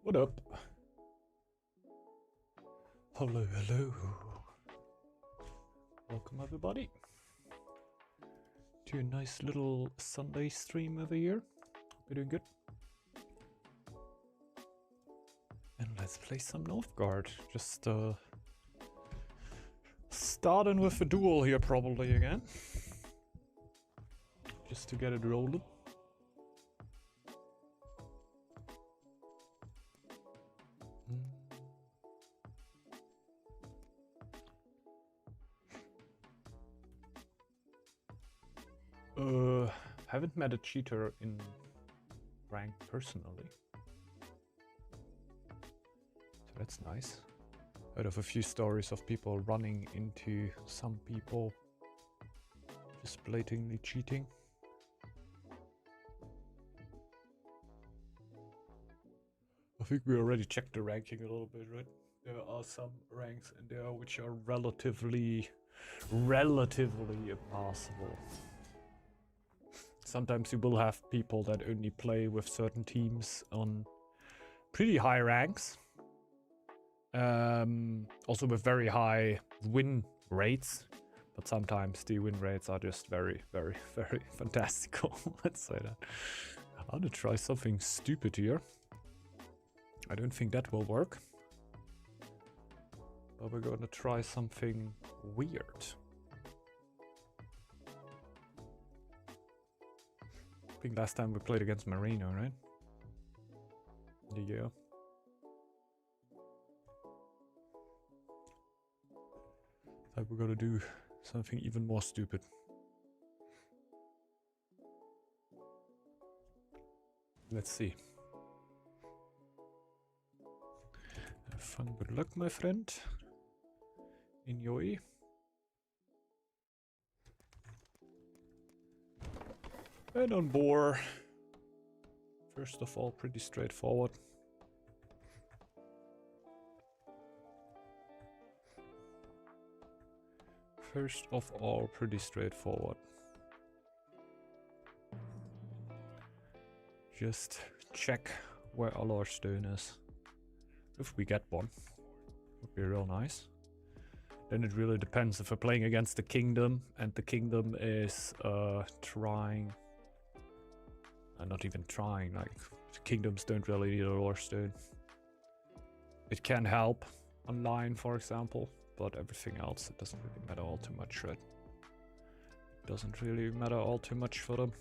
What up? Hello, hello. Welcome everybody to a nice little Sunday stream over here. We're doing good. And let's play some Northgard. Just starting with a duel here probably again. Just to get it rolling. Haven't met a cheater in rank personally. So that's nice. Heard of a few stories of people running into some people just blatantly cheating. I think we already checked the ranking a little bit, right? There are some ranks in there which are relatively impossible. Sometimes you will have people that only play with certain teams on pretty high ranks. Also with very high win rates. But sometimes the win rates are just very fantastical. Let's say that. I'm gonna try something stupid here. I don't think that will work. But we're gonna try something weird. I think last time we played against Marino, right? Yeah. Thought we're gonna do something even more stupid. Let's see. Have fun, good luck, my friend. Enjoy. And on board. First of all, pretty straightforward. First of all, pretty straightforward. Just check where our large stone is. If we get one, would be real nice. Then it really depends if we're playing against the kingdom, and the kingdom is trying. Not even trying, like, kingdoms don't really need a lore stone. It can help online, for example, but everything else, it doesn't really matter all too much, right? It doesn't really matter all too much for them.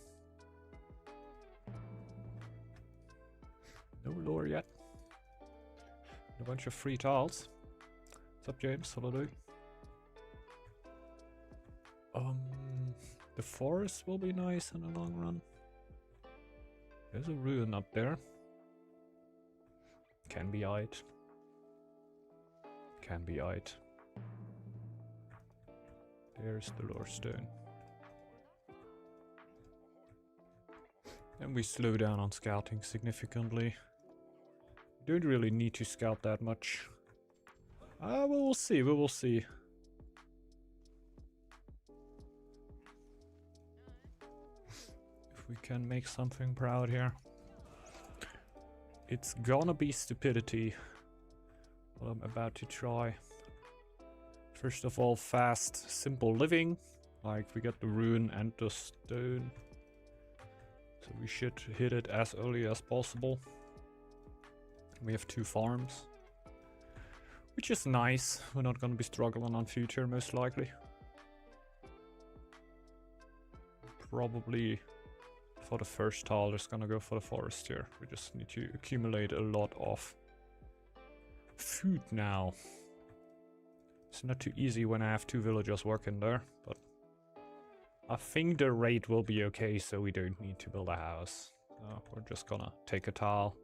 No lore yet. A bunch of free tiles. What's up, James? Hello. The forest will be nice in the long run. There's a ruin up there. Can be eyed. Can be eyed. There's the lore stone. And we slow down on scouting significantly. We don't really need to scout that much. We will see, we will see. We can make something proud here. It's gonna be stupidity, what I'm about to try. First of all, fast, simple living. Like, we got the ruin and the stone. So we should hit it as early as possible. We have 2 farms. Which is nice. We're not gonna be struggling on future, most likely. Probably for the first tile, just gonna go for the forest here. We just need to accumulate a lot of food now. It's not too easy when I have 2 villagers working there, but I think the rate will be okay, so we don't need to build a house. We're just gonna take a tile,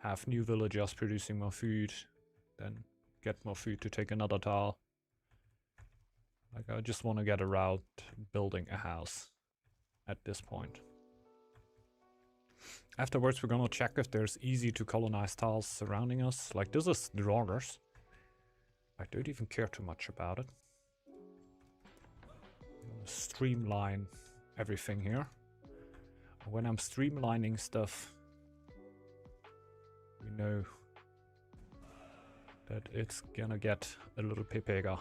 have new villagers producing more food, then get more food to take another tile. Like, I just want to get around building a house at this point. Afterwards, we're gonna check if there's easy to colonize tiles surrounding us. Like, this is Draugrs. I don't even care too much about it. Streamline everything here. when I'm streamlining stuff, we know that it's gonna get a little bit bigger.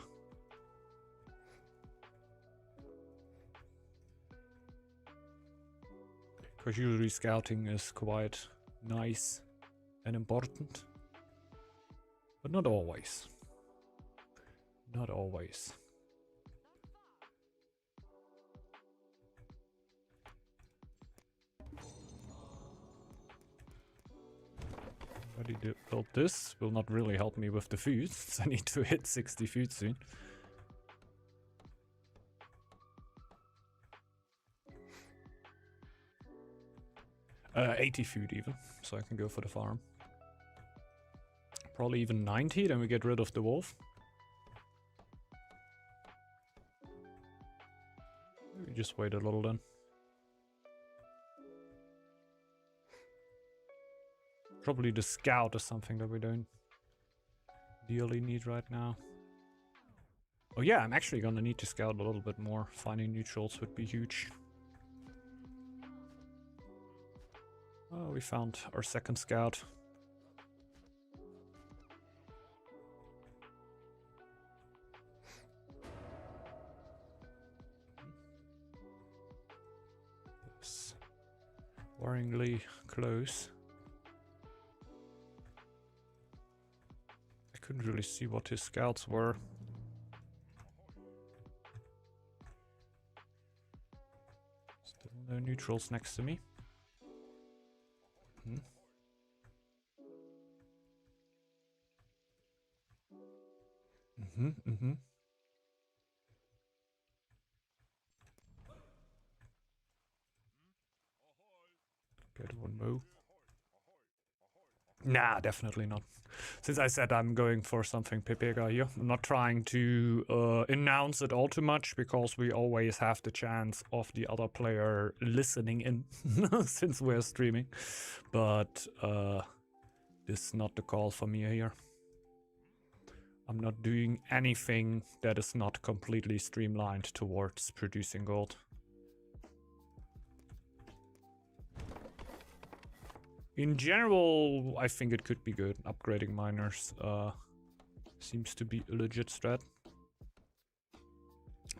Because usually scouting is quite nice and important, but not always. Not always. Already built this. Will not really help me with the food, since I need to hit 60 food soon. Uh, 80 food even, so I can go for the farm. Probably even 90, then we get rid of the wolf. We just wait a little then. Probably the scout is something that we don't ideally need right now. Oh yeah, I'm actually gonna need to scout a little bit more. Finding neutrals would be huge. Oh, we found our second scout. It's worryingly close. I couldn't really see what his scouts were. Still no neutrals next to me. Get one move. Nah, definitely not. Since I said I'm going for something bigger here, I'm not trying to announce it all too much, because we always have the chance of the other player listening in since we're streaming. But this is not the call for me here. I'm not doing anything that is not completely streamlined towards producing gold. In general, I think it could be good. Upgrading miners seems to be a legit strat.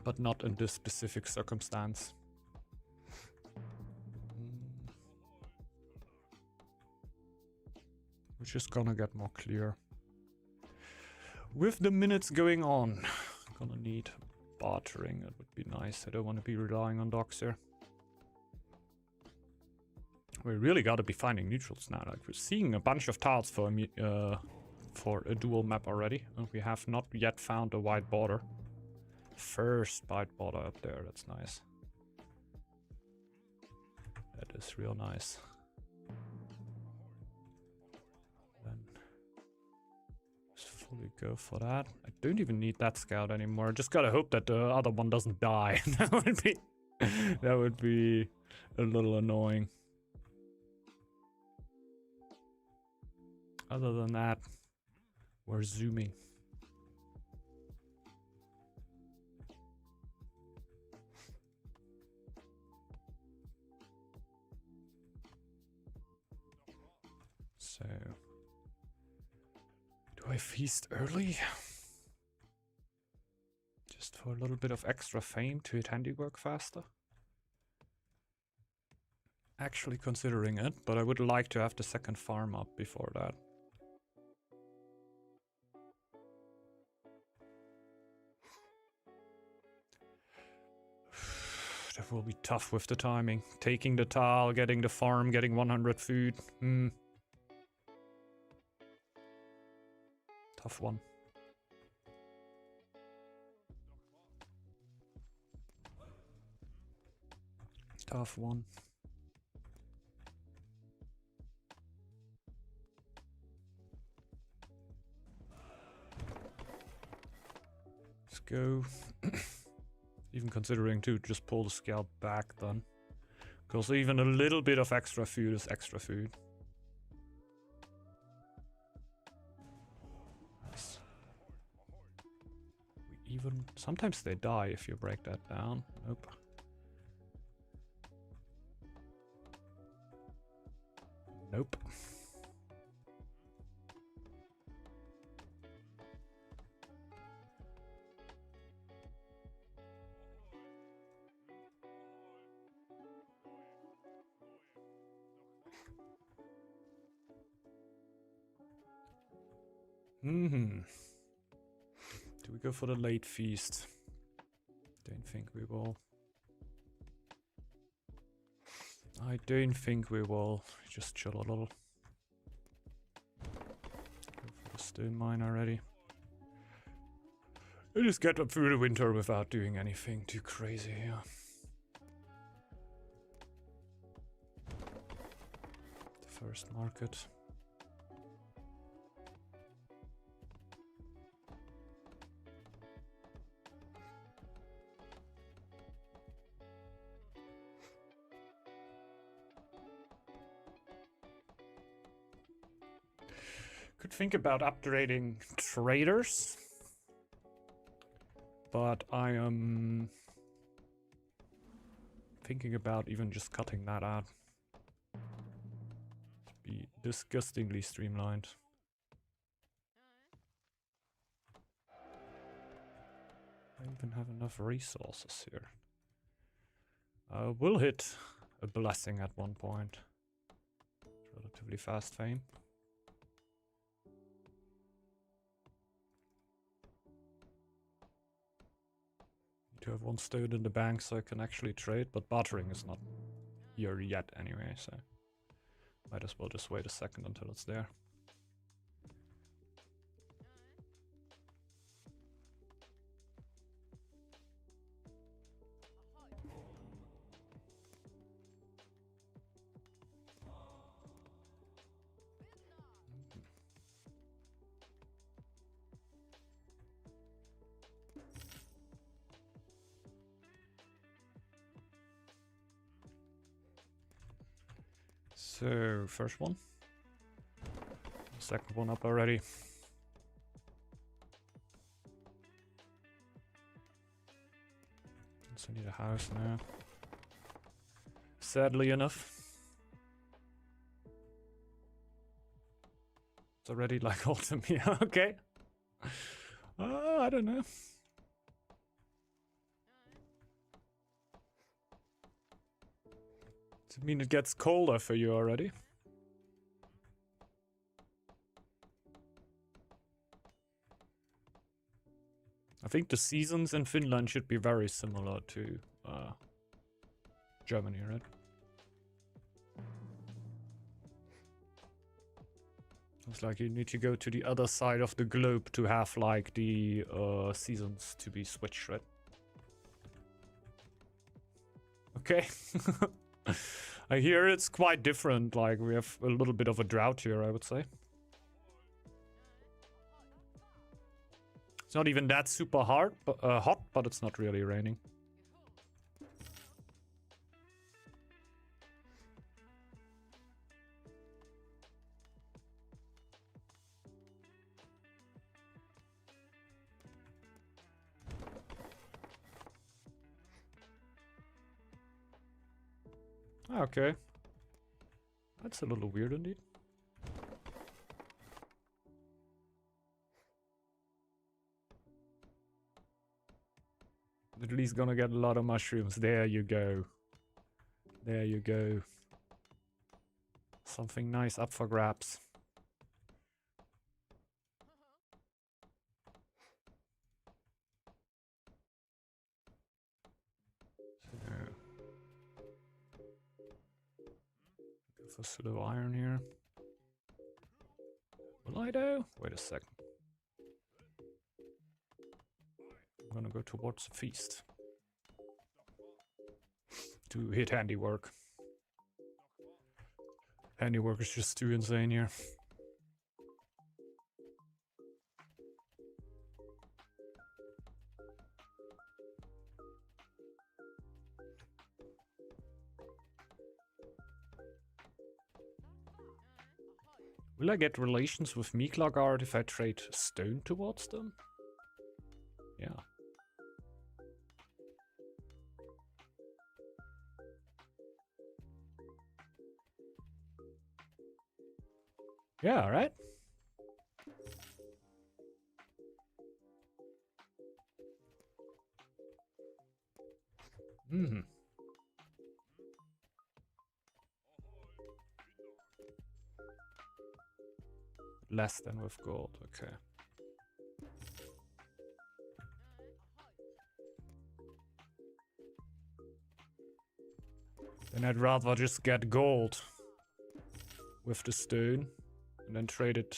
But not in this specific circumstance. Which is gonna get more clear. With the minutes going on, gonna need bartering. That would be nice. I don't want to be relying on docks here. We really gotta be finding neutrals now. Like, we're seeing a bunch of tiles for a dual map already. And we have not yet found a white border. First white border up there. That's nice. That is real nice. Then just fully go for that. I don't even need that scout anymore. Just gotta hope that the other one doesn't die. that would be a little annoying. Other than that, we're zooming. So, do I feast early? Just for a little bit of extra fame to hit handiwork faster? Actually considering it, but I would like to have the second farm up before that. That will be tough with the timing. Taking the tile, getting the farm, getting 100 food. Tough one. Tough one. Let's go. Even considering to just pull the scout back then. Because even a little bit of extra food is extra food. Nice. We even... Sometimes they die if you break that down. Nope. Nope. Do we go for the late feast? Don't think we will. I don't think we will. Just chill a little. Go for the stone mine already. I just get up through the winter without doing anything too crazy here. The first market. Could think about upgrading traders, but I am thinking about even just cutting that out. To be disgustingly streamlined. I even have enough resources here. We'll hit a blessing at one point. Relatively fast fame. To have one stone in the bank so I can actually trade, but bartering is not here yet anyway, so might as well just wait a second until it's there. So, first one. Second one up already. Also need a house now. Sadly enough. It's already like autumn here, okay. I don't know. Does it mean it gets colder for you already? I think the seasons in Finland should be very similar to Germany, right? It's like you need to go to the other side of the globe to have like the seasons to be switched, right? Okay. I hear it's quite different, like we have a little bit of a drought here, I would say. It's not even that super hot, but it's not really raining. Okay. That's a little weird indeed. At least gonna get a lot of mushrooms. There you go. There you go. Something nice up for grabs. Go for slow iron here. Will I do? Wait a second. I'm gonna go towards the feast. To hit handiwork. Handiwork is just too insane here. Will I get relations with Northgard if I trade stone towards them? Yeah. Yeah, right? Mm-hmm. Less than with gold, okay. Then I'd rather just get gold with the stone and then trade it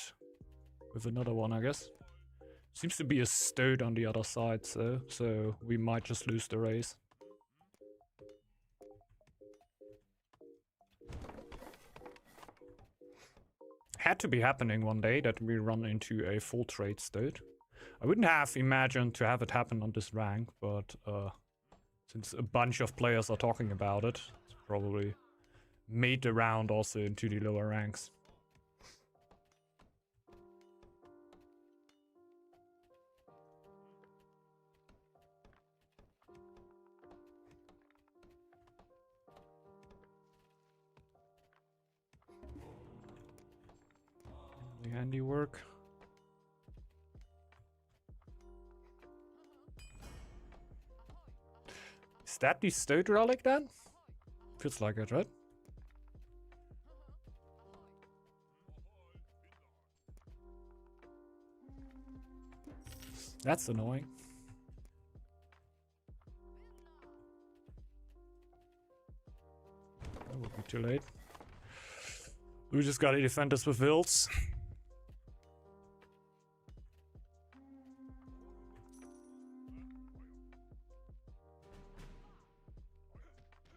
with another one, I guess. Seems to be a stone on the other side, so we might just lose the race. Had to be happening one day that we run into a full trade state. I wouldn't have imagined to have it happen on this rank, but since a bunch of players are talking about it, it's probably made the round also into the lower ranks. The handiwork. Is that the state relic then? Feels like it, right? That's annoying. That would be too late. We just gotta defend us with wills.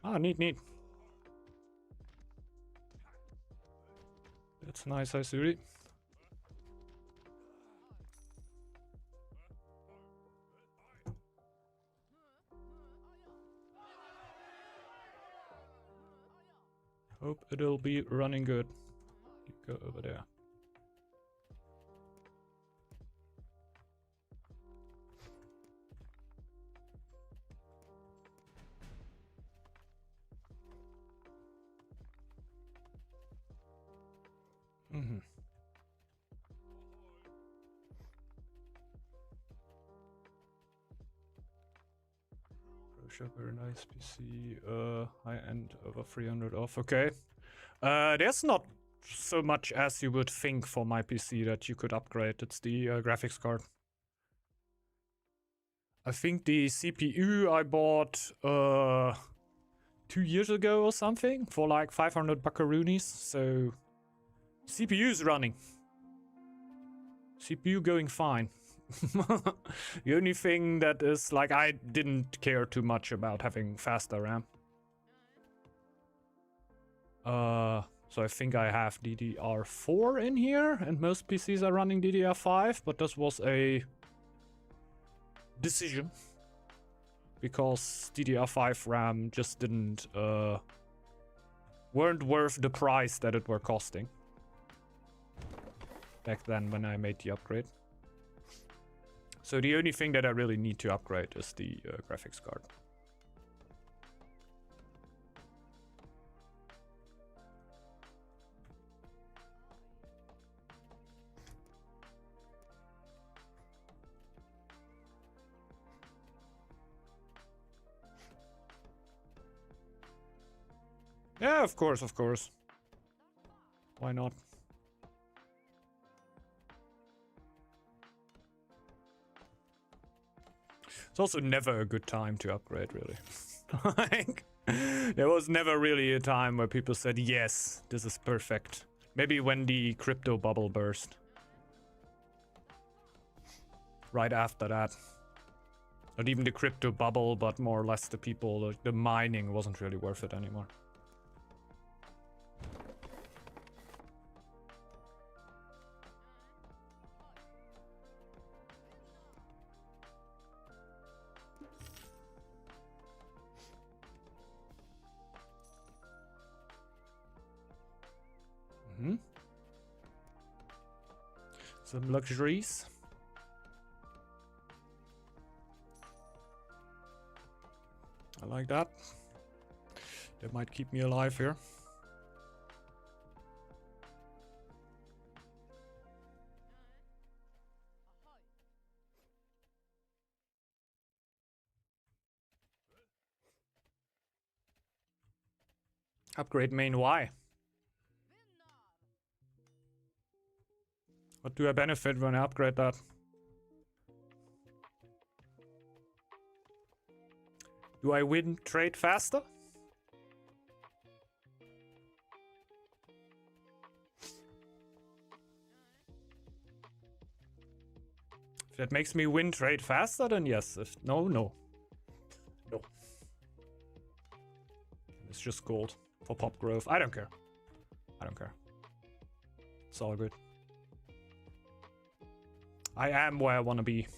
Ah, neat. That's nice, Isuri. Hope it'll be running good. You go over there. Mm-hmm. Pro shop, very nice PC. High end over 300 off. Okay. There's not so much as you would think for my PC that you could upgrade. It's the graphics card. I think the CPU I bought 2 years ago or something for like 500 buckaroonies. So CPU's running. CPU going fine. The only thing that is like I didn't care too much about having faster RAM. So I think I have DDR4 in here, and most PCs are running DDR5, but this was a decision because DDR5 RAM just didn't weren't worth the price that it were costing back then when I made the upgrade. So the only thing that I really need to upgrade is the graphics card. Yeah, of course. Why not? It's also never a good time to upgrade, really. Like, there was never really a time where people said, yes, this is perfect. Maybe when the crypto bubble burst. Right after that. Not even the crypto bubble, but more or less the people, the mining wasn't really worth it anymore. Some luxuries. I like that. That might keep me alive here. Upgrade main Y. What do I benefit when I upgrade that? Do I win trade faster? If that makes me win trade faster, then yes. If no, no. No. It's just gold for pop growth. I don't care. I don't care. It's all good. I am where I want to be.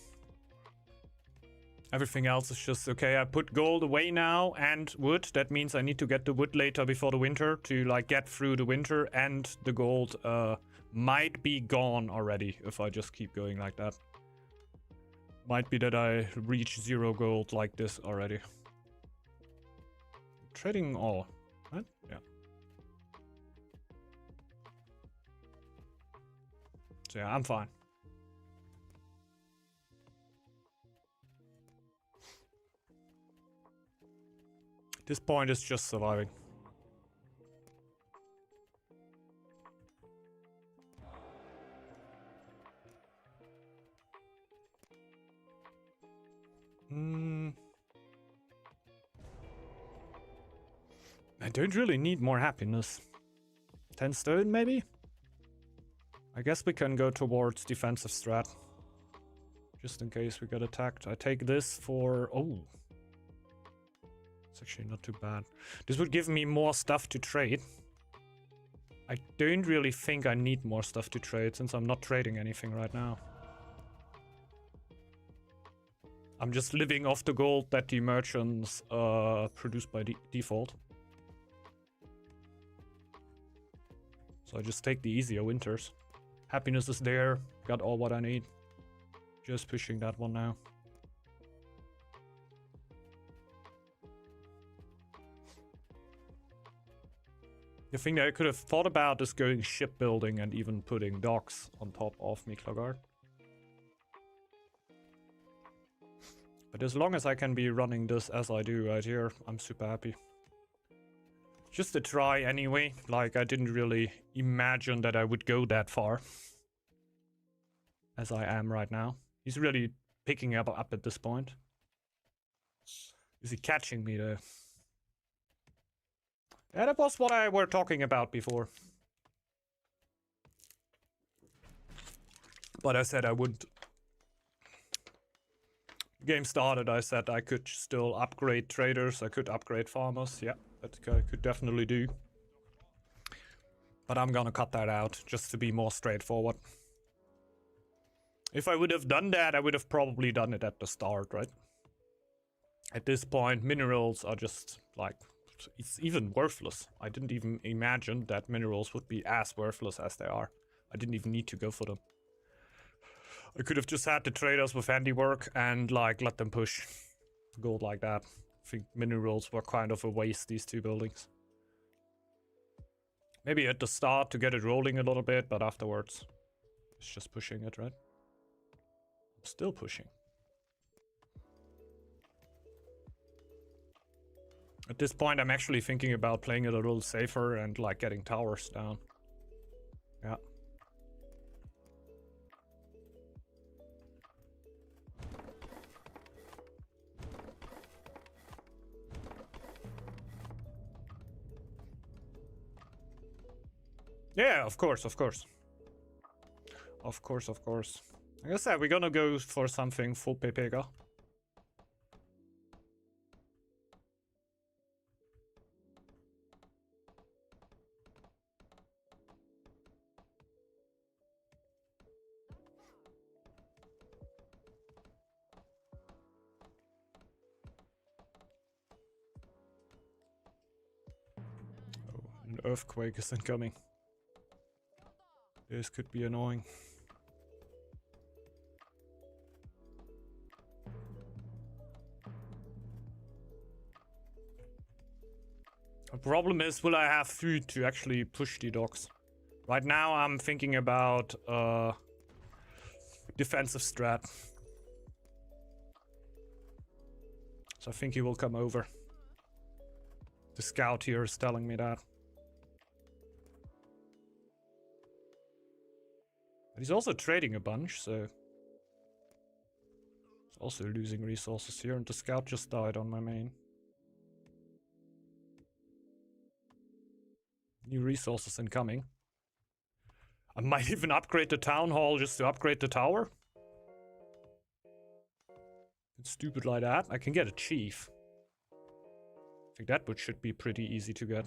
Everything else is just, okay, I put gold away now and wood. That means I need to get the wood later before the winter to like get through the winter, and the gold might be gone already if I just keep going like that. Might be that I reach 0 gold like this already. Trading all, right? Yeah. So yeah, I'm fine. This point is just surviving. I don't really need more happiness. 10 stone, maybe? I guess we can go towards defensive strat. Just in case we get attacked. I take this for... Oh. It's actually not too bad. This would give me more stuff to trade. I don't really think I need more stuff to trade since I'm not trading anything right now. I'm just living off the gold that the merchants produce by default. So I just take the easier winters. Happiness is there. Got all what I need. Just pushing that one now. The thing that I could have thought about is going shipbuilding and even putting docks on top of Northgard. But as long as I can be running this as I do right here, I'm super happy. Just a try anyway. Like, I didn't really imagine that I would go that far. As I am right now. He's really picking up at this point. Is he catching me though? Yeah, that was what I were talking about before. But I said I wouldn't. Game started, I said I could still upgrade traders, I could upgrade farmers. Yeah, that I could definitely do. But I'm gonna cut that out, just to be more straightforward. If I would have done that, I would have probably done it at the start, right? At this point, minerals are just, like, it's even worthless. I didn't even imagine that minerals would be as worthless as they are. I didn't even need to go for them. I could have just had the traders with handiwork and, like, let them push gold like that. I think minerals were kind of a waste, these two buildings. Maybe at the start to get it rolling a little bit, but afterwards, it's just pushing it, right? Still pushing. At this point, I'm actually thinking about playing it a little safer and like getting towers down. Yeah. Yeah, of course, of course. Of course, of course. Like I said, we're gonna go for something full PPK. Oh, an earthquake is incoming. This could be annoying. The problem is, will I have food to actually push the docks? Right now I'm thinking about defensive strat. So I think he will come over. The scout here is telling me that. But he's also trading a bunch, so... He's also losing resources here, and the scout just died on my main. New resources incoming. I might even upgrade the town hall just to upgrade the tower. It's stupid like that. I can get a chief. I think that should be pretty easy to get.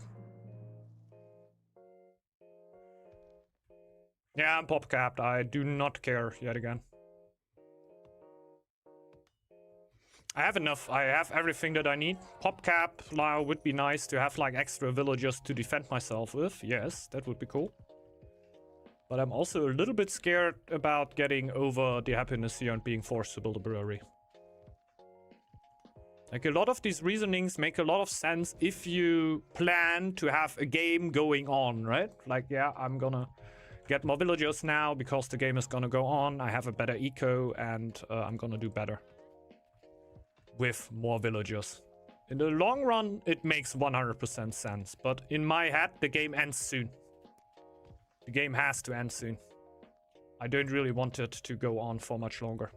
Yeah, I'm pop capped. I do not care yet again. I have enough. I have everything that I need. Pop cap now would be nice to have like extra villagers to defend myself with. Yes, that would be cool. But I'm also a little bit scared about getting over the happiness here and being forced to build a brewery. Like, a lot of these reasonings make a lot of sense if you plan to have a game going on, right? Like, yeah, I'm gonna get more villagers now because the game is gonna go on. I have a better eco and I'm gonna do better with more villagers. In the long run, it makes 100% sense. But in my head, the game ends soon. The game has to end soon. I don't really want it to go on for much longer.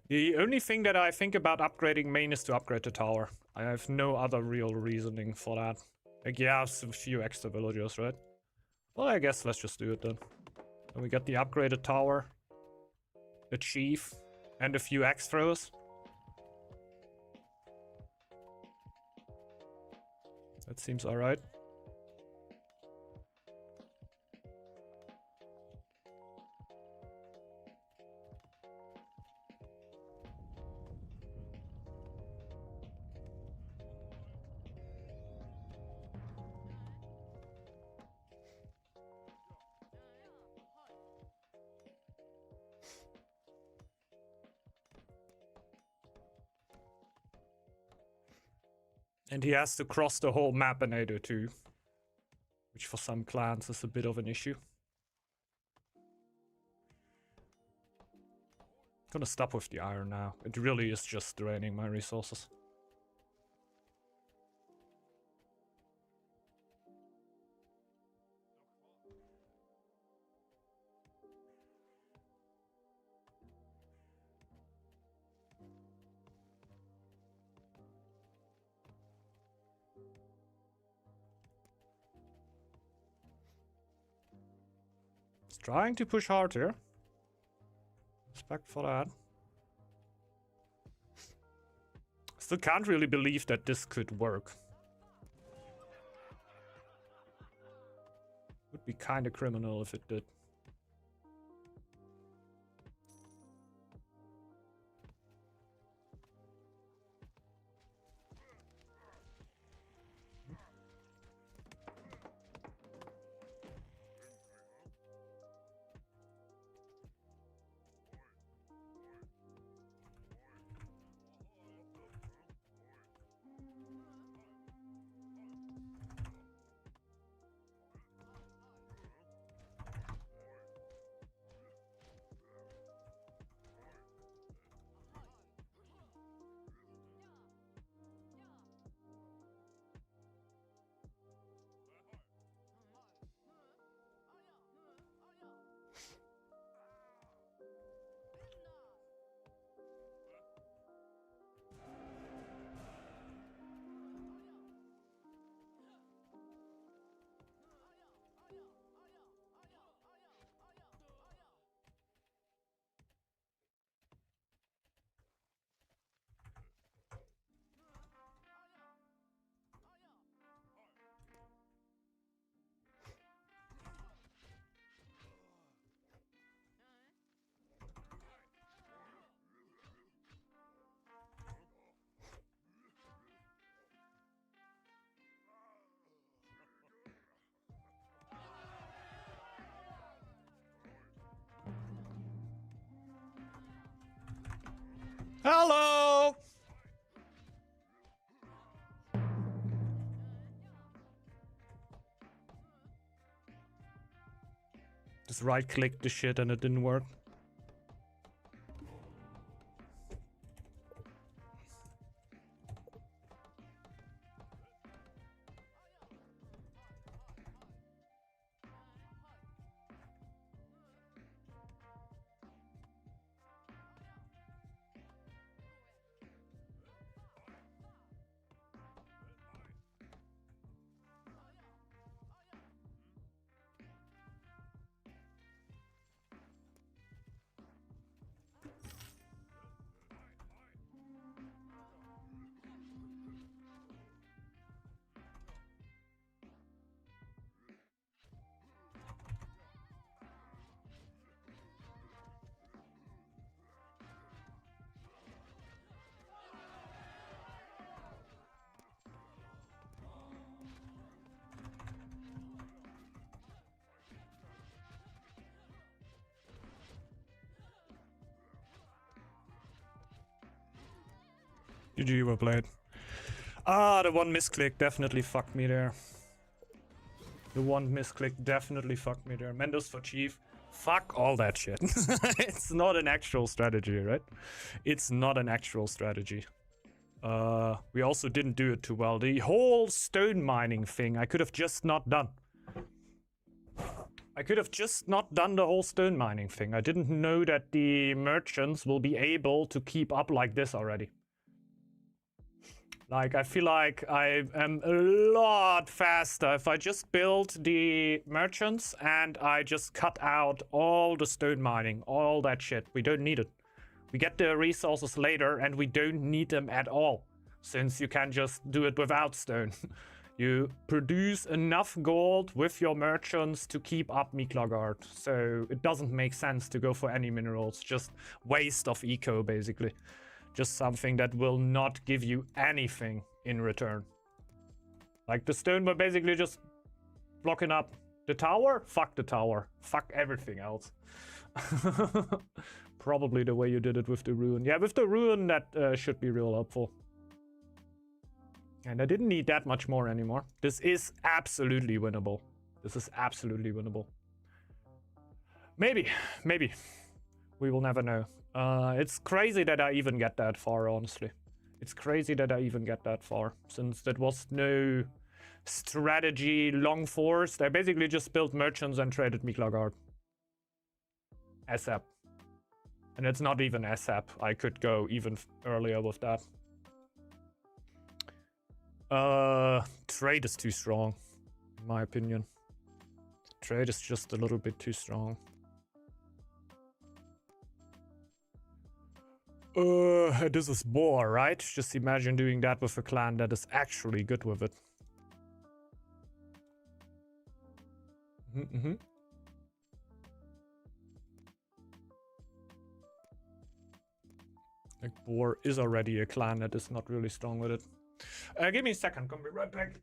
The only thing that I think about upgrading main is to upgrade the tower. I have no other real reasoning for that. Like, yeah, a few extra villagers, right? Well, I guess let's just do it then. And we get the upgraded tower, a chief, and a few extras. That seems alright. And he has to cross the whole map in ADO too. Which for some clans is a bit of an issue. Gonna stop with the iron now. It really is just draining my resources. It's trying to push hard here. Respect for that. Still can't really believe that this could work. Would be kind of criminal if it did. Hello! Just right-click the shit and it didn't work. GG, well played. Ah, the one misclick definitely fucked me there. The one misclick definitely fucked me there. Mendos for chief. Fuck all that shit. It's not an actual strategy, right? It's not an actual strategy. We also didn't do it too well. The whole stone mining thing I could have just not done. I could have just not done the whole stone mining thing. I didn't know that the merchants will be able to keep up like this already. Like, I feel like I am a lot faster if I just build the merchants and I just cut out all the stone mining, all that shit. We don't need it. We get the resources later and we don't need them at all, since you can just do it without stone. You produce enough gold with your merchants to keep up Northgard, so it doesn't make sense to go for any minerals. Just waste of eco, basically. Just something that will not give you anything in return. Like, the stone were basically just blocking up the tower. Fuck the tower. Fuck everything else. Probably the way you did it with the ruin. Yeah, with the ruin, that should be real helpful. And I didn't need that much more anymore. This is absolutely winnable. This is absolutely winnable. Maybe. Maybe. We will never know. It's crazy that I even get that far, honestly. It's crazy that I even get that far, since there was no strategy long forced. I basically just built merchants and traded Northgard. ASAP. And it's not even ASAP. I could go even earlier with that. Trade is too strong, in my opinion. Trade is just a little bit too strong. This is boar, right? Just imagine doing that with a clan that is actually good with it. Like, boar is already a clan that is not really strong with it. Give me a second, I'll be right back.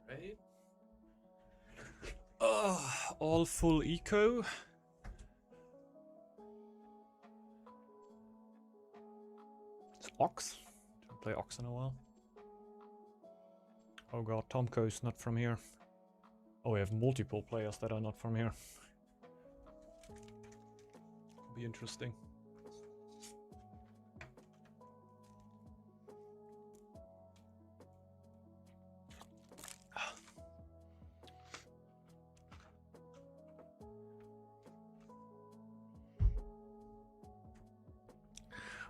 Right. All full eco. It's Ox. Didn't play Ox in a while. Oh god, Tomko is not from here. Oh, we have multiple players that are not from here. Be interesting.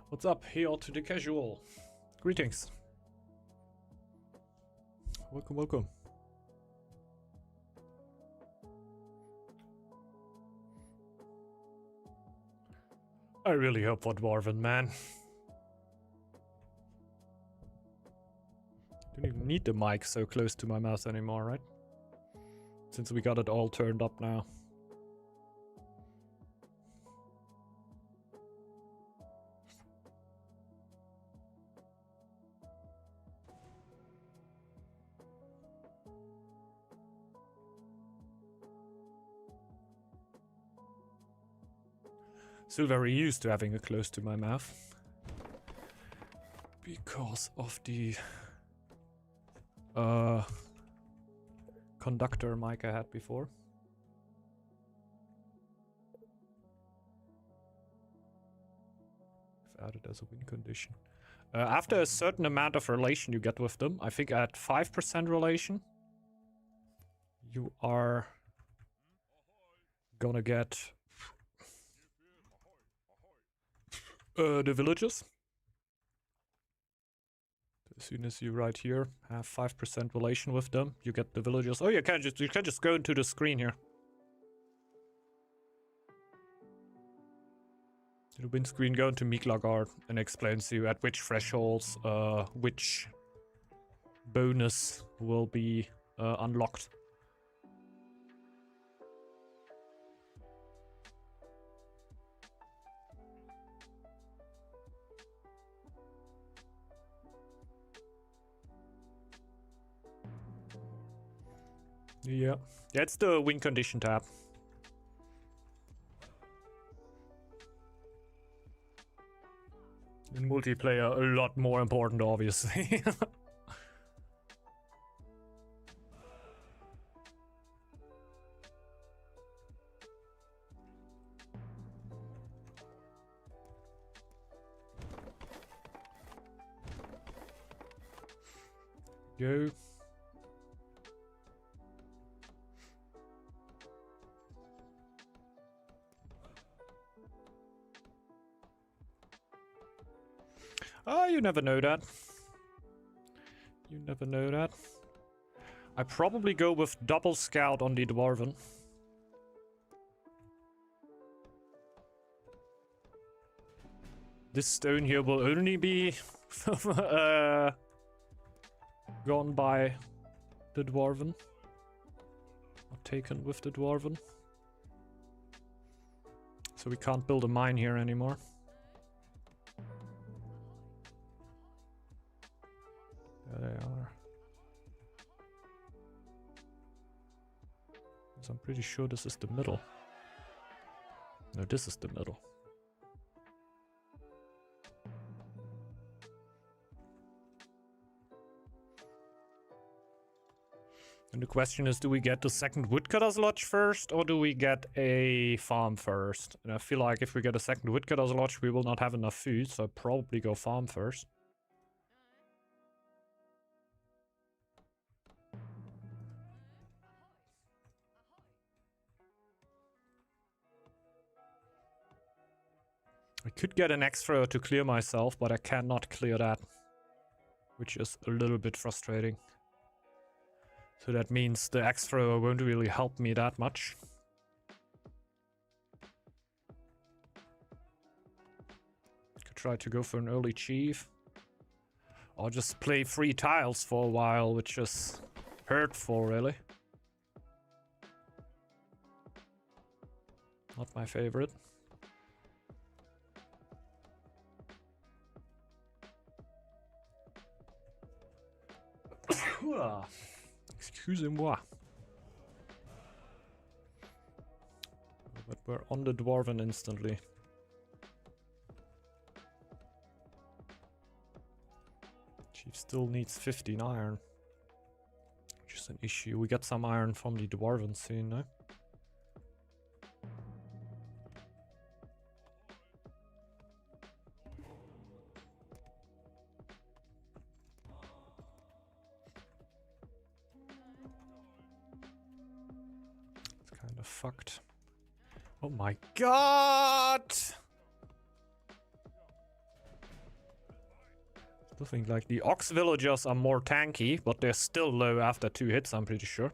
What's up? Hail to the casual. Greetings. Welcome, welcome. I really hope for Dwarven, man. Don't even need the mic so close to my mouth anymore, right? Since we got it all turned up now. Still very used to having it close to my mouth. Because of the conductor mic I had before. I've added as a win condition. After a certain amount of relation you get with them, I think at 5% relation, you are gonna get the villages. As soon as you right here have 5% relation with them, you get the villagers. Oh, you can just go into the screen here. The win screen, go into Northgard and explains to you at which thresholds which bonus will be unlocked. Yeah, it's the win condition tab. In multiplayer, a lot more important, obviously. Go. Oh, you never know that. You never know that. I probably go with double scout on the Dwarven. This stone here will only be gone by the Dwarven. Or taken with the Dwarven. So we can't build a mine here anymore. There they are. So I'm pretty sure this is the middle. No, this is the middle. And the question is, do we get the second woodcutter's lodge first, or do we get a farm first? And I feel like if we get a second woodcutter's lodge, we will not have enough food, so I'll probably go farm first. I could get an extra to clear myself, but I cannot clear that, which is a little bit frustrating. So that means the extra won't really help me that much. Could try to go for an early chief. Or just play 3 tiles for a while, which is hurtful, really. Not my favorite. Excusez-moi. But we're on the Dwarven instantly. Chief still needs 15 iron. Which is an issue. We get some iron from the Dwarven soon, no? It's kind of fucked. Oh my god! I think like the Ox villagers are more tanky, but they're still low after 2 hits, I'm pretty sure.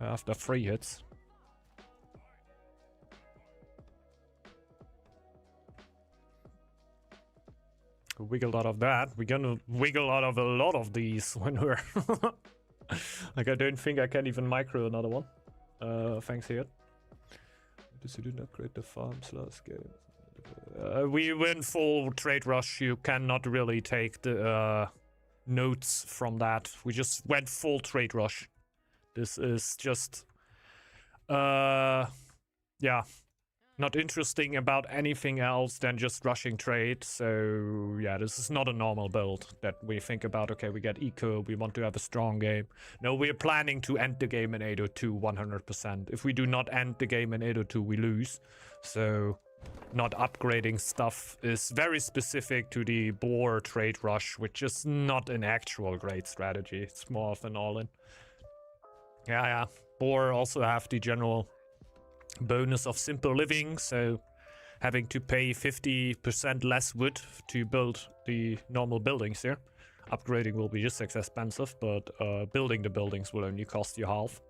After 3 hits. Wiggled out of that. We're gonna wiggle out of a lot of these when we're... Like, I don't think I can even micro another one. Thanks here. You didn't upgrade the farms last game. We went full trade rush. You cannot really take the notes from that. We just went full trade rush. This is just yeah, not interesting about anything else than just rushing trade. So yeah, this is not a normal build that we think about. Okay, we get eco, we want to have a strong game. No, we're planning to end the game in 802 100%. If we do not end the game in 802, we lose. So not upgrading stuff is very specific to the boar trade rush, which is not an actual great strategy. It's more of an all-in. Yeah. Boar also have the general bonus of simple living, so having to pay 50% less wood to build the normal buildings here. Upgrading will be just as expensive, but building the buildings will only cost you half.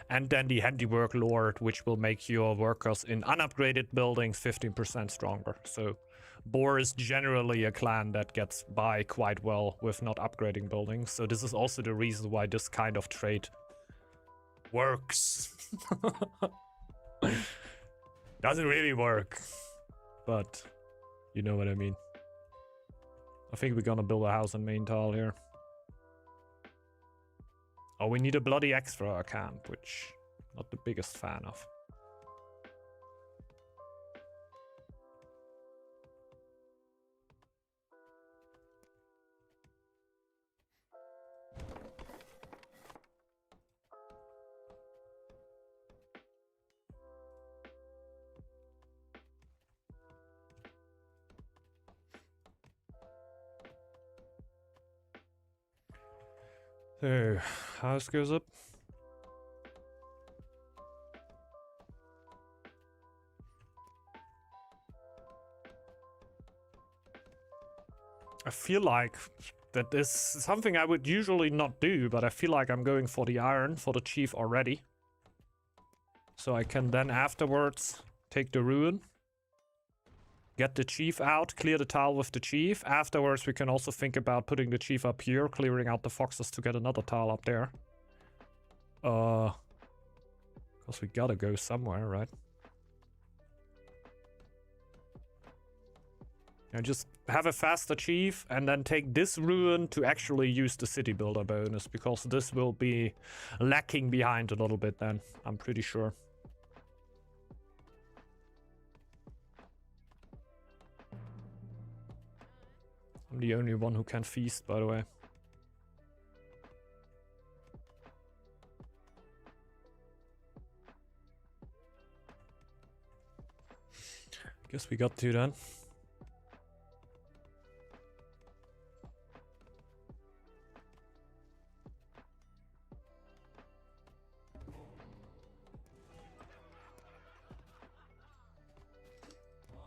And then the handiwork lord, which will make your workers in unupgraded buildings 15% stronger. So Boar is generally a clan that gets by quite well with not upgrading buildings. So this is also the reason why this kind of trade works. Doesn't really work, but you know what I mean. I think we're gonna build a house in main tile here. Oh, we need a bloody axe for our camp, which I'm not the biggest fan of. So, house goes up. I feel like that is something I would usually not do, but I feel like I'm going for the iron for the chief already. So I can then afterwards take the ruin. Get the chief out, clear the tile with the chief. Afterwards, we can also think about putting the chief up here, clearing out the foxes to get another tile up there. Because we gotta go somewhere, right? And just have a faster chief, and then take this ruin to actually use the city builder bonus, because this will be lacking behind a little bit then, I'm pretty sure. I'm the only one who can feast, by the way. Guess we got to then.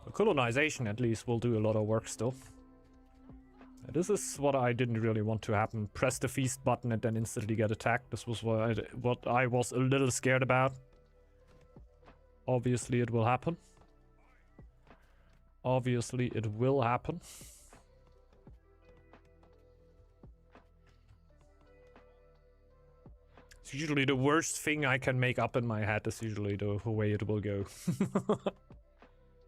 The colonization at least will do a lot of work still. This is what I didn't really want to happen. Press the feast button and then instantly get attacked. This was what I was a little scared about. Obviously it will happen. Obviously it will happen. It's usually the worst thing I can make up in my head is usually the way it will go.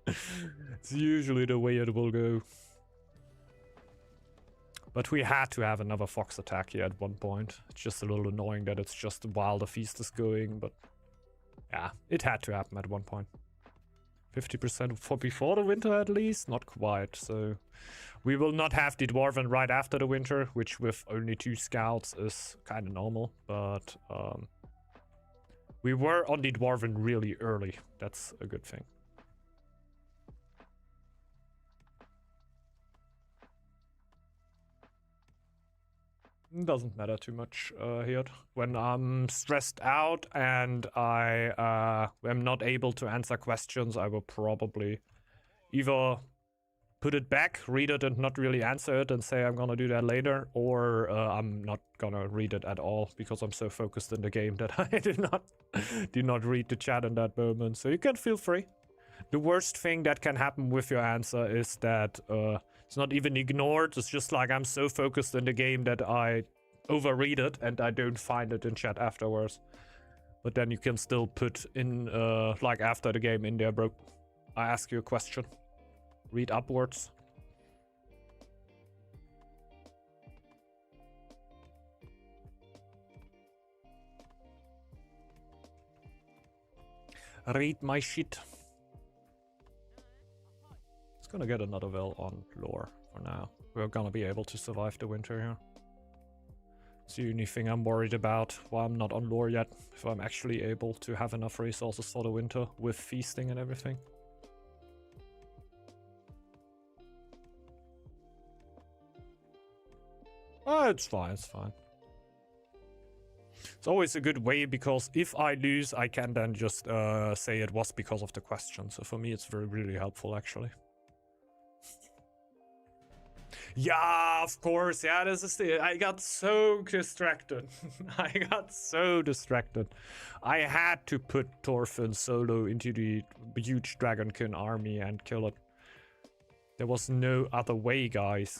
It's usually the way it will go. But we had to have another fox attack here at one point. It's just a little annoying that it's just while the feast is going, but yeah, it had to happen at one point. 50% for before the winter at least? Not quite, so we will not have the Dwarven right after the winter, which with only 2 scouts is kind of normal, but we were on the Dwarven really early. That's a good thing. Doesn't matter too much here. When I'm stressed out and I am not able to answer questions, I will probably either put it back, read it and not really answer it and say I'm gonna do that later, or I'm not gonna read it at all because I'm so focused in the game that I do not read the chat in that moment. So you can feel free. The worst thing that can happen with your answer is that it's not even ignored. It's just like I'm so focused in the game that I overread it and I don't find it in chat afterwards. But then you can still put in, like after the game in there, bro. I ask you a question. Read upwards. Read my shit. Gonna get another well on lore for now. We're gonna be able to survive the winter here. It's the only thing I'm worried about while I'm not on lore yet. If I'm actually able to have enough resources for the winter with feasting and everything. Oh, it's fine, it's fine. It's always a good way because if I lose, I can then just say it was because of the question. So for me, it's really helpful actually. Yeah, of course. Yeah, this is the... I got so distracted. I got so distracted. I had to put Thorfinn solo into the huge Dragonkin army and kill it. There was no other way, guys.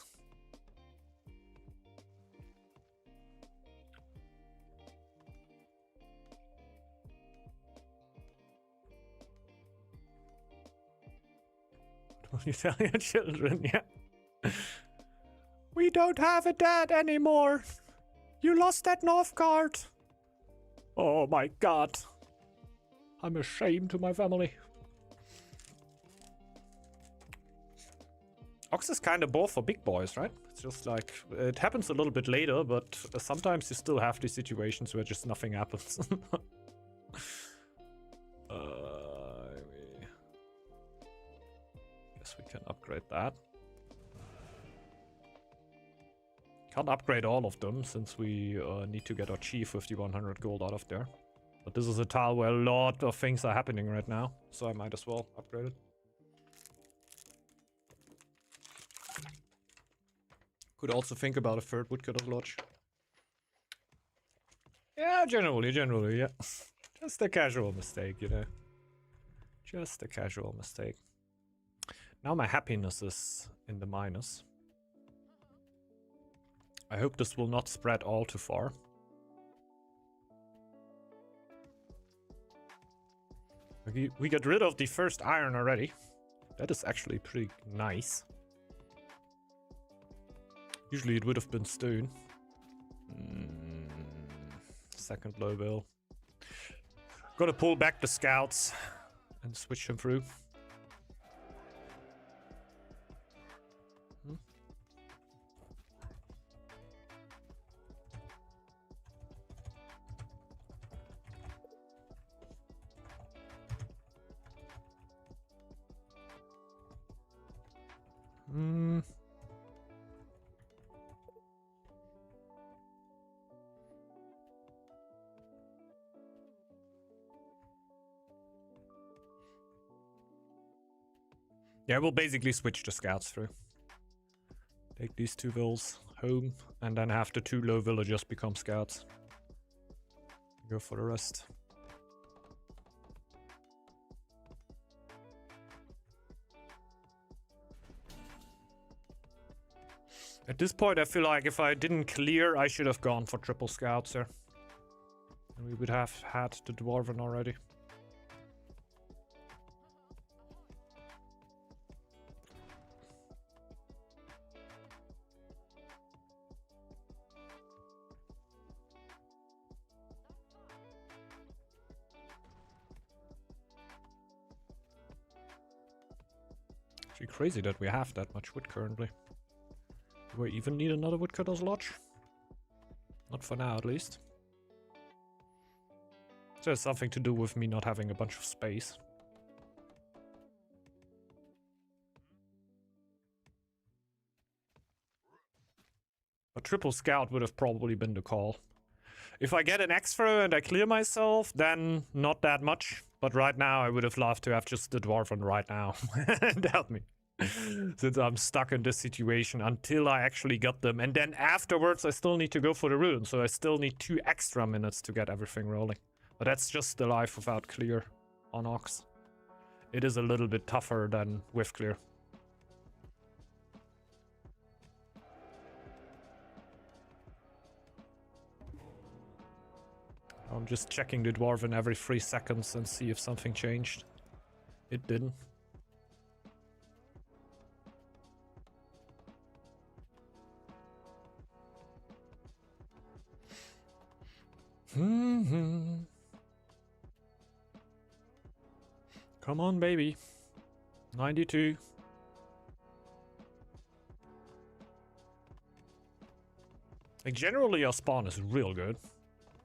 What will you tell your children? Yeah. We don't have a dad anymore. You lost that Northgard. Oh my god. I'm ashamed to my family. Ox is kind of both for big boys, right? It's just like, it happens a little bit later, but sometimes you still have these situations where just nothing happens. Guess we can upgrade that. Can't upgrade all of them since we need to get our chief with the 100 gold out of there. But this is a tile where a lot of things are happening right now, so I might as well upgrade it. Could also think about a third woodcutter's lodge. Yeah, generally, yeah. Just a casual mistake, you know. Just a casual mistake. Now my happiness is in the minus. I hope this will not spread all too far. We got rid of the first iron already. That is actually pretty nice. Usually it would have been stone. Second low bill. Gotta pull back the scouts and switch them through. Yeah, we'll basically switch the scouts through. Take these 2 vills home, and then have the 2 low villagers become scouts. Go for the rest. At this point, I feel like if I didn't clear, I should have gone for triple scouts here. And we would have had the Dwarven already. Actually crazy that we have that much wood currently. Do we even need another woodcutter's lodge? Not for now, at least. So it's something to do with me not having a bunch of space. A triple scout would have probably been the call. If I get an extra and I clear myself, then not that much. But right now, I would have loved to have just the dwarven right now and help me. Since I'm stuck in this situation until I actually got them. And then afterwards, I still need to go for the rune. So I still need 2 extra minutes to get everything rolling. But that's just the life without clear on Ox. It is a little bit tougher than with clear. I'm just checking the dwarven every 3 seconds and see if something changed. It didn't. Come on, baby. 92. Like, generally our spawn is real good.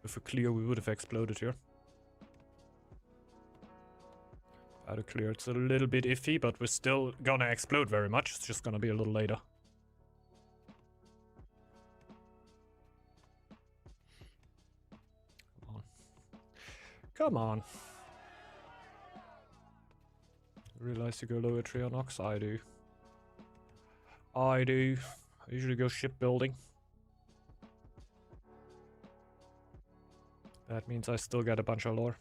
If we clear, we would have exploded here. Out of clear, it's a little bit iffy, but we're still gonna explode very much. It's just gonna be a little later. Come on. Come on. Realize you go lower tree on Ox? I do. I do. I usually go shipbuilding. That means I still get a bunch of lore.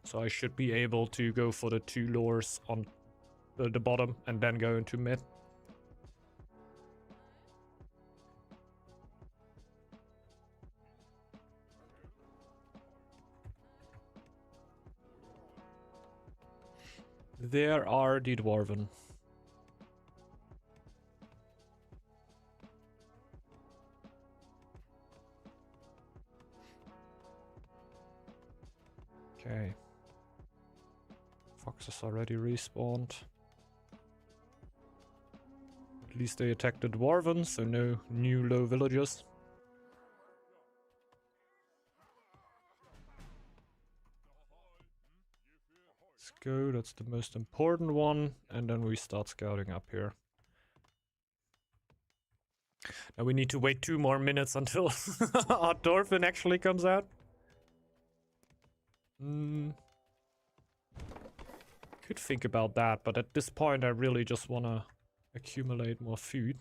So I should be able to go for the 2 lures on the bottom and then go into mid. There are the dwarven. Okay. Foxes already respawned. At least they attacked the dwarven, so no new low villagers. Let's go, that's the most important one, and then we start scouting up here. Now we need to wait 2 more minutes until our dwarven actually comes out. Could think about that, but at this point I really just want to accumulate more food.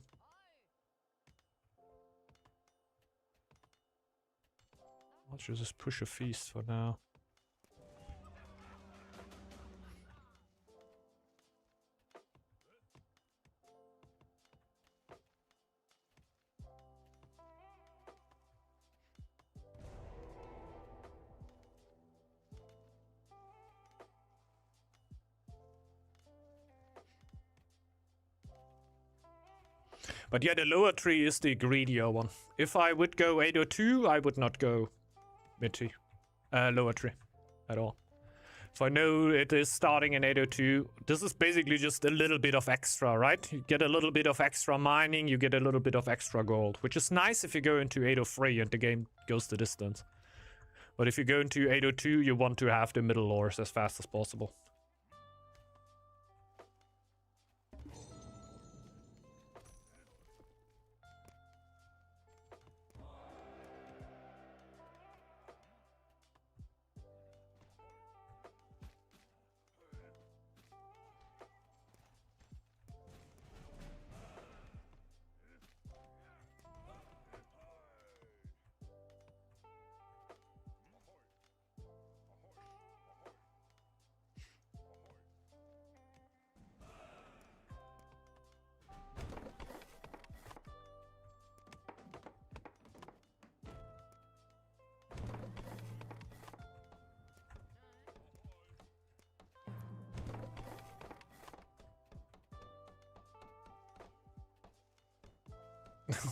I'll just push a feast for now. But yeah, the lower tree is the greedier one. If I would go 802, I would not go lower tree at all. So I know it is starting in 802. This is basically just a little bit of extra, right? You get a little bit of extra mining, you get a little bit of extra gold, which is nice if you go into 803 and the game goes the distance. But if you go into 802, you want to have the middle ores as fast as possible.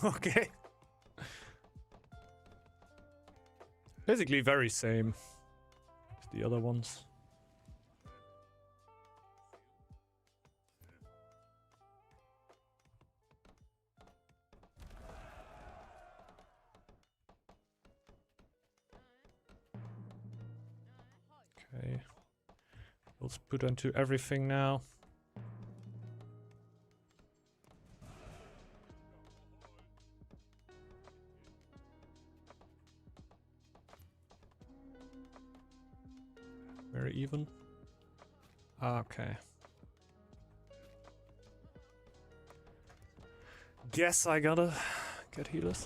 Okay. Basically very same as the other ones. Okay. Let's put into everything now. Very even. Okay. Guess I gotta get healers.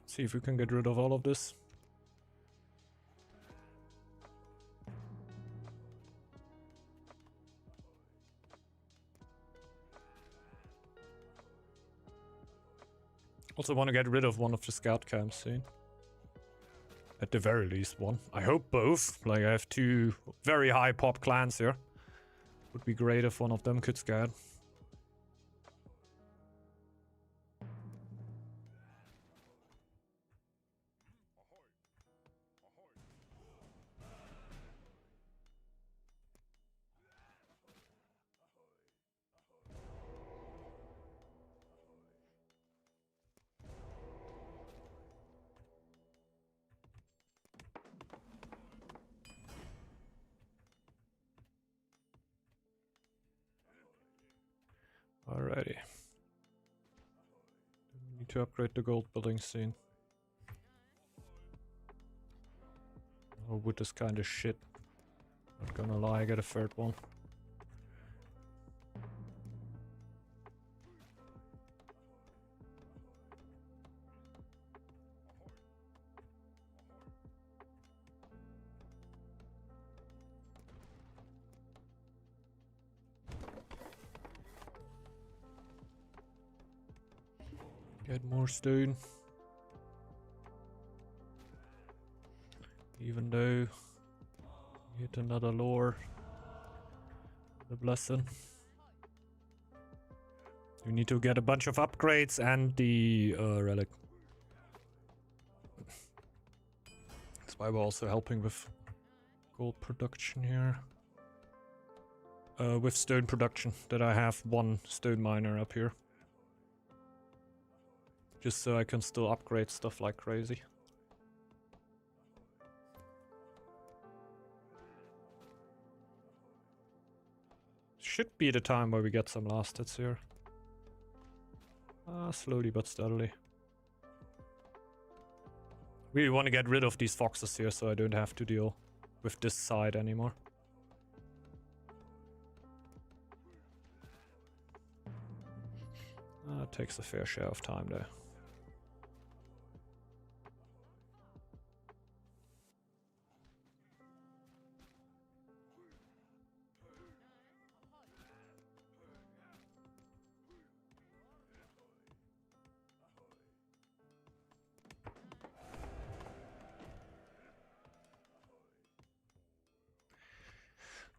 See if we can get rid of all of this. Also want to get rid of one of the scout camps soon. At the very least one. I hope both. Like, I have two very high pop clans here. Would be great if one of them could scout. Alrighty. We need to upgrade the gold building soon. Oh, wood is kind of shit. Not gonna lie, I get a third one. Get more stone. Even though hit another lore. The blessing. You need to get a bunch of upgrades and the relic. That's why we're also helping with gold production here. With stone production, that I have one stone miner up here. Just so I can still upgrade stuff like crazy. Should be the time where we get some last hits here. Slowly but steadily. Really want to get rid of these foxes here so I don't have to deal with this side anymore. It takes a fair share of time though.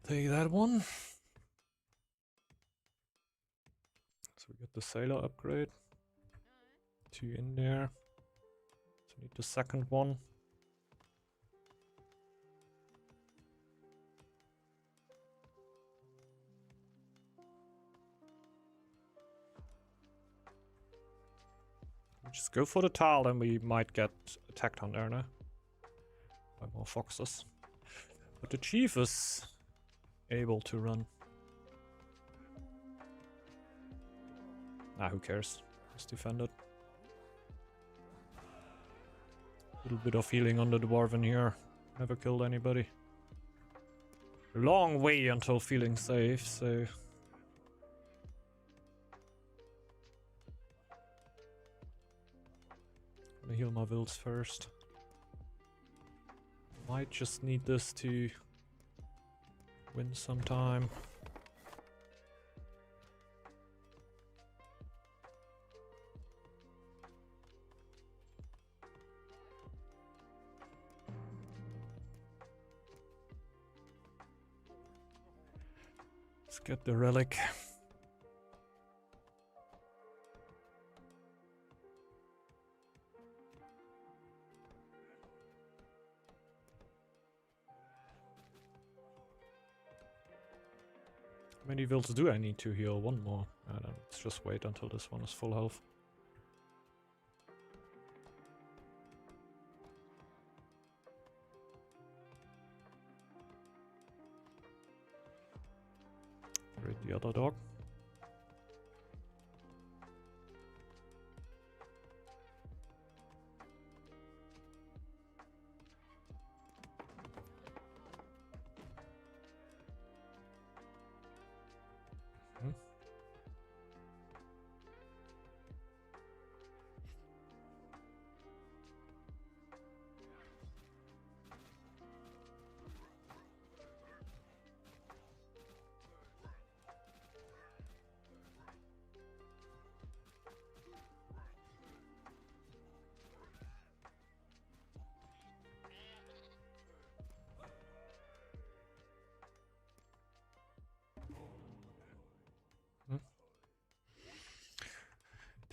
Take that one. So we get the sailor upgrade. 2 in there. So need the second one. We just go for the tile, then we might get attacked on there now. By more foxes. But the chief is able to run. Who cares? Just defend it. Little bit of healing on the dwarven here. Never killed anybody. Long way until feeling safe, so... I'm gonna heal my wilds first. Might just need this to win some time. Let's get the relic. How many wills do I need to heal? One more. Let's just wait until this one is full health. Raid the other dog.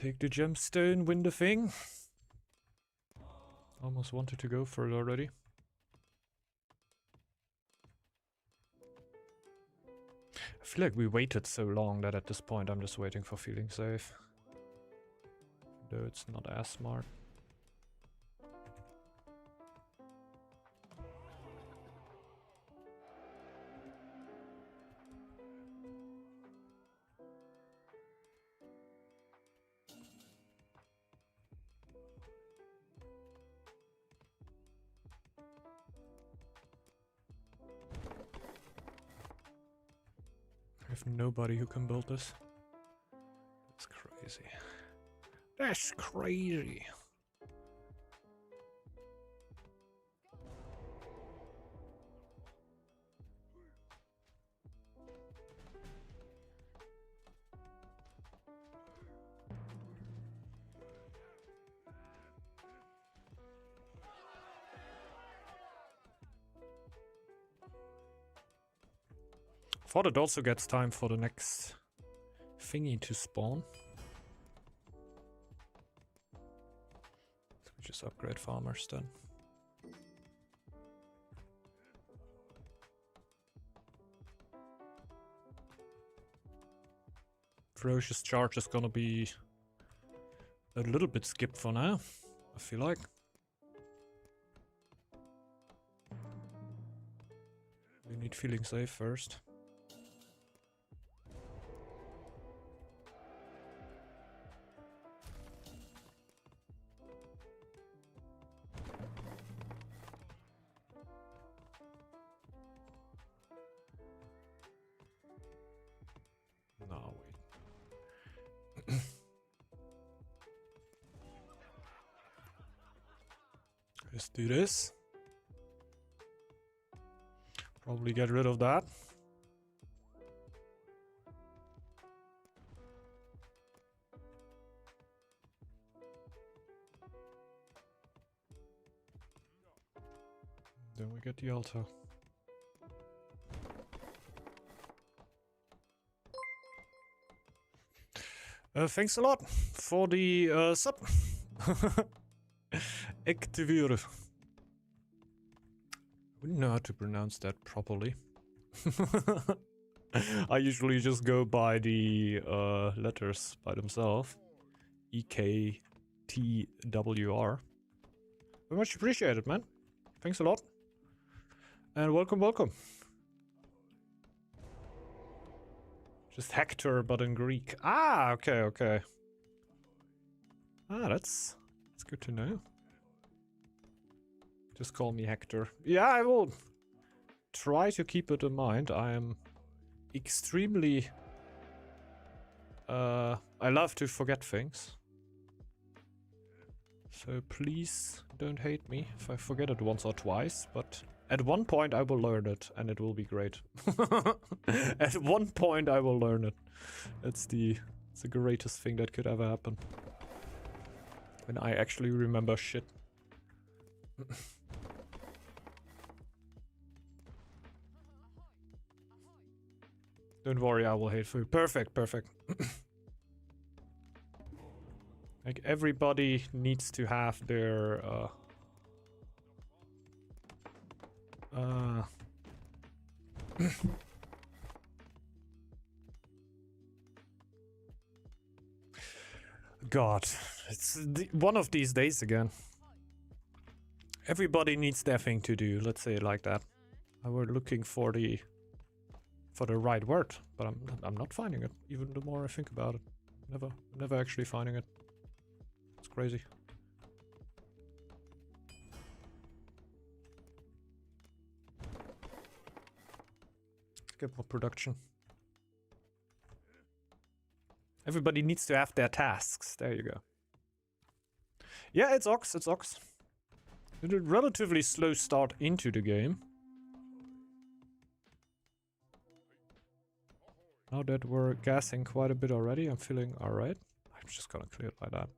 Take the gemstone, win the thing. Almost wanted to go for it already. I feel like we waited so long that at this point I'm just waiting for feeling safe. Though it's not as smart. I have nobody who can build this. That's crazy. That's crazy. Thought it also gets time for the next thingy to spawn. So we just upgrade farmers then. Ferocious charge is gonna be a little bit skipped for now, I feel like. We need feeling safe first. No, wait. Let's do this. Probably get rid of that. Then we get the altar. Thanks a lot for the sub. Activure. I wouldn't know how to pronounce that properly. I usually just go by the letters by themselves. EKTWR. Very much appreciated, man. Thanks a lot. And welcome, welcome. Just Hector, but in Greek. Ah, okay, okay. Ah, that's good to know. Just call me Hector. Yeah, I will try to keep it in mind. I am extremely... I love to forget things. So please don't hate me if I forget it once or twice, but at one point I will learn it and it will be great. At one point I will learn it. It's the greatest thing that could ever happen. When I actually remember shit. Don't worry, I will hate food. Perfect, perfect. Like, everybody needs to have their, God, it's one of these days again. Everybody needs their thing to do, let's say it like that. I were looking for the right word, but I'm not finding it, even the more I think about it. Never actually finding it. It's crazy. Let's get more production. Everybody needs to have their tasks. There you go. Yeah, it's Ox, it's Ox. It's a relatively slow start into the game. Now that we're gassing quite a bit already, I'm feeling alright. I'm just gonna clear it like that.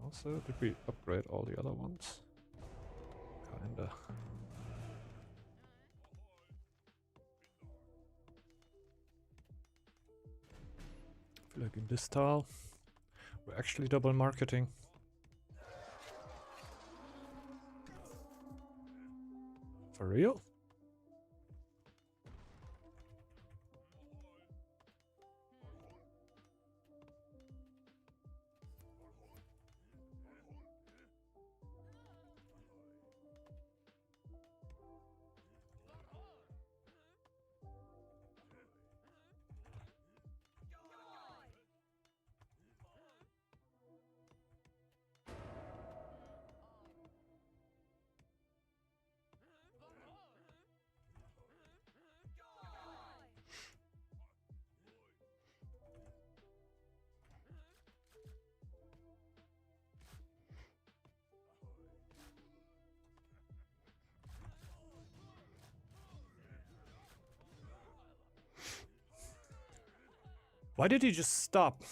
Also, did we upgrade all the other ones? Kinda. I feel like in this tile, we're actually double marketing. For real? Why did he just stop?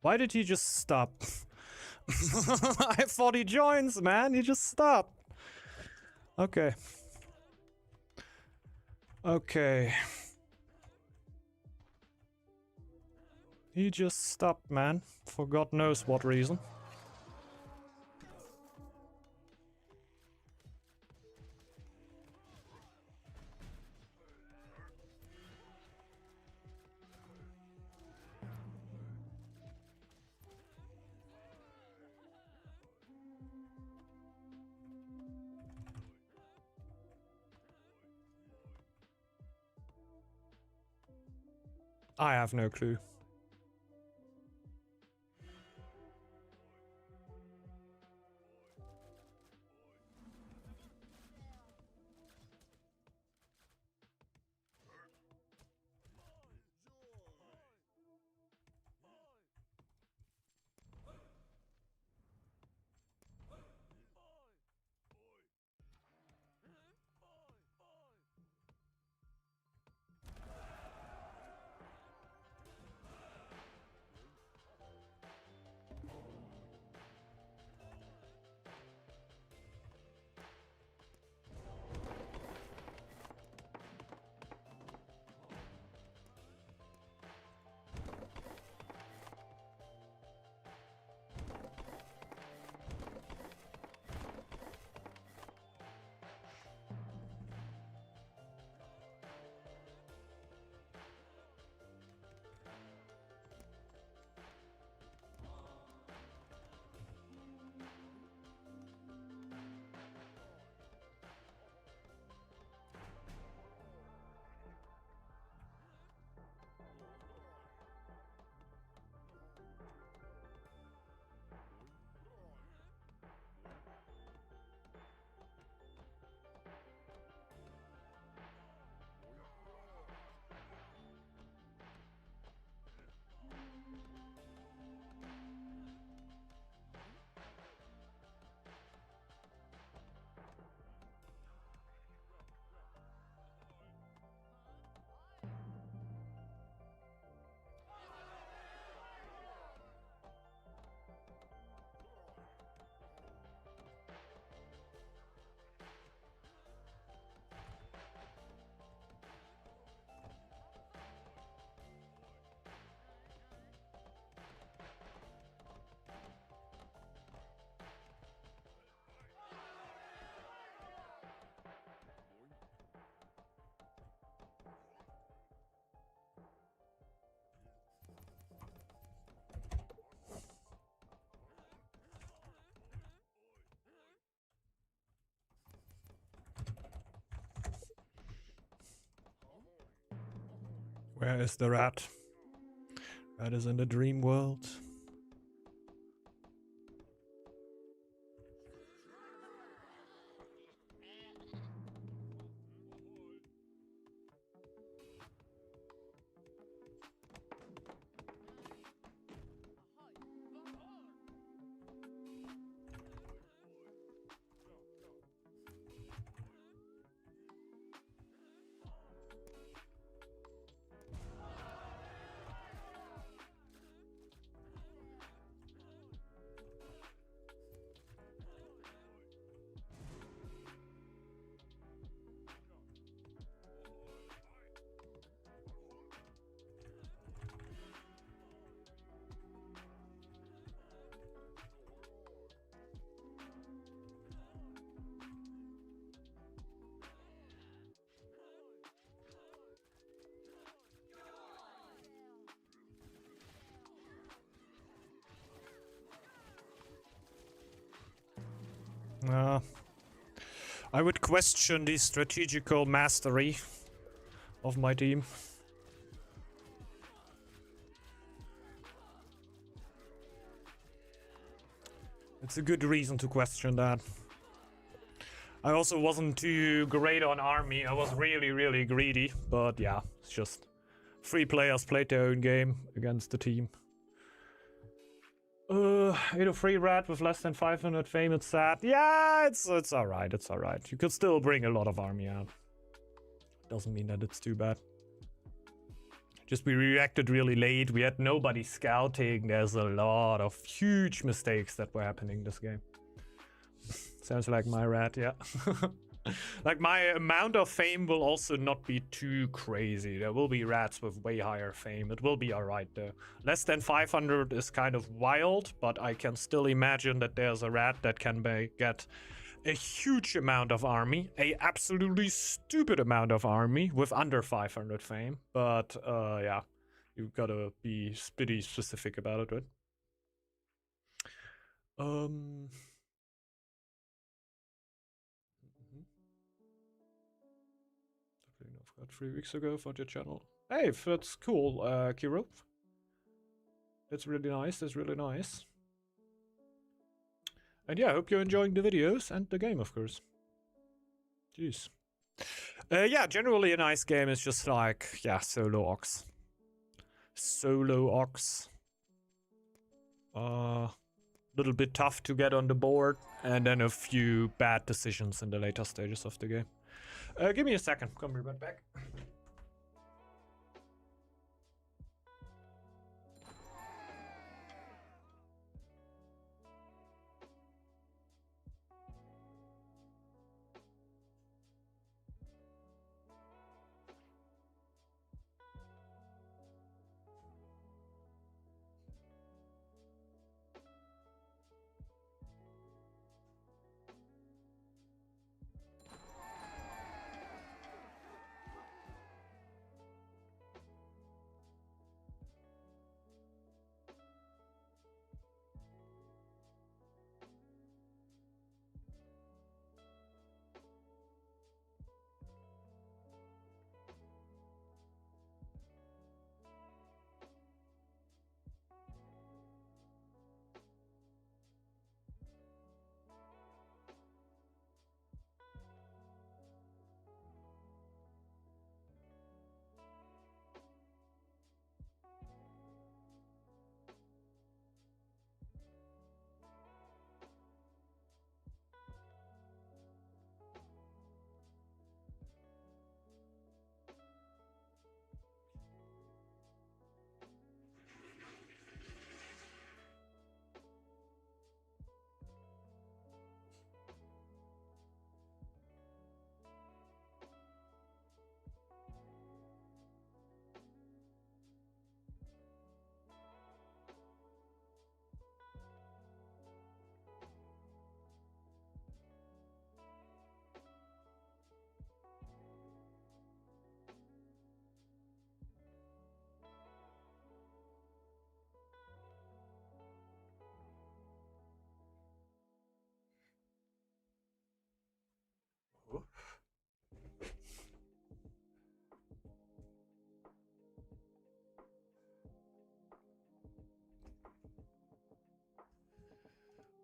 Why did he just stop? I thought he joins, man. He just stopped. Okay. Okay. He just stopped, man. For God knows what reason. I have no clue. Where is the rat? Rat is in the dream world. I would question the strategical mastery of my team. It's a good reason to question that. I also wasn't too great on army. I was really greedy, but yeah, it's just 3 players played their own game against the team. 803 rat with less than 500 fame, it's sad. Yeah, it's alright, it's alright. You could still bring a lot of army out. Doesn't mean that it's too bad. Just we reacted really late, we had nobody scouting, there's a lot of huge mistakes that were happening this game. Sounds like my rat, yeah. Like my amount of fame will also not be too crazy. There will be rats with way higher fame. It will be alright though. Less than 500 is kind of wild, but I can still imagine that there's a rat that can get a huge amount of army, a absolutely stupid amount of army with under 500 fame. But yeah, you gotta be pretty specific about it, right? Northgard 3 weeks ago for your channel. Hey, that's cool, Kiro. That's really nice, that's really nice. And yeah, I hope you're enjoying the videos and the game, of course. Jeez. Yeah, generally a nice game is just like, yeah, solo ox. Solo ox. Little bit tough to get on the board, and then a few bad decisions in the later stages of the game. Give me a second, come right back.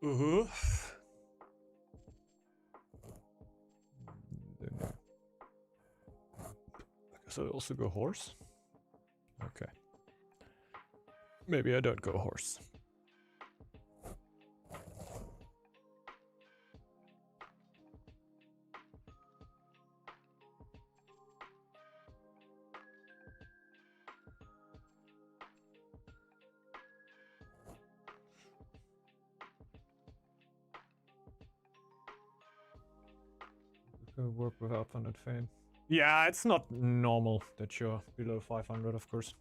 Uh-huh. I guess I also go horse. Okay. Maybe I don't go horse. Work without funded fame. Yeah, it's not normal that you're below 500, of course.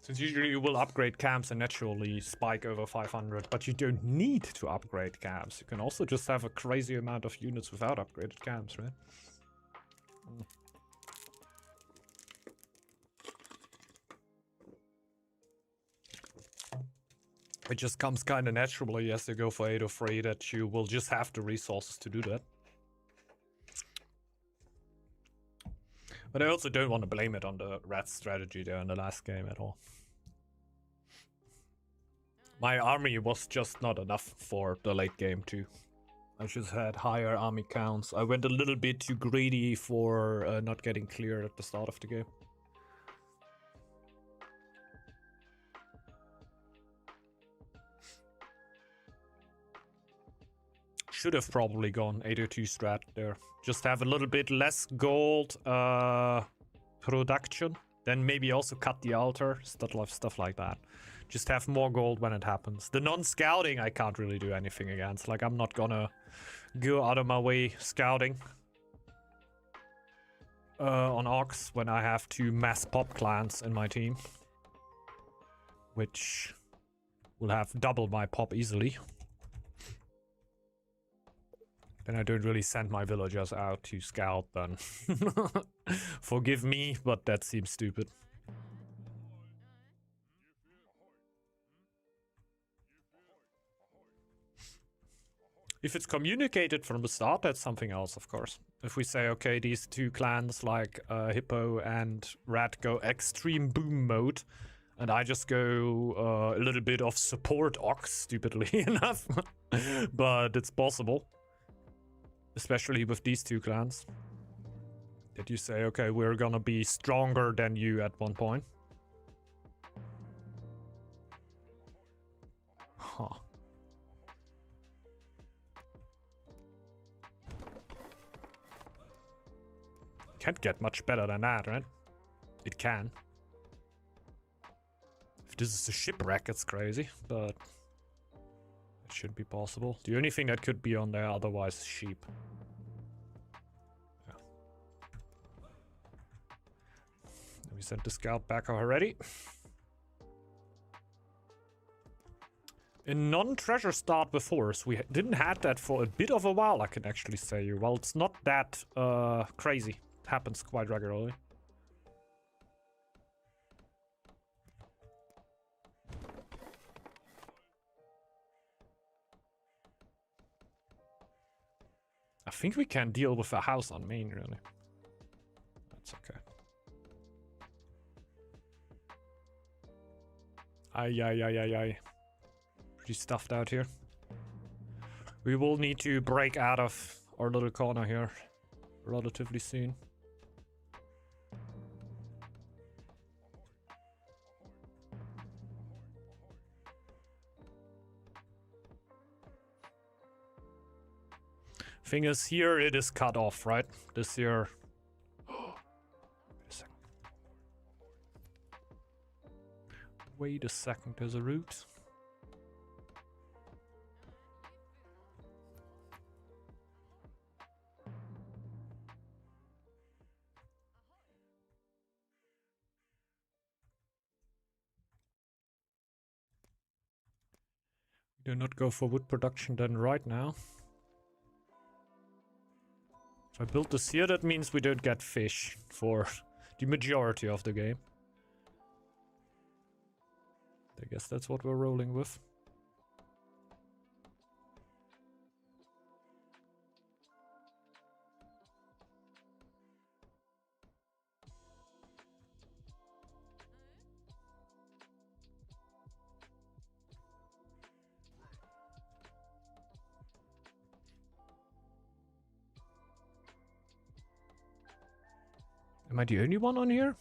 Since usually you will upgrade camps and naturally spike over 500, but you don't need to upgrade camps. You can also just have a crazy amount of units without upgraded camps, right? It just comes kind of naturally as you go for 803 that you will just have the resources to do that. But I also don't want to blame it on the rat strategy there in the last game at all. My army was just not enough for the late game too. I just had higher army counts. I went a little bit too greedy for not getting cleared at the start of the game. Should have probably gone 802 strat there. Just have a little bit less gold production. Then maybe also cut the altar, stuff like that. Just have more gold when it happens. The non-scouting I can't really do anything against. Like, I'm not gonna go out of my way scouting on Ox when I have 2 mass pop clans in my team. Which will have double my pop easily. Then I don't really send my villagers out to scout then. Forgive me, but that seems stupid. If it's communicated from the start, that's something else, of course. If we say, okay, these 2 clans like Hippo and Rat go extreme boom mode, and I just go a little bit of support Ox, stupidly enough. But it's possible. Especially with these 2 clans. That you say, okay, we're gonna be stronger than you at one point. Huh. Can't get much better than that, right? It can. If this is a shipwreck, it's crazy, but it should be possible. The only thing that could be on there otherwise is sheep. Yeah. We sent the scout back already. In non-treasure start with horse, we didn't have that for a bit of a while, I can actually say. Well, it's not that crazy. It happens quite regularly. I think we can deal with a house on main, really. That's okay. Aye. Pretty stuffed out here. We will need to break out of our little corner here relatively soon. Thing is, here it is cut off, right? This here. Wait a second, there's a route. Do not go for wood production then right now. If I build this here, that means we don't get fish for the majority of the game. I guess that's what we're rolling with. Am I the only one on here?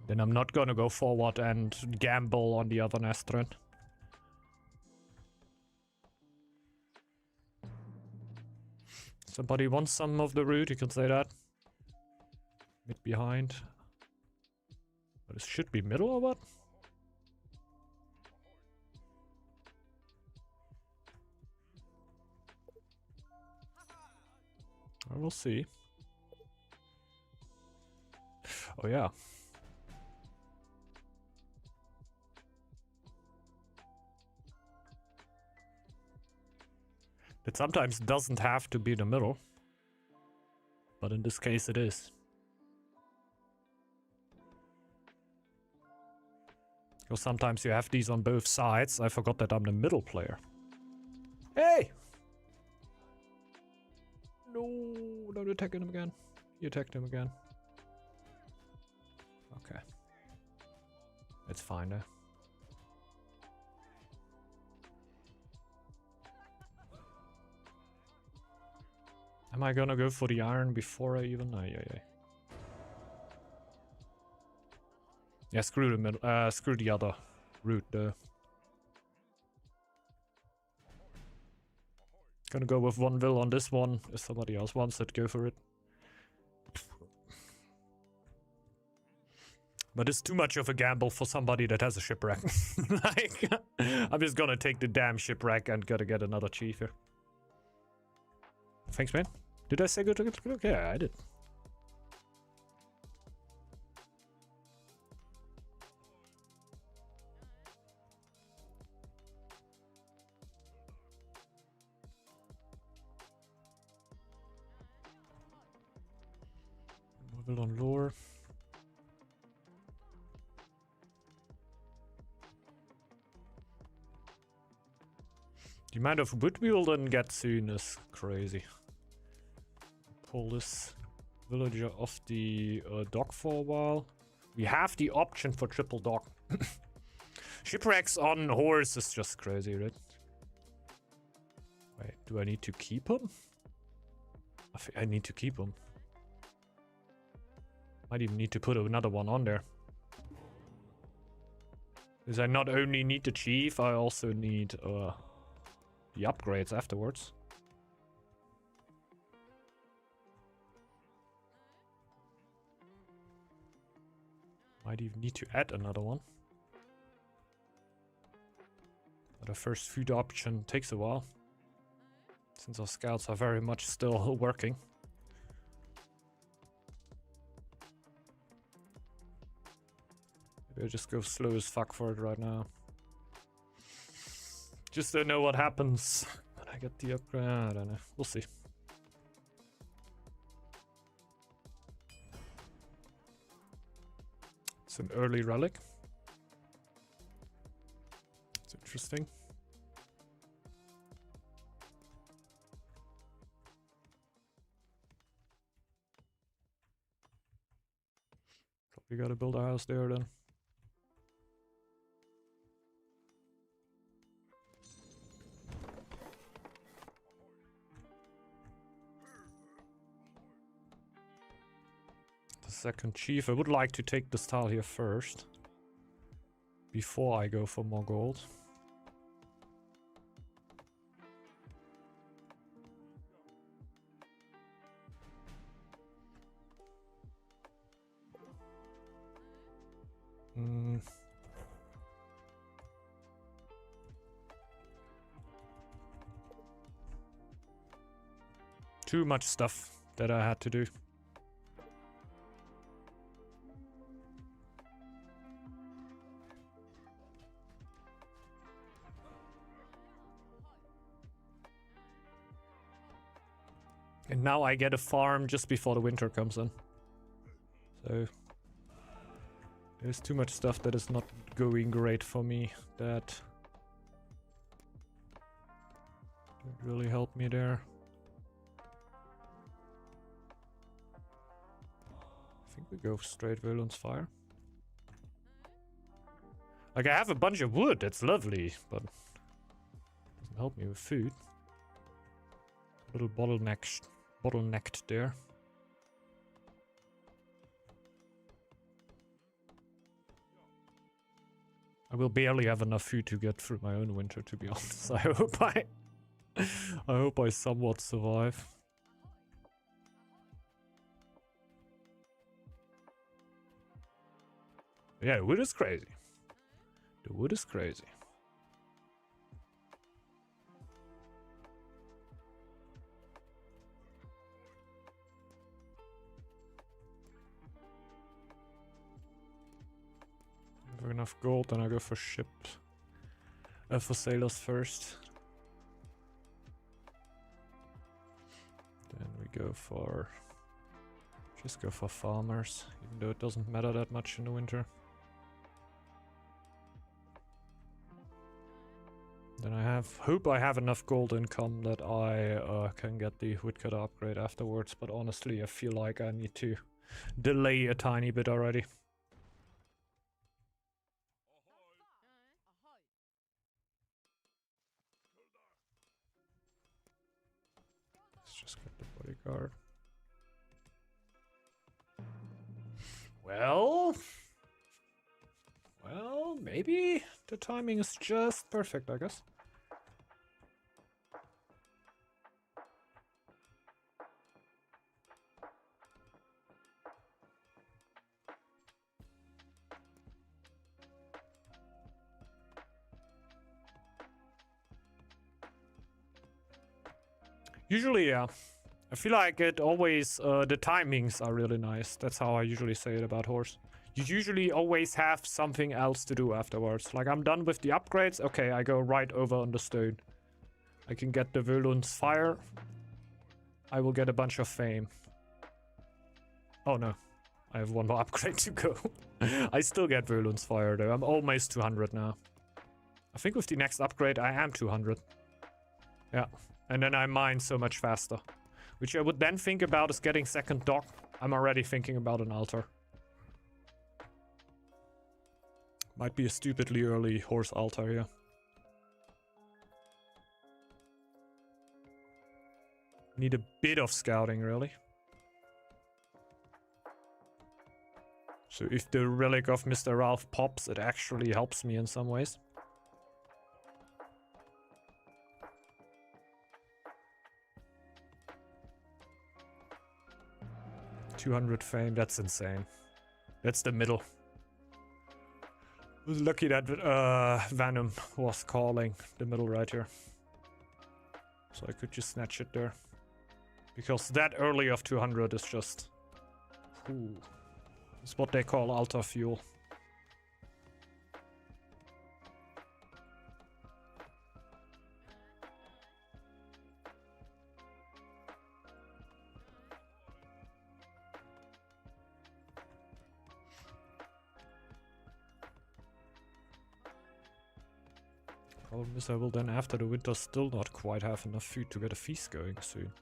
Then I'm not gonna go forward and gamble on the other Nestron. Somebody wants some of the root, you can say that. Mid behind. But it should be middle or what? I will see. Oh yeah. It sometimes doesn't have to be the middle. But in this case it is. Because sometimes you have these on both sides. I forgot that I'm the middle player. Hey! No, don't attack him again. You attacked him again. Okay. It's fine though. Am I gonna go for the iron before I even... yeah. Yeah, screw the middle, screw the other route though. Gonna go with one will on this one. If somebody else wants it, go for it. But it's too much of a gamble for somebody that has a shipwreck. Like, I'm just gonna take the damn shipwreck and gotta get another chief here. Thanks, man. Did I say good? Yeah, I did. Move it on lure. The amount of wood we will then get soon is crazy. Pull this villager off the dock for a while. We have the option for triple dock. Shipwrecks on horse is just crazy, right? Wait, do I need to keep him? I think I need to keep him. Might even need to put another one on there. Because I not only need the chief, I also need the upgrades afterwards. Might even need to add another one. But the first food option takes a while. Since our scouts are very much still working. Maybe I'll just go slow as fuck for it right now. Just don't know what happens when I get the upgrade. I don't know. We'll see. It's an early relic. It's interesting. Probably gotta build a house there then. Second chief. I would like to take this tile here first. Before I go for more gold. Too much stuff that I had to do. And now I get a farm just before the winter comes in. So there's too much stuff that is not going great for me that didn't really help me there. I think we go straight Volan's Fire. Like, I have a bunch of wood, it's lovely, but doesn't help me with food. A little bottlenecked there. I will barely have enough food to get through my own winter, to be honest. I hope I somewhat survive. Yeah, the wood is crazy. The wood is crazy. If I have enough gold, then I go for ships. For sailors first. Then we go for... just go for farmers, even though it doesn't matter that much in the winter. Then I hope I have enough gold income that I can get the woodcutter upgrade afterwards, but honestly I feel like I need to delay a tiny bit already. Let's just get the bodyguard. Well, maybe the timing is just perfect, I guess. Usually, yeah. I feel like it always, the timings are really nice. That's how I usually say it about horse. You usually always have something else to do afterwards. Like, I'm done with the upgrades. Okay, I go right over on the stone. I can get the Verlun's fire. I will get a bunch of fame. Oh no. I have one more upgrade to go. I still get Verlun's fire though. I'm almost 200 now. I think with the next upgrade I am 200. Yeah. And then I mine so much faster. Which I would then think about is getting second dock. I'm already thinking about an altar. Might be a stupidly early horse altar here. Need a bit of scouting, really. So if the relic of Mr. Ralph pops, it actually helps me in some ways. $200 fame, that's insane. That's the middle. I was lucky that Venom was calling the middle right here. So I could just snatch it there. Because that early of 200 is just... Ooh. It's what they call altar fuel. Problem is I will then after the winter still not quite have enough food to get a feast going soon.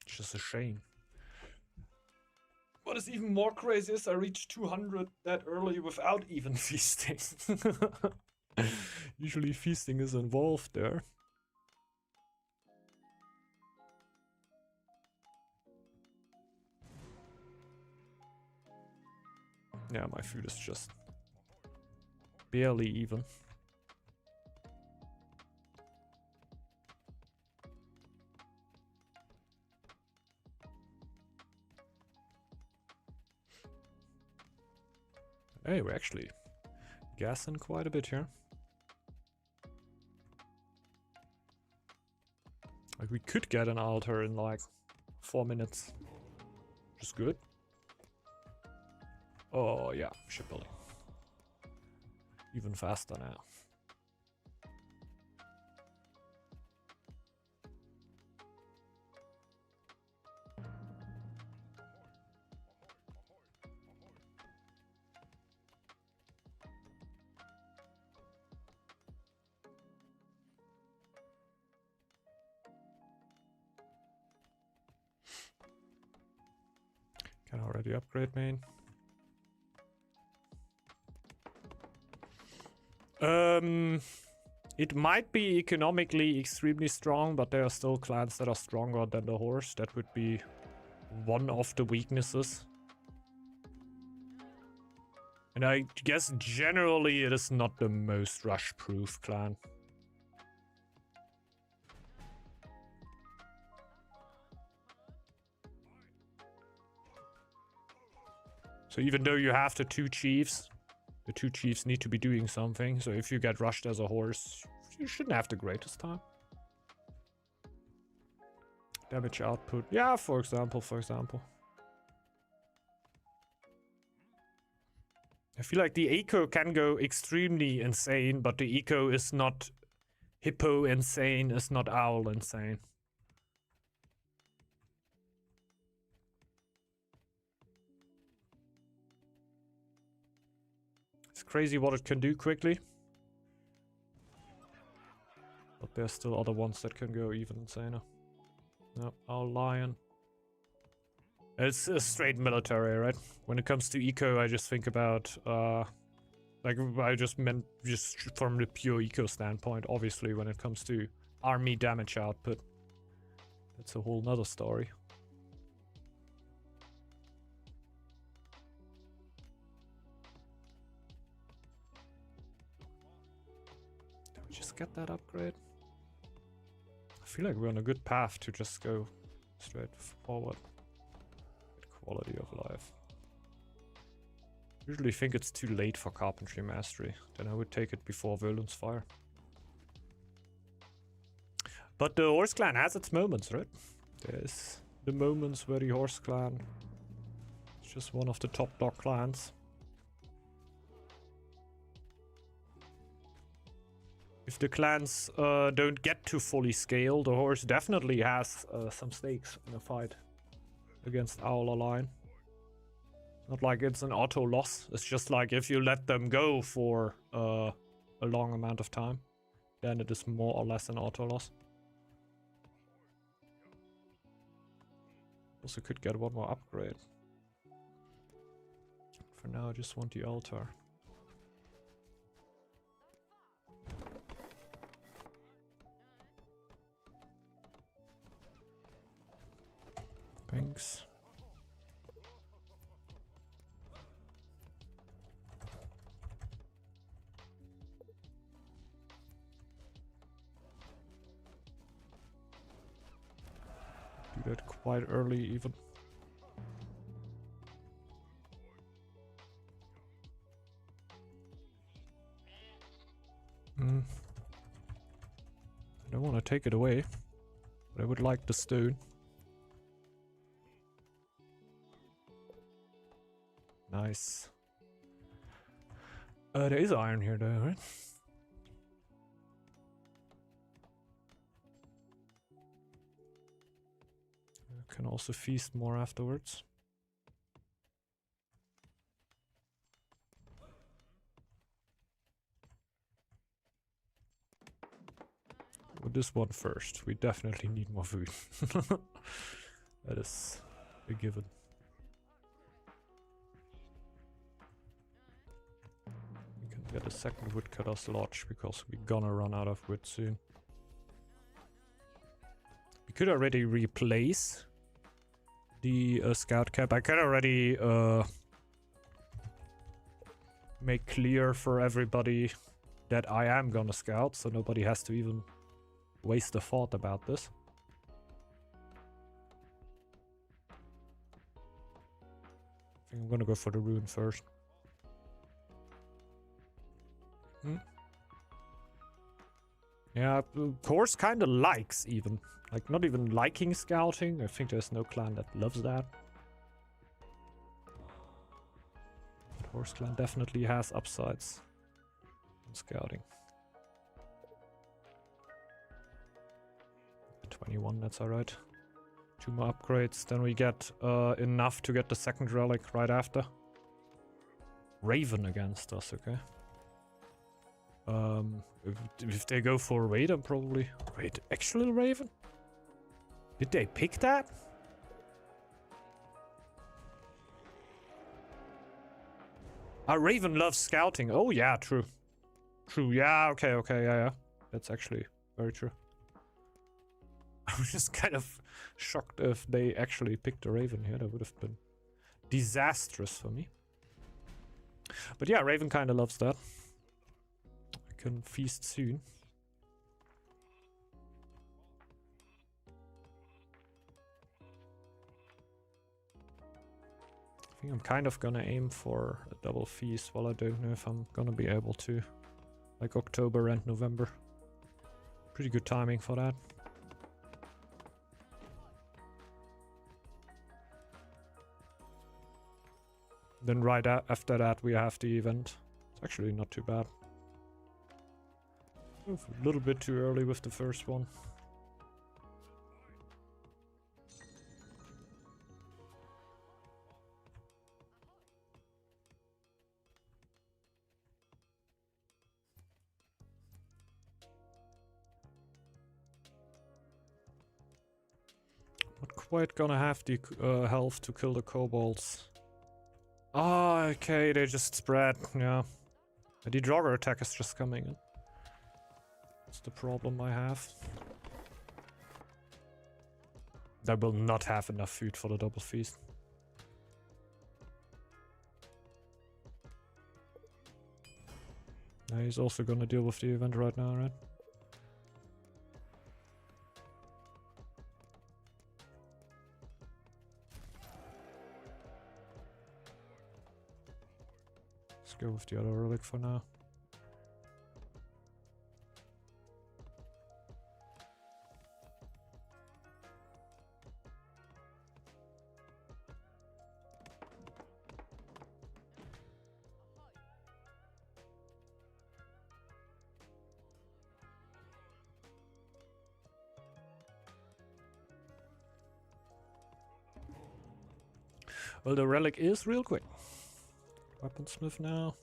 It's just a shame. What is even more crazy is I reached 200 that early without even feasting. Usually feasting is involved there. Yeah, my food is just barely even. Hey, we're actually gassing quite a bit here. Like, we could get an altar in like 4 minutes. Which is good. Oh yeah, shipbuilding. Even faster now. Can already upgrade main. It might be economically extremely strong, but there are still clans that are stronger than the horse. That would be one of the weaknesses. And I guess generally it is not the most rush-proof clan. So even though you have the two chiefs need to be doing something. So if you get rushed as a horse, you shouldn't have the greatest time. Damage output. Yeah, for example. I feel like the eco can go extremely insane, but the eco is not hippo insane, is not owl insane. It's crazy what it can do quickly. But there's still other ones that can go even insaner. No, owl lion. It's a straight military, right? When it comes to eco, I just think about, like, I just meant just from the pure eco standpoint. Obviously, when it comes to army damage output, that's a whole nother story. Did we just get that upgrade? I feel like we're on a good path to just go straight forward. Quality of life. Usually think it's too late for carpentry mastery. Then I would take it before Verlun's Fire. But the horse clan has its moments, right? There's the moments where the horse clan is just one of the top dog clans. If the clans don't get to fully scale, the horse definitely has some stakes in a fight against Owl or Lion. Not like it's an auto loss. It's just like if you let them go for a long amount of time, then it is more or less an auto loss. Also could get one more upgrade. For now I just want the altar. Thanks. Do that quite early even. I don't want to take it away, but I would like the stone. Nice. There is iron here though, right? I can also feast more afterwards. With this one first. We definitely need more food. That is a given. We can get a second woodcutter's lodge because we're gonna run out of wood soon. We could already replace the scout cap. I can already make clear for everybody that I am gonna scout, so nobody has to even waste a thought about this. I think I'm gonna go for the rune first. Yeah, course kind of likes even. Like, not even liking scouting. I think there's no clan that loves that. But horse clan definitely has upsides in scouting. 21, that's alright. 2 more upgrades, then we get enough to get the second relic right after. Raven against us, okay. If they go for raid, I'm probably... Wait, actual Raven? Did they pick that? Raven loves scouting. Oh yeah, true. True, yeah, okay, yeah. That's actually very true. I was just kind of shocked if they actually picked a Raven here. That would have been disastrous for me. But yeah, Raven kind of loves that. I can feast soon. I think I'm kind of gonna aim for a double feast, while I don't know if I'm gonna be able to. Like October and November. Pretty good timing for that. Then right after that we have the event. It's actually not too bad. A little bit too early with the first one. Not quite gonna have the health to kill the kobolds. Ah, okay, they just spread, yeah. The Draugr attack is just coming in. That's the problem I have. I will not have enough food for the double feast. Now he's also gonna deal with the event right now, right? Let's go with the other relic for now. Well, the relic is real quick. Weaponsmith now.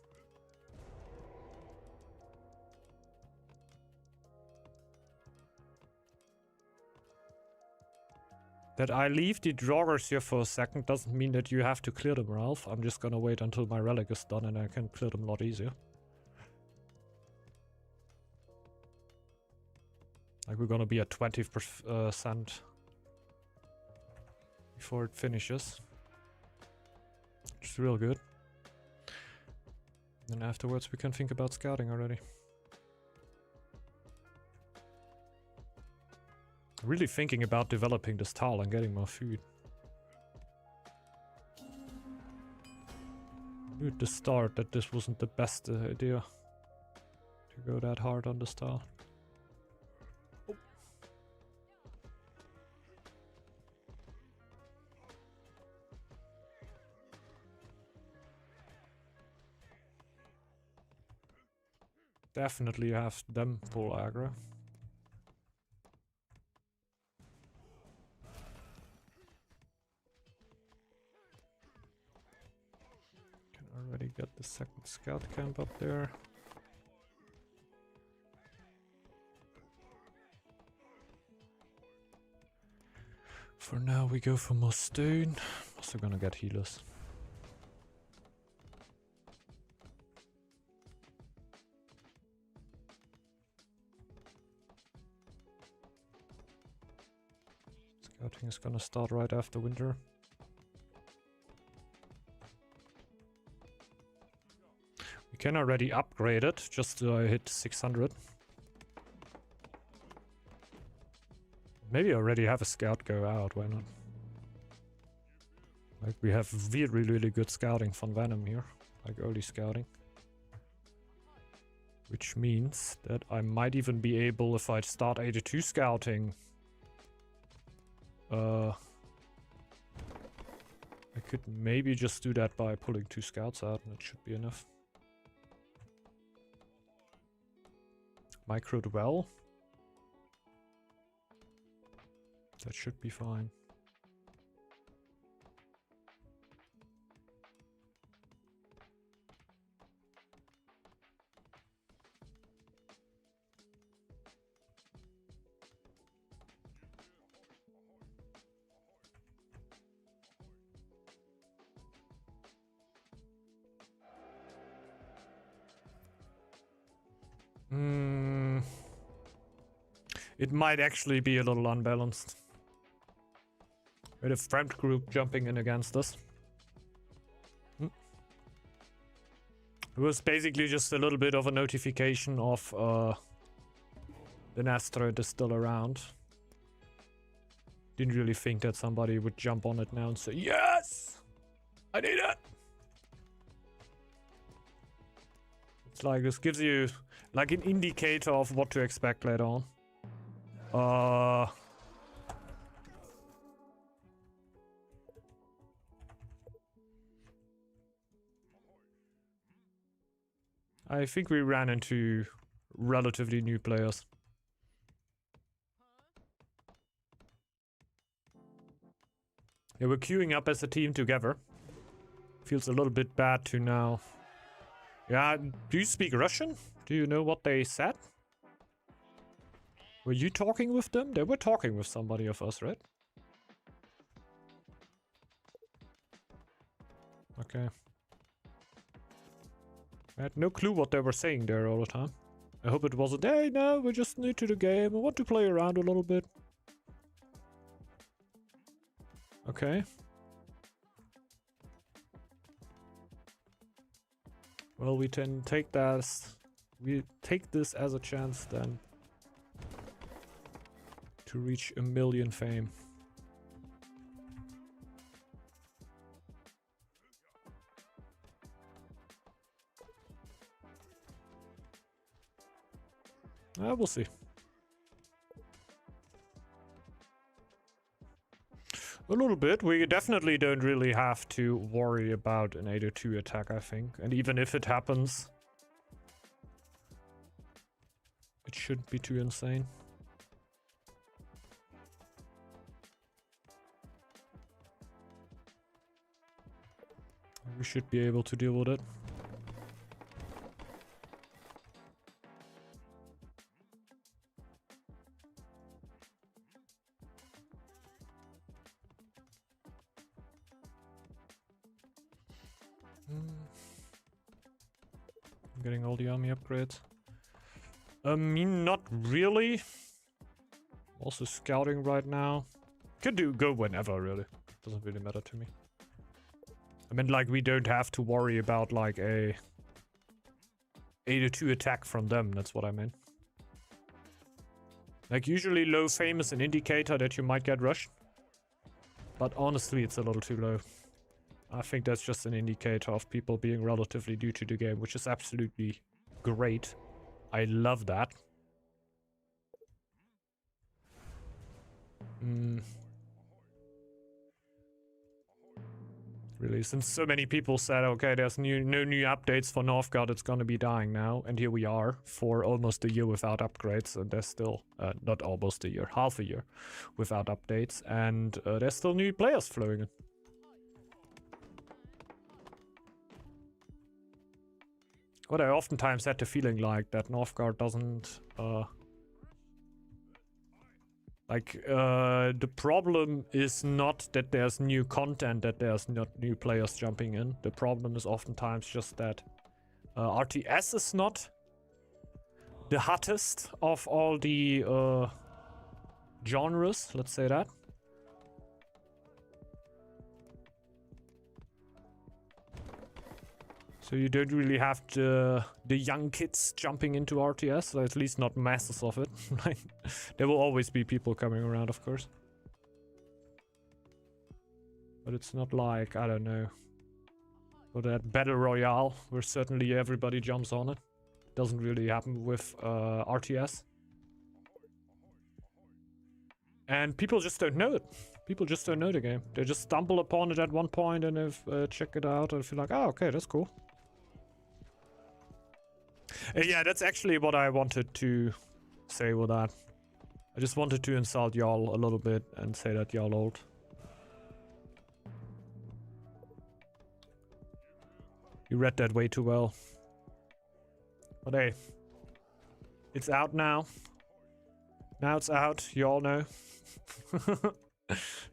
That I leave the Draugrs here for a second doesn't mean that you have to clear them, Ralph. I'm just gonna wait until my relic is done and I can clear them a lot easier. Like we're gonna be at 20% before it finishes. Which is real good. Then afterwards we can think about scouting already. Really thinking about developing this tile and getting more food. Knew at the start that this wasn't the best idea to go that hard on this tile. Oh. Definitely have them pull aggro. Already got the second scout camp up there. For now we go for more stone. Also gonna get healers. Scouting is gonna start right after winter. We can already upgrade it, just to hit 600. Maybe already have a scout go out, why not? Like we have really good scouting from Venom here, like early scouting. Which means that I might even be able, if I start 82 scouting, I could maybe just do that by pulling 2 scouts out and it should be enough. Micro dwell. That should be fine. It might actually be a little unbalanced. With a friend group jumping in against us. It was basically just a little bit of a notification of the asteroid is still around. Didn't really think that somebody would jump on it now and say, yes! I need it! It's like, this gives you like an indicator of what to expect later on. I think we ran into relatively new players. Yeah, we're queuing up as a team together. Feels a little bit bad to now. Yeah, do you speak Russian? Do you know what they said? Were you talking with them? They were talking with somebody of us, right? Okay. I had no clue what they were saying there all the time. I hope it wasn't, hey, no, we're just new to the game. I want to play around a little bit. Okay. Well, we can take that. We take this as a chance then to reach 1 million fame. We'll see. A little bit. We definitely don't really have to worry about an 802 attack, I think. And even if it happens, it shouldn't be too insane. We should be able to deal with it. I'm getting all the army upgrades. Me, not really. Also scouting right now. Could go whenever, really. Doesn't really matter to me. I mean, like, we don't have to worry about, like, a 802 attack from them. That's what I meant. Like, usually low fame is an indicator that you might get rushed. But honestly, it's a little too low. I think that's just an indicator of people being relatively new to the game, which is absolutely great. I love that. Really, since so many people said, okay, there's no new updates for Northgard, it's gonna be dying now. And here we are, for almost a year without upgrades, and there's still, not almost a year, half a year without updates, and there's still new players flowing in. What I oftentimes had the feeling like that Northgard doesn't, the problem is not that there's new content, that there's not new players jumping in. The problem is oftentimes just that RTS is not the hottest of all the genres, let's say that. So you don't really have the young kids jumping into RTS, or at least not masses of it. Like, there will always be people coming around, of course. But it's not like, I don't know, for that Battle Royale, where certainly everybody jumps on it. Doesn't really happen with RTS. And people just don't know it. People just don't know the game. They just stumble upon it at one point and they've checked it out and feel like, oh, okay, that's cool. Yeah, that's actually what I wanted to say with that. I just wanted to insult y'all a little bit and say that y'all old. You read that way too well. But hey, it's out now. Now it's out, you all know.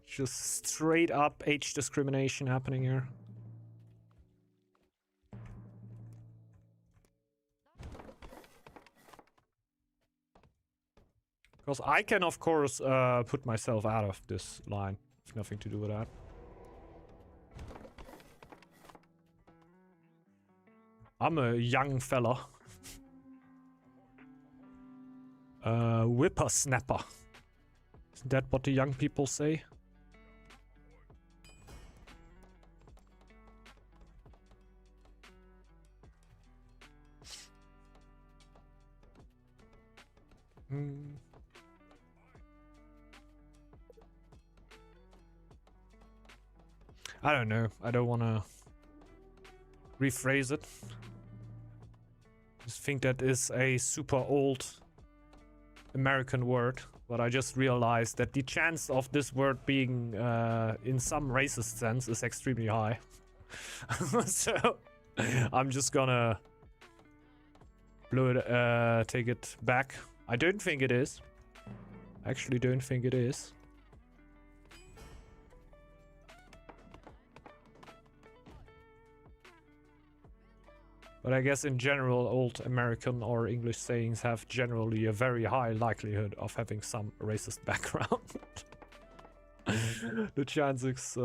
Just straight up age discrimination happening here. Because I can, of course, put myself out of this line. It's nothing to do with that. I'm a young fella. Whippersnapper. Isn't that what the young people say? I don't know. I don't want to rephrase it. I just think that is a super old American word, but I just realized that the chance of this word being in some racist sense is extremely high. So I'm just gonna blow it, take it back. I don't think it is. I actually don't think it is. But I guess in general, old American or English sayings have generally a very high likelihood of having some racist background. The chance is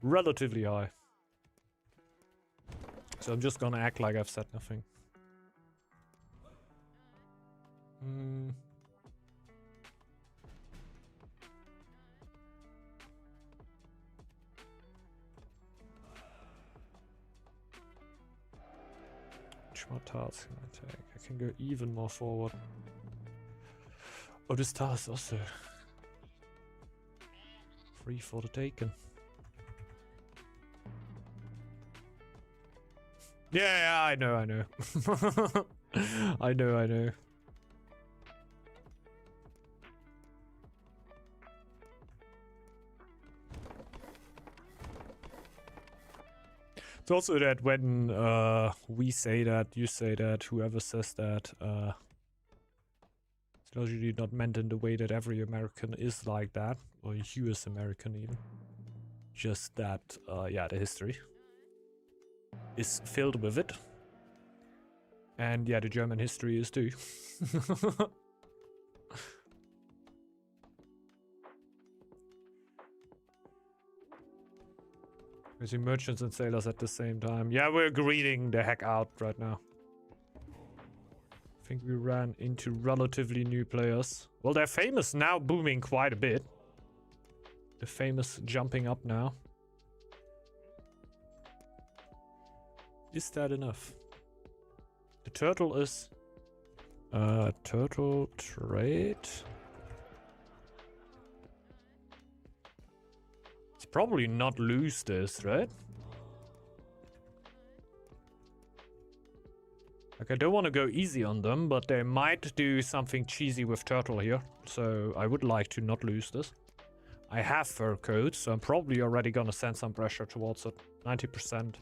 relatively high. So I'm just gonna act like I've said nothing. Which more tiles can I take? I can go even more forward. Oh, this tile is also free for the taking. Yeah, I know. I know. It's also that when we say that, you say that, whoever says that, it's usually not meant in the way that every American is like that, or US American even. Just that, yeah, the history is filled with it. And yeah, the German history is too. We see merchants and sailors at the same time. Yeah, we're greeting the heck out right now. I think we ran into relatively new players. Well, they're famous now, booming quite a bit. The famous jumping up now. Is that enough? The turtle is... turtle trade? It's probably not lose this, right? Like, I don't want to go easy on them, but they might do something cheesy with turtle here. So I would like to not lose this. I have fur coats, so I'm probably already gonna send some pressure towards it. 90%.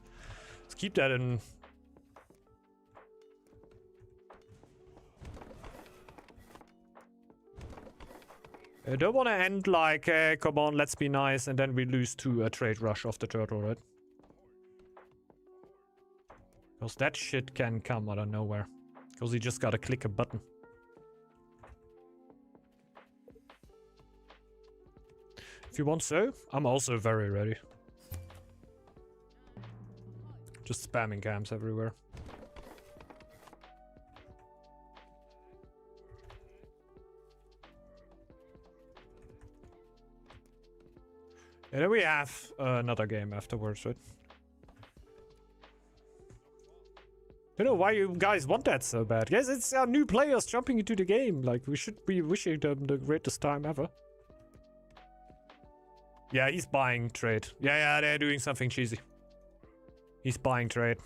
Let's keep that in. I don't want to end like, come on, let's be nice, and then we lose to a trade rush of the turtle, right? Because that shit can come out of nowhere. Because you just gotta click a button. If you want so, I'm also very ready. Just spamming camps everywhere. And then we have another game afterwards, right? I don't know why you guys want that so bad. Yes, it's our new players jumping into the game. Like, we should be wishing them the greatest time ever. Yeah, he's buying trade. Yeah, they're doing something cheesy. He's buying trade.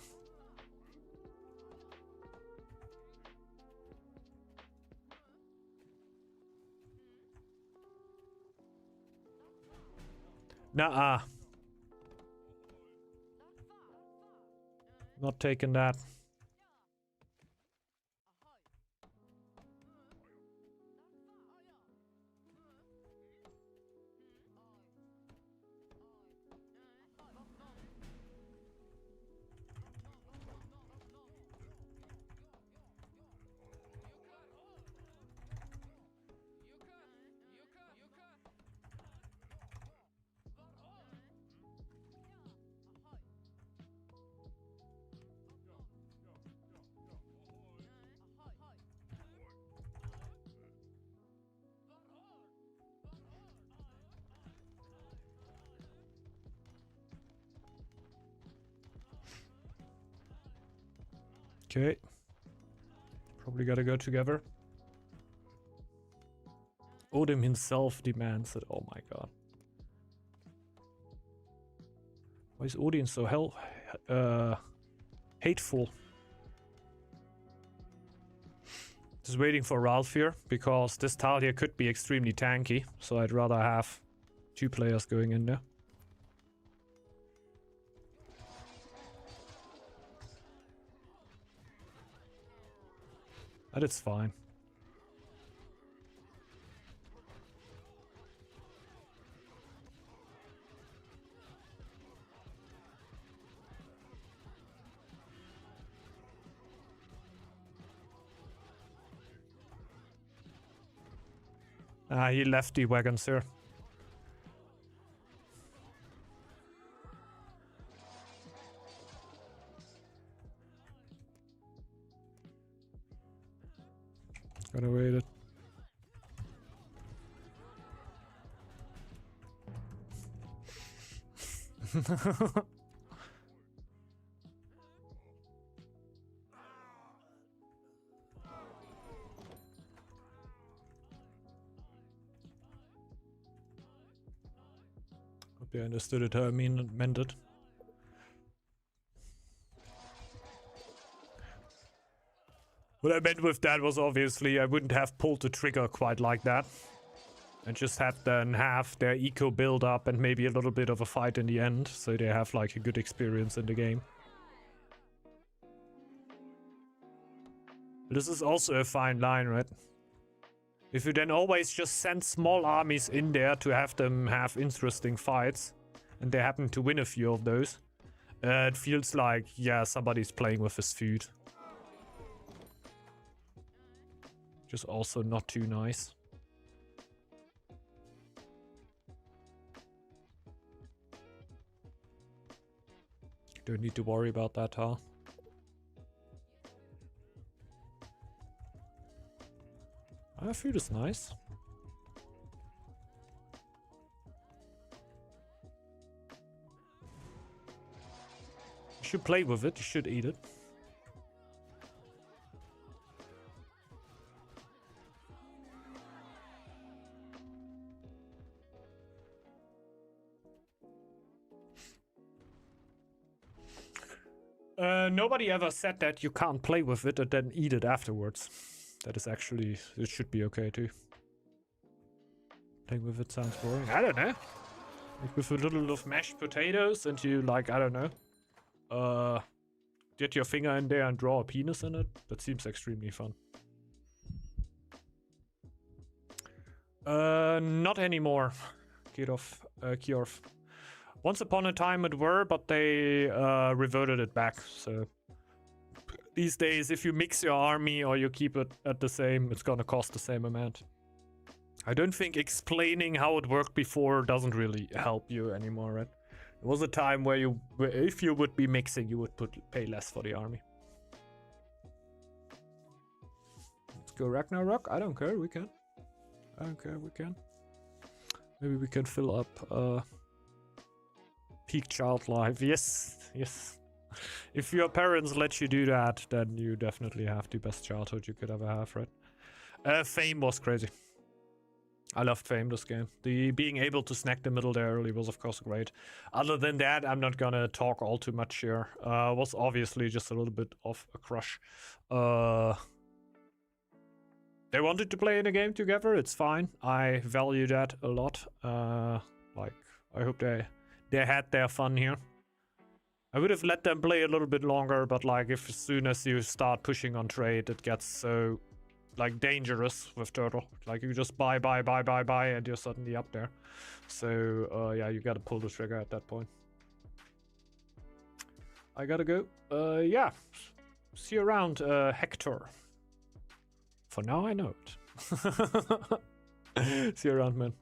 Nuh-uh. Not taking that. Okay. Probably gotta go together. Odin himself demands it. Oh my god. Why is Odin so hateful? Just waiting for Ralph here, because this tile here could be extremely tanky, so I'd rather have 2 players going in there. But it's fine. He left the wagons here. Gotta wait it. Hope you understood it how I meant it. What I meant with that was obviously I wouldn't have pulled the trigger quite like that. And just have them have their eco build up and maybe a little bit of a fight in the end, so they have like a good experience in the game. This is also a fine line, right? If you then always just send small armies in there to have them have interesting fights, and they happen to win a few of those, it feels like, yeah, somebody's playing with his food. Just also not too nice. Don't need to worry about that, huh? Food is nice. You should play with it, you should eat it. Nobody ever said that you can't play with it and then eat it afterwards. That is actually, it should be okay too. Playing with it sounds boring. I don't know. Like with a little of mashed potatoes and you like, I don't know, get your finger in there and draw a penis in it. That seems extremely fun. Not anymore. Kierov. Once upon a time it were, but they reverted it back. So these days, if you mix your army or you keep it at the same, it's gonna cost the same amount. I don't think explaining how it worked before doesn't really help you anymore, right? There was a time where if you would be mixing, you would pay less for the army. Let's go Ragnarok. I don't care, we can. I don't care, we can. Maybe we can fill up peak child life. Yes, yes. If your parents let you do that, then you definitely have the best childhood you could ever have, right? Fame was crazy. I loved Fame, this game. The being able to snack the middle there early was of course great. Other than that, I'm not gonna talk all too much here. Was obviously just a little bit of a crush. They wanted to play in a game together, it's fine. I value that a lot. Like, I hope they had their fun here. I would have let them play a little bit longer, but like if as soon as you start pushing on trade, it gets so like dangerous with Turtle. Like you just buy, and you're suddenly up there. So yeah, you gotta pull the trigger at that point. I gotta go. Yeah. See you around, Hector. For now I know it. See you around, man.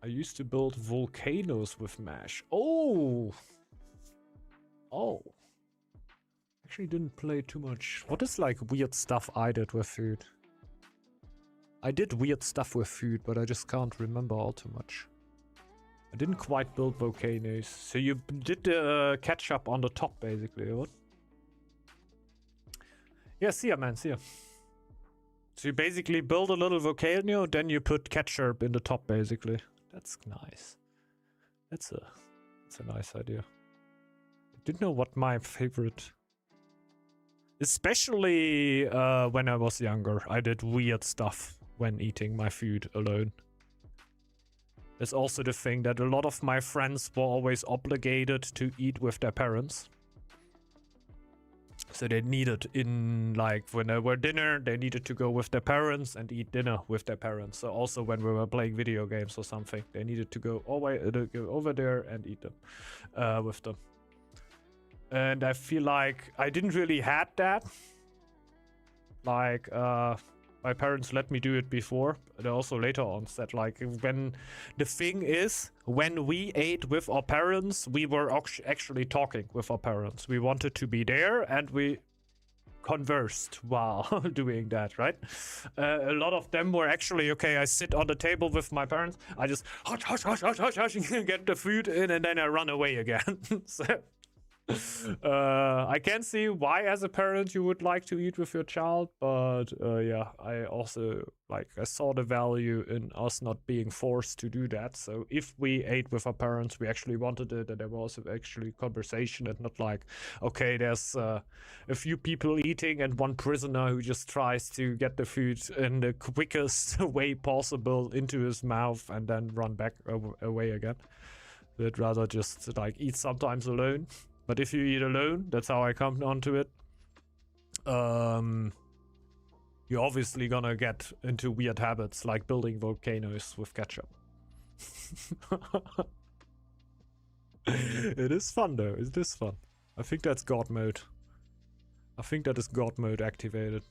I used to build volcanoes with MASH. Oh! Oh. Actually didn't play too much. What is like weird stuff I did with food? I did weird stuff with food, but I just can't remember all too much. I didn't quite build volcanoes. So you did the ketchup on the top, basically, what? Yeah, see ya, man, see ya. So you basically build a little volcano, then you put ketchup in the top, basically. That's nice. That's a nice idea. I didn't know what my favorite... Especially when I was younger, I did weird stuff when eating my food alone. There's also the thing that a lot of my friends were always obligated to eat with their parents. So they needed in, like, when they were dinner, they needed to go with their parents and eat dinner with their parents. So also when we were playing video games or something, they needed to go over there and eat them with them. And I feel like I didn't really had that. Like, my parents let me do it before. They also later on said, like, when the thing is, when we ate with our parents, we were actually talking with our parents. We wanted to be there and we conversed while doing that, right? A lot of them were actually, okay, I sit on the table with my parents, I just hush, hush, hush, hush, hush, hush, get the food in, and then I run away again. So I can see why as a parent you would like to eat with your child, but yeah, I also, like, I saw the value in us not being forced to do that. So if we ate with our parents, we actually wanted it, and there was actually conversation, and not like, okay, there's a few people eating and one prisoner who just tries to get the food in the quickest way possible into his mouth and then run back away again. I'd rather just, like, eat sometimes alone. But if you eat alone, that's how I come onto it. You're obviously gonna get into weird habits like building volcanoes with ketchup. It is fun though, it is fun. I think that's God mode. I think that is God mode activated.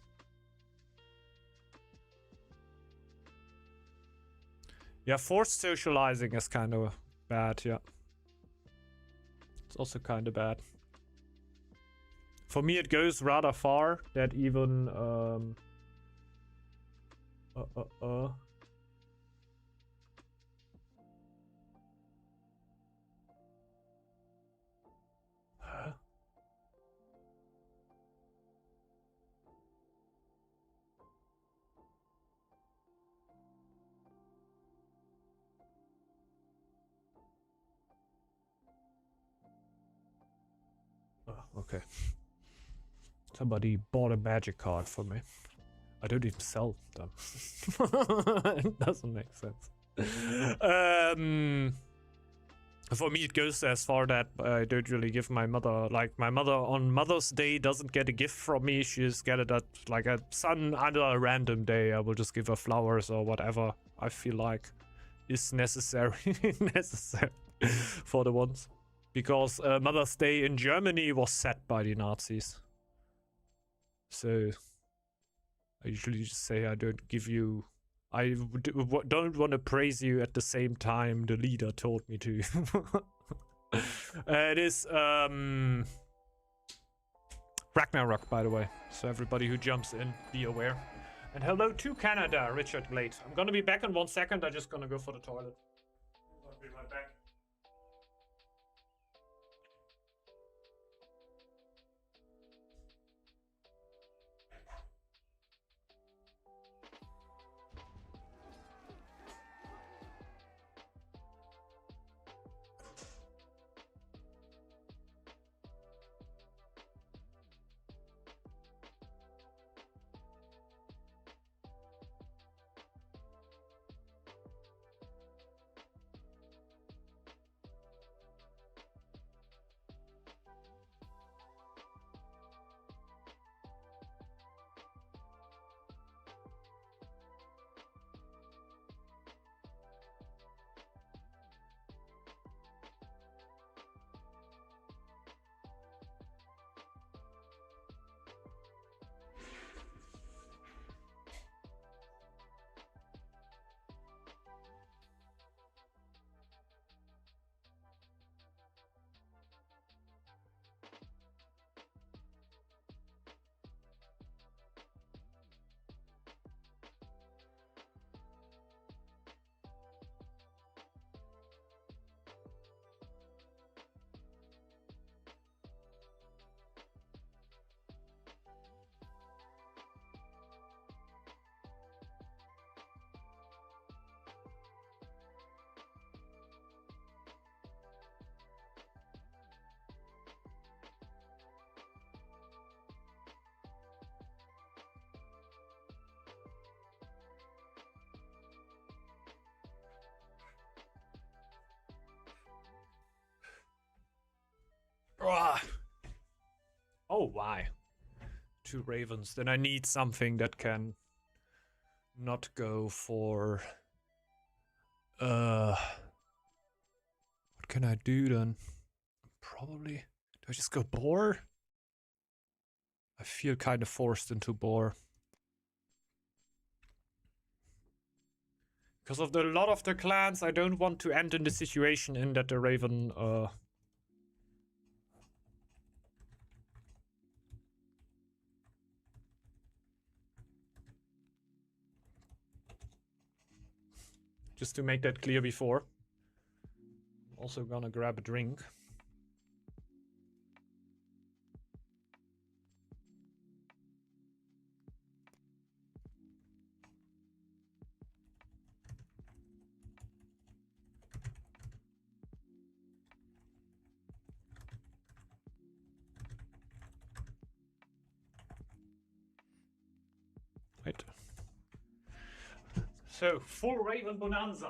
Yeah, forced socializing is kind of bad, yeah. It's also kind of bad. For me, it goes rather far that even Huh? Oh, okay. Somebody bought a magic card for me. I don't even sell them. It doesn't make sense. For me, it goes as far that I don't really give my mother, like, my mother on Mother's Day doesn't get a gift from me. She just get it at, like, some other random day. I will just give her flowers or whatever I feel like is necessary for the ones. Because Mother's Day in Germany was set by the Nazis. So I usually just say I don't give you... I don't want to praise you at the same time the leader told me to. It is Ragnarok, by the way. So everybody who jumps in, be aware. And hello to Canada, Richard Glade. I'm gonna be back in 1 second. I'm just gonna go for the toilet. I'll be right back. Oh, why? 2 ravens. Then I need something that can not go for... What can I do then? Probably... Do I just go boar? I feel kind of forced into boar. Because of a lot of the clans, I don't want to end in the situation in that the raven... Just to make that clear before. I'm also gonna grab a drink. Right. So, full raven bonanza.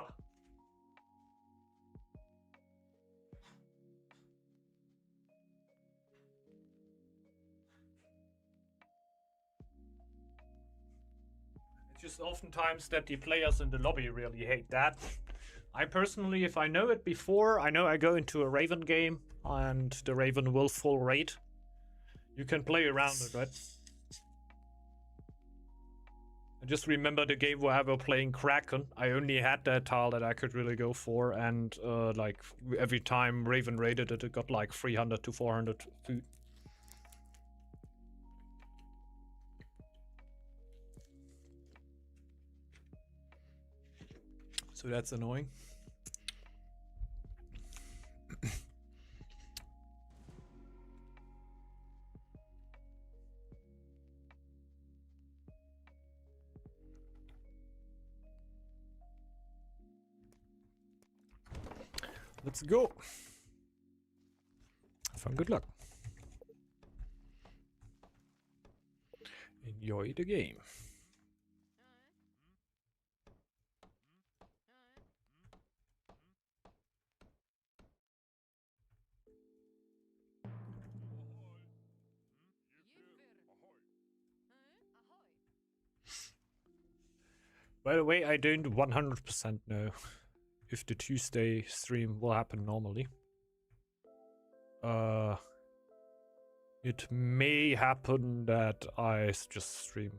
It's just oftentimes that the players in the lobby really hate that. I personally, if I know it before, I know I go into a raven game and the raven will full rate. You can play around it, right? I just remember the game where I was playing Kraken. I only had that tile that I could really go for, and like every time Raven raided it, it got like 300 to 400 food. So that's annoying. Let's go. Have fun, good luck. Enjoy the game. By the way, I don't 100% know if the Tuesday stream will happen normally. It may happen that I just stream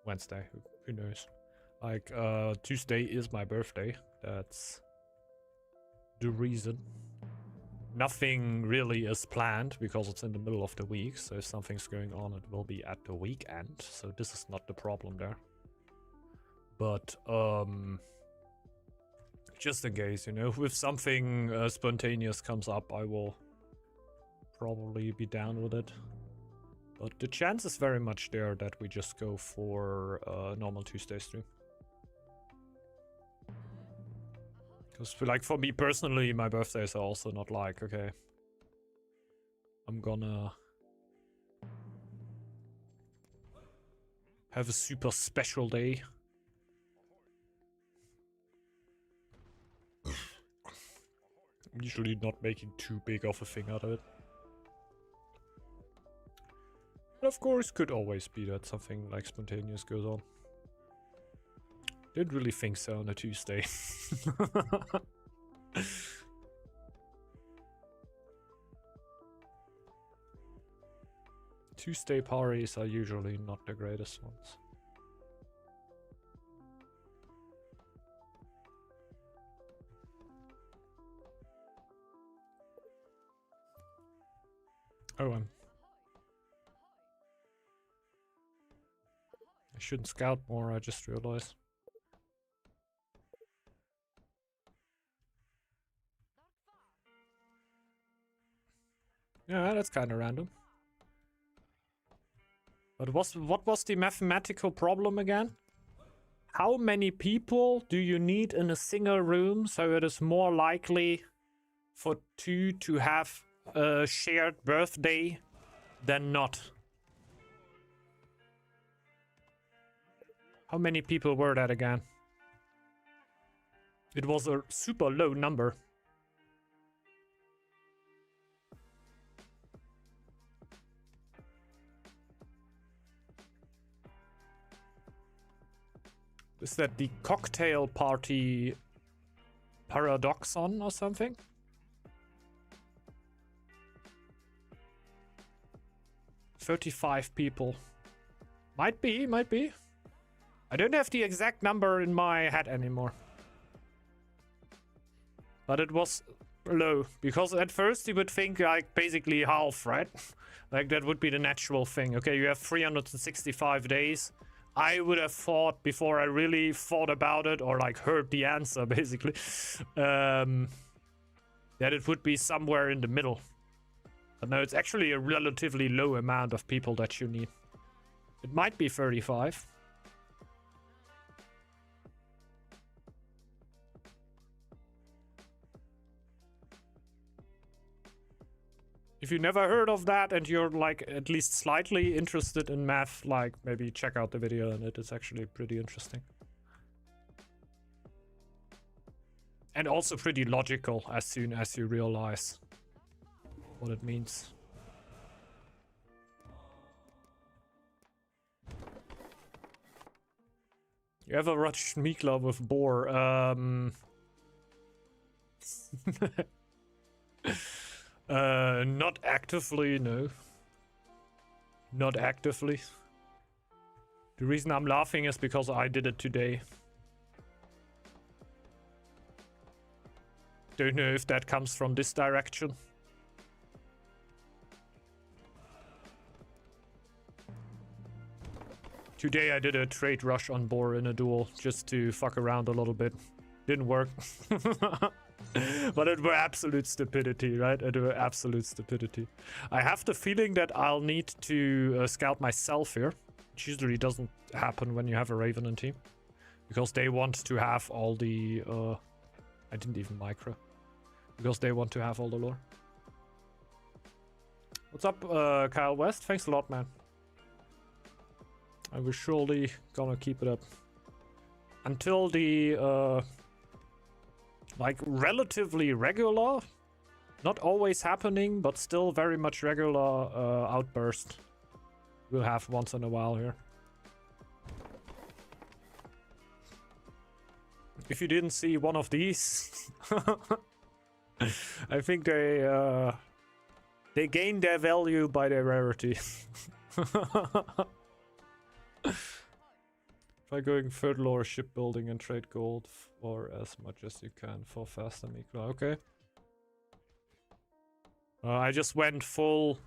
Wednesday. Who knows? Like, Tuesday is my birthday. That's the reason. Nothing really is planned because it's in the middle of the week. So if something's going on, it will be at the weekend. So this is not the problem there. But, just in case, you know, if something spontaneous comes up, I will probably be down with it. But the chance is very much there that we just go for a normal Tuesday stream. Because, like, for me personally, my birthdays are also not like, okay, I'm gonna have a super special day. I'm usually not making too big of a thing out of it. But of course, could always be that something like spontaneous goes on. Didn't really think so on a Tuesday. Tuesday parties are usually not the greatest ones. Oh, I shouldn't scout more, I just realized. Yeah, that's kind of random. But what was the mathematical problem again? How many people do you need in a single room so it is more likely for 2 to have a shared birthday than not? How many people were that again? It was a super low number. Is that the cocktail party paradoxon or something? $35 people. Might be, might be. I don't have the exact number in my head anymore. But it was low, because at first you would think like basically half, right? Like that would be the natural thing. Okay, you have 365 days. I would have thought before I really thought about it or like heard the answer basically, that it would be somewhere in the middle. But no, it's actually a relatively low amount of people that you need. It might be 35. If you never heard of that and you're like at least slightly interested in math, like maybe check out the video and it is actually pretty interesting. And also pretty logical as soon as you realize what it means. You ever watched Mikla with Boar? Not actively, no. Not actively. The reason I'm laughing is because I did it today. Don't know if that comes from this direction. Today I did a trade rush on Boar in a duel just to fuck around a little bit. Didn't work. But it were absolute stupidity, right? It were absolute stupidity. I have the feeling that I'll need to scout myself here. Which usually doesn't happen when you have a Raven in team. Because they want to have all the... I didn't even micro. Because they want to have all the lore. What's up, Kyle West? Thanks a lot, man. I was surely gonna keep it up. Until the... like relatively regular, not always happening, but still very much regular outburst we'll have once in a while here. If you didn't see one of these, I think they gain their value by their rarity. Try going third lore shipbuilding and trade gold for as much as you can for faster Mikla. Okay. I just went full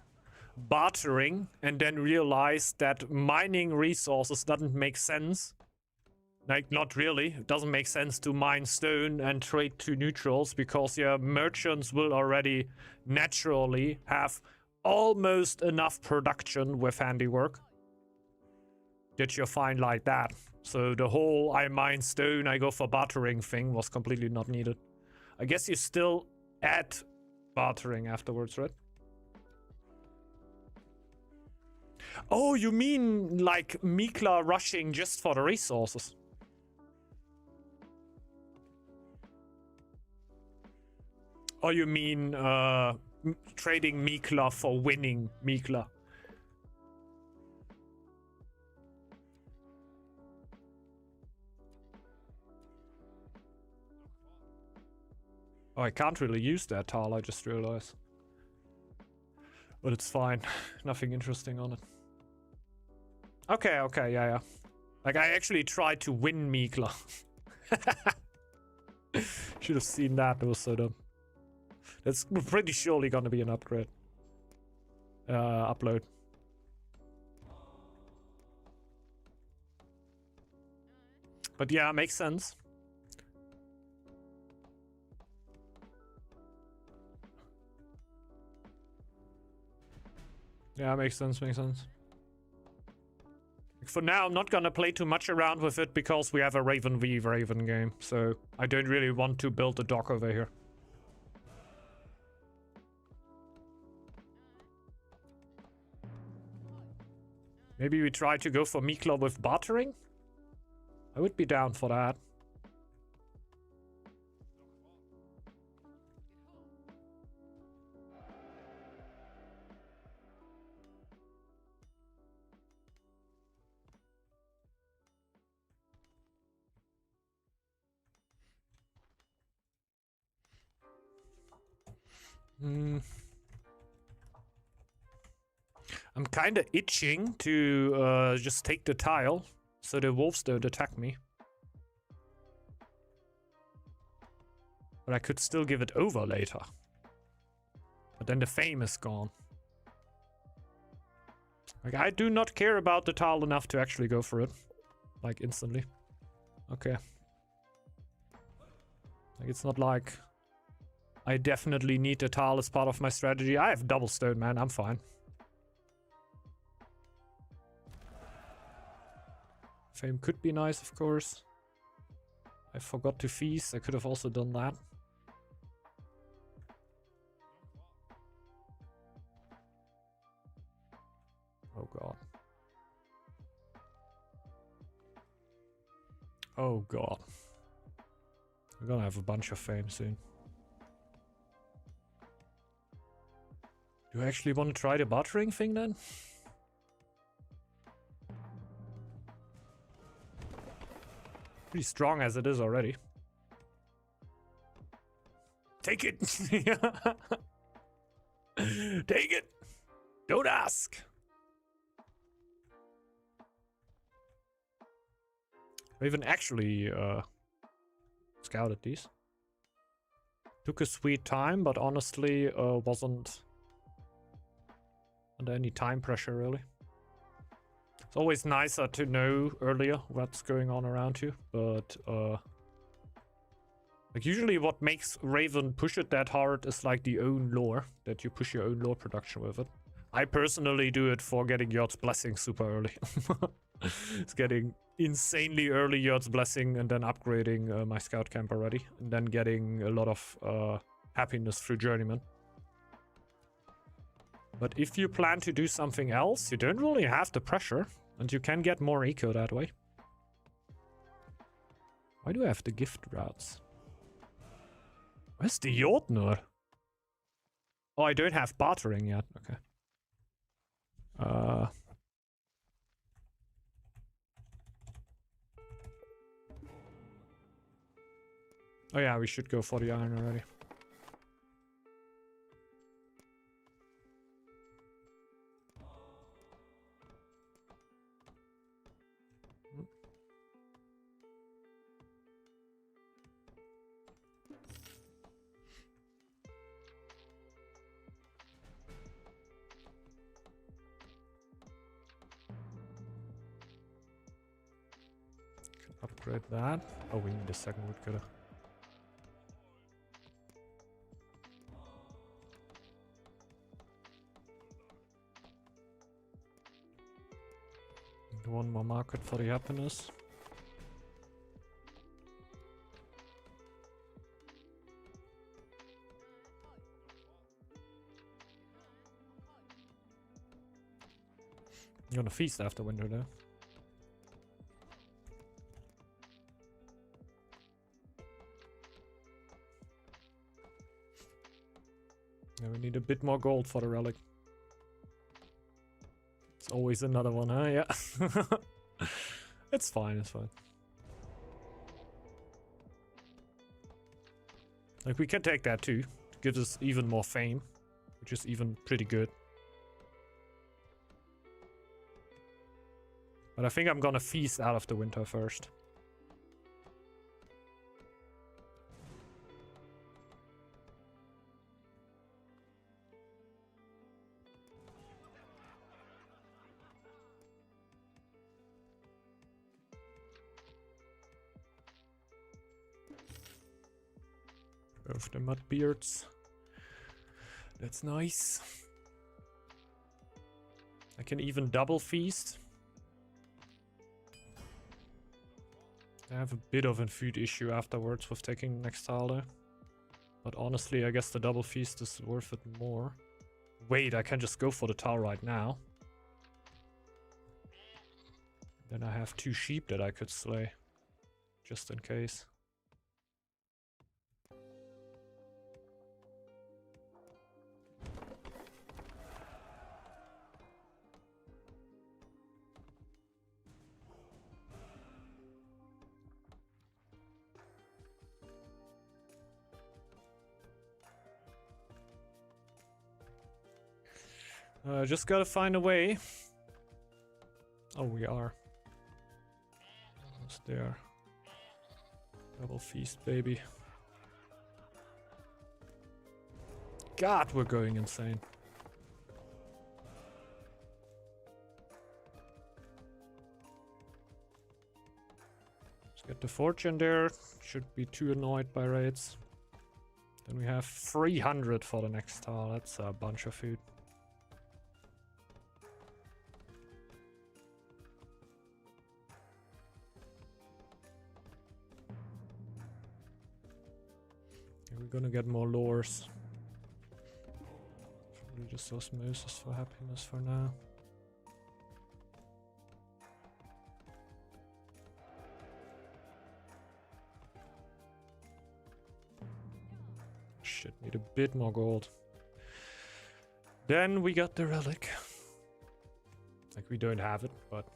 bartering and then realized that mining resources doesn't make sense. Like, not really. It doesn't make sense to mine stone and trade to neutrals because your merchants will already naturally have almost enough production with handiwork that you'll find like that. So the whole I mine stone, I go for bartering thing was completely not needed. I guess you still add bartering afterwards, right? Oh, you mean like Mikla rushing just for the resources? Or you mean trading Mikla for winning Mikla? Oh, I can't really use that tile, I just realized. But it's fine. Nothing interesting on it. Okay, okay, yeah. Like, I actually tried to win Mikla. Should have seen that, it was so dumb. That's pretty surely gonna be an upgrade. Upload. But yeah, makes sense. Yeah, makes sense, makes sense. For now, I'm not gonna play too much around with it because we have a Raven v Raven game. So I don't really want to build a dock over here. Maybe we try to go for Mikla with bartering? I would be down for that. I'm kind of itching to just take the tile so the wolves don't attack me. But I could still give it over later. But then the fame is gone. Like, I do not care about the tile enough to actually go for it. Like, instantly. Okay. Like, it's not like I definitely need the tile as part of my strategy. I have double stone, man. I'm fine. Fame could be nice, of course. I forgot to feast. I could have also done that. Oh god. Oh god. We're gonna have a bunch of fame soon. Do I actually want to try the bartering thing then? Pretty strong as it is already. Take it! Take it! Don't ask! Raven actually scouted these. Took a sweet time, but honestly wasn't under any time pressure really. It's always nicer to know earlier what's going on around you, but like usually what makes Raven push it that hard is like the own lore, that you push your own lore production with it. I personally do it for getting Yard's Blessing super early. It's getting insanely early Yard's Blessing and then upgrading my scout camp already, and then getting a lot of happiness through Journeyman. But if you plan to do something else, you don't really have the pressure, and you can get more eco that way. Why do I have the gift routes? Where's the Jotner? Oh, I don't have bartering yet. Okay. Oh yeah, we should go for the iron already. Upgrade that. Oh, we need a second woodcutter. One more market for the happiness. I'm gonna feast after winter though. Yeah, we need a bit more gold for the relic. It's always another one, huh? Yeah. It's fine, it's fine. Like, we can take that too. It gives us even more fame, which is even pretty good. But I think I'm gonna feast out of the winter first. Of the mud beards. That's nice. I can even double feast. I have a bit of a food issue afterwards with taking the next tile there. But honestly, I guess the double feast is worth it more. Wait, I can just go for the tile right now. Then I have 2 sheep that I could slay. Just in case. Just gotta find a way. Oh, we are. Almost there. Double feast, baby. God, we're going insane. Let's get the fortune there. Should be too annoyed by raids. Then we have 300 for the next tile. That's a bunch of food. We're gonna get more lures. Probably just osmosis for happiness for now. Shit, need a bit more gold. Then we got the relic. Like, we don't have it, but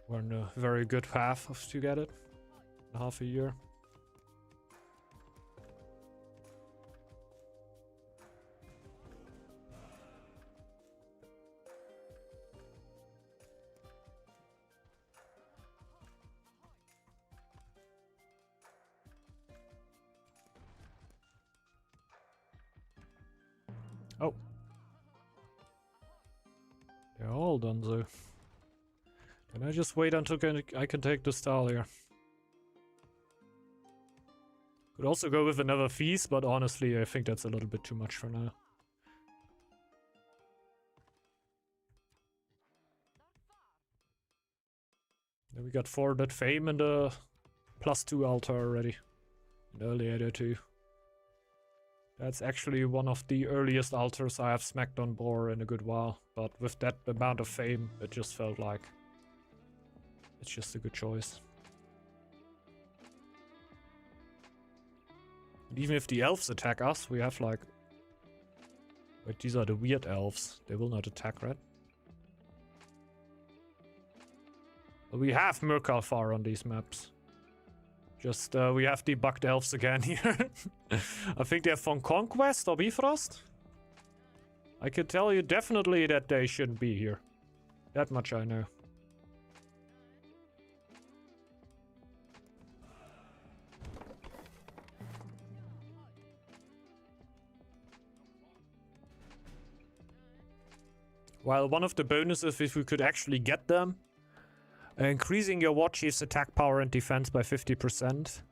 we're on a very good path to get it in half a year. Oh. They're all done though. Can I just wait until I can take this tile here? Could also go with another feast, but honestly I think that's a little bit too much for now. Then we got 400 fame and a +2 altar already. And earlier there too. That's actually one of the earliest altars I have smacked on board in a good while. But with that amount of fame, it just felt like it's just a good choice. And even if the elves attack us, we have like... Wait, these are the weird elves. They will not attack, right? But we have Merkalfar on these maps. Just, we have debugged elves again here. I think they're from Conquest or Bifrost. I can tell you definitely that they shouldn't be here. That much I know. While one of the bonuses, if we could actually get them, increasing your war chief's attack power and defense by 50%.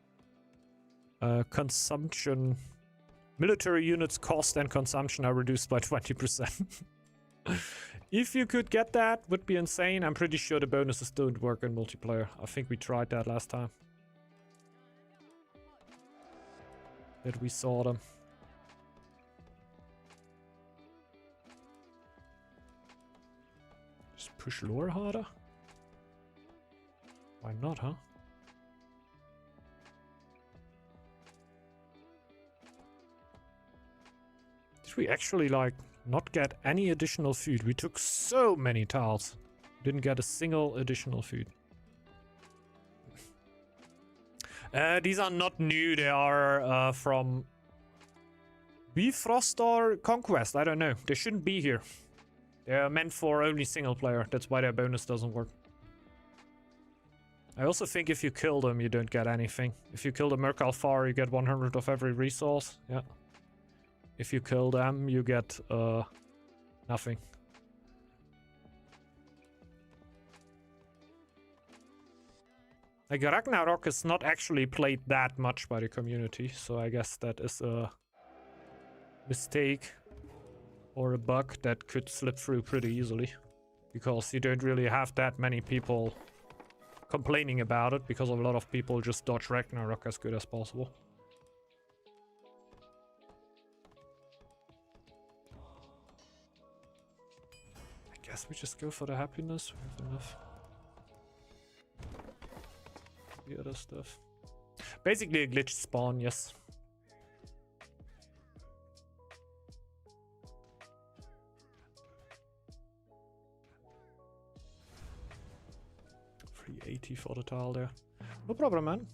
Consumption. Military units cost and consumption are reduced by 20%. If you could get that, would be insane. I'm pretty sure the bonuses don't work in multiplayer. I think we tried that last time. That we saw them. Just push lore harder? Why not, huh? Did we actually, like, not get any additional food? We took so many tiles. Didn't get a single additional food. These are not new. They are from Bifrost or Conquest. I don't know. They shouldn't be here. They're meant for only single player. That's why their bonus doesn't work. I also think if you kill them, you don't get anything. If you kill the Merkalfar, you get 100 of every resource. Yeah. If you kill them, you get nothing. Like, Ragnarok is not actually played that much by the community, so I guess that is a mistake or a bug that could slip through pretty easily. Because you don't really have that many people complaining about it, because a lot of people just dodge Ragnarok as good as possible. I guess we just go for the happiness. We have enough. The other stuff. Basically a glitched spawn, yes. $380 for the tile there. No problem, man.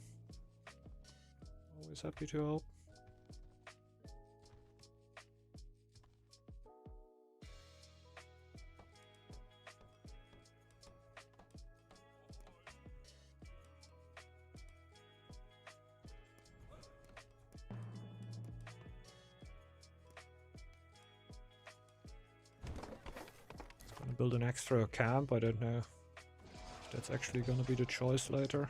Always happy to help. build an extra camp. I don't know if that's actually gonna be the choice later.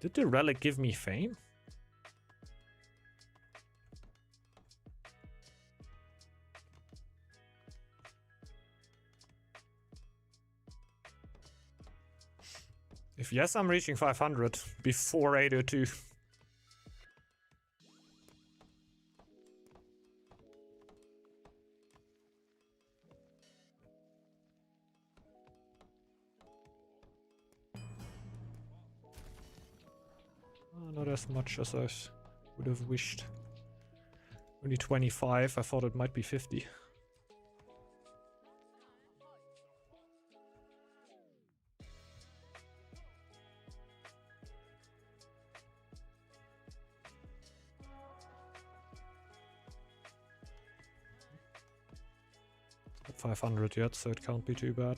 Did the relic give me fame? If yes, I'm reaching 500 before 802. Not as much as I would have wished. Only 25, I thought it might be 50. Not 500 yet, so it can't be too bad.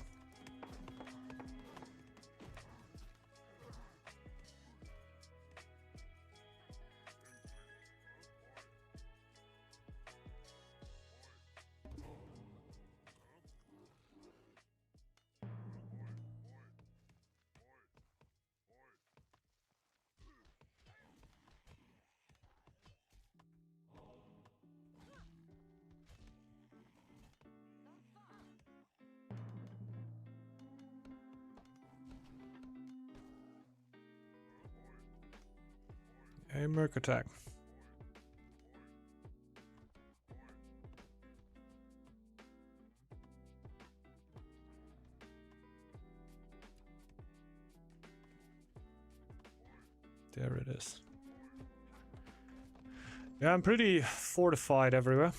A Merc attack. There it is. Yeah, I'm pretty fortified everywhere.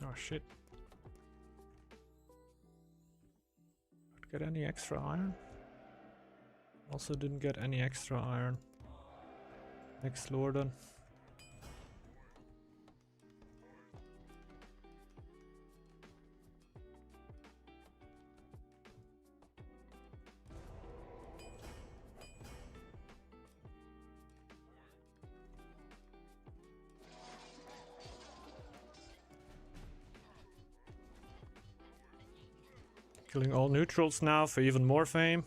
Oh shit. Get any extra iron? Also didn't get any extra iron. Next Lorden. Killing all neutrals now for even more fame.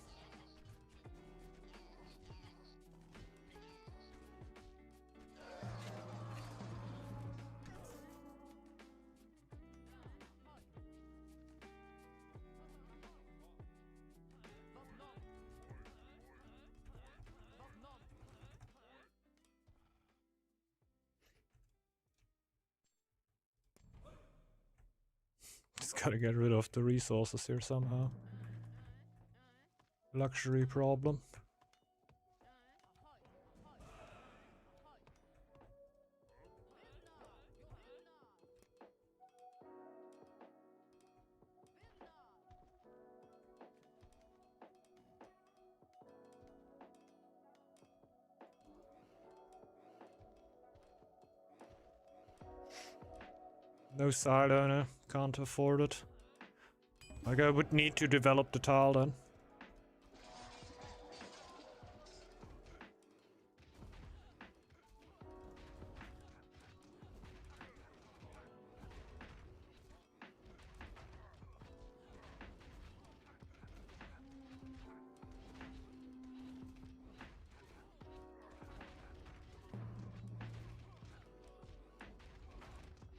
Just gotta get rid of the resources here somehow. Luxury problem. No side owner, can't afford it. Like I would need to develop the tile then.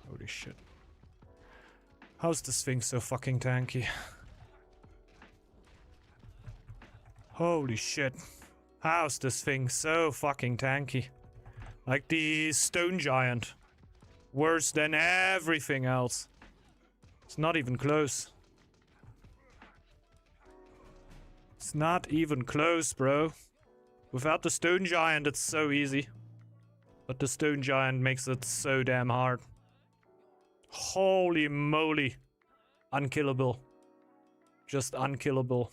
Holy shit. How's the Sphinx so fucking tanky? Holy shit. How's the Sphinx so fucking tanky? Like the stone giant. Worse than everything else. It's not even close. It's not even close, bro. Without the stone giant, it's so easy. But the stone giant makes it so damn hard. Holy moly. Unkillable. Just unkillable.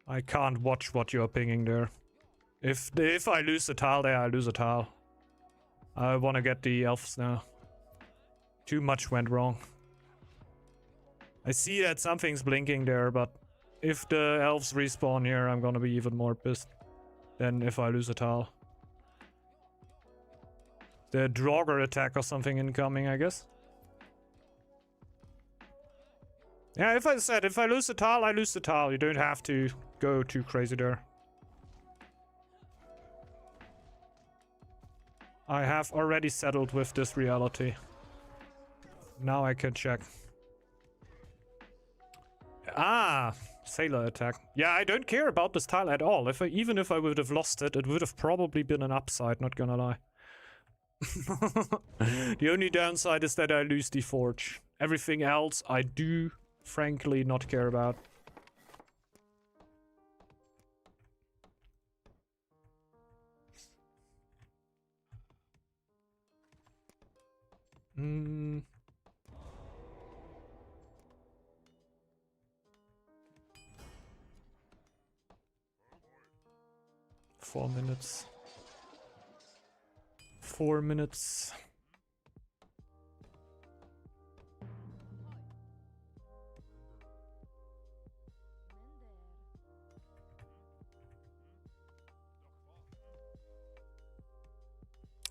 I can't watch what you're pinging there. If I lose a tile there, I lose a tile. I want to get the elves now. Too much went wrong. I see that something's blinking there, but if the elves respawn here, I'm gonna be even more pissed than if I lose a tile. The Draugr attack or something incoming, I guess. Yeah, if I lose the tile, I lose the tile. You don't have to go too crazy there. I have already settled with this reality. Now I can check. Ah, sailor attack. Yeah, I don't care about this tile at all. Even if I would have lost it, it would have probably been an upside, not gonna lie. The only downside is that I lose the forge. Everything else I do frankly not care about. Hmm. 4 minutes. 4 minutes.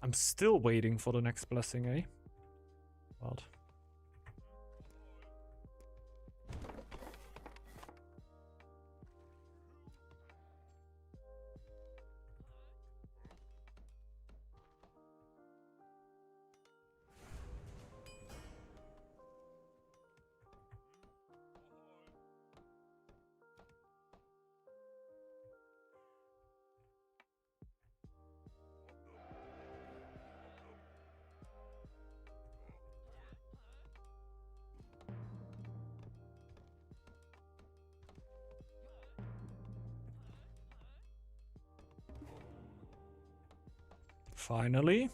I'm still waiting for the next blessing, eh? What? Finally.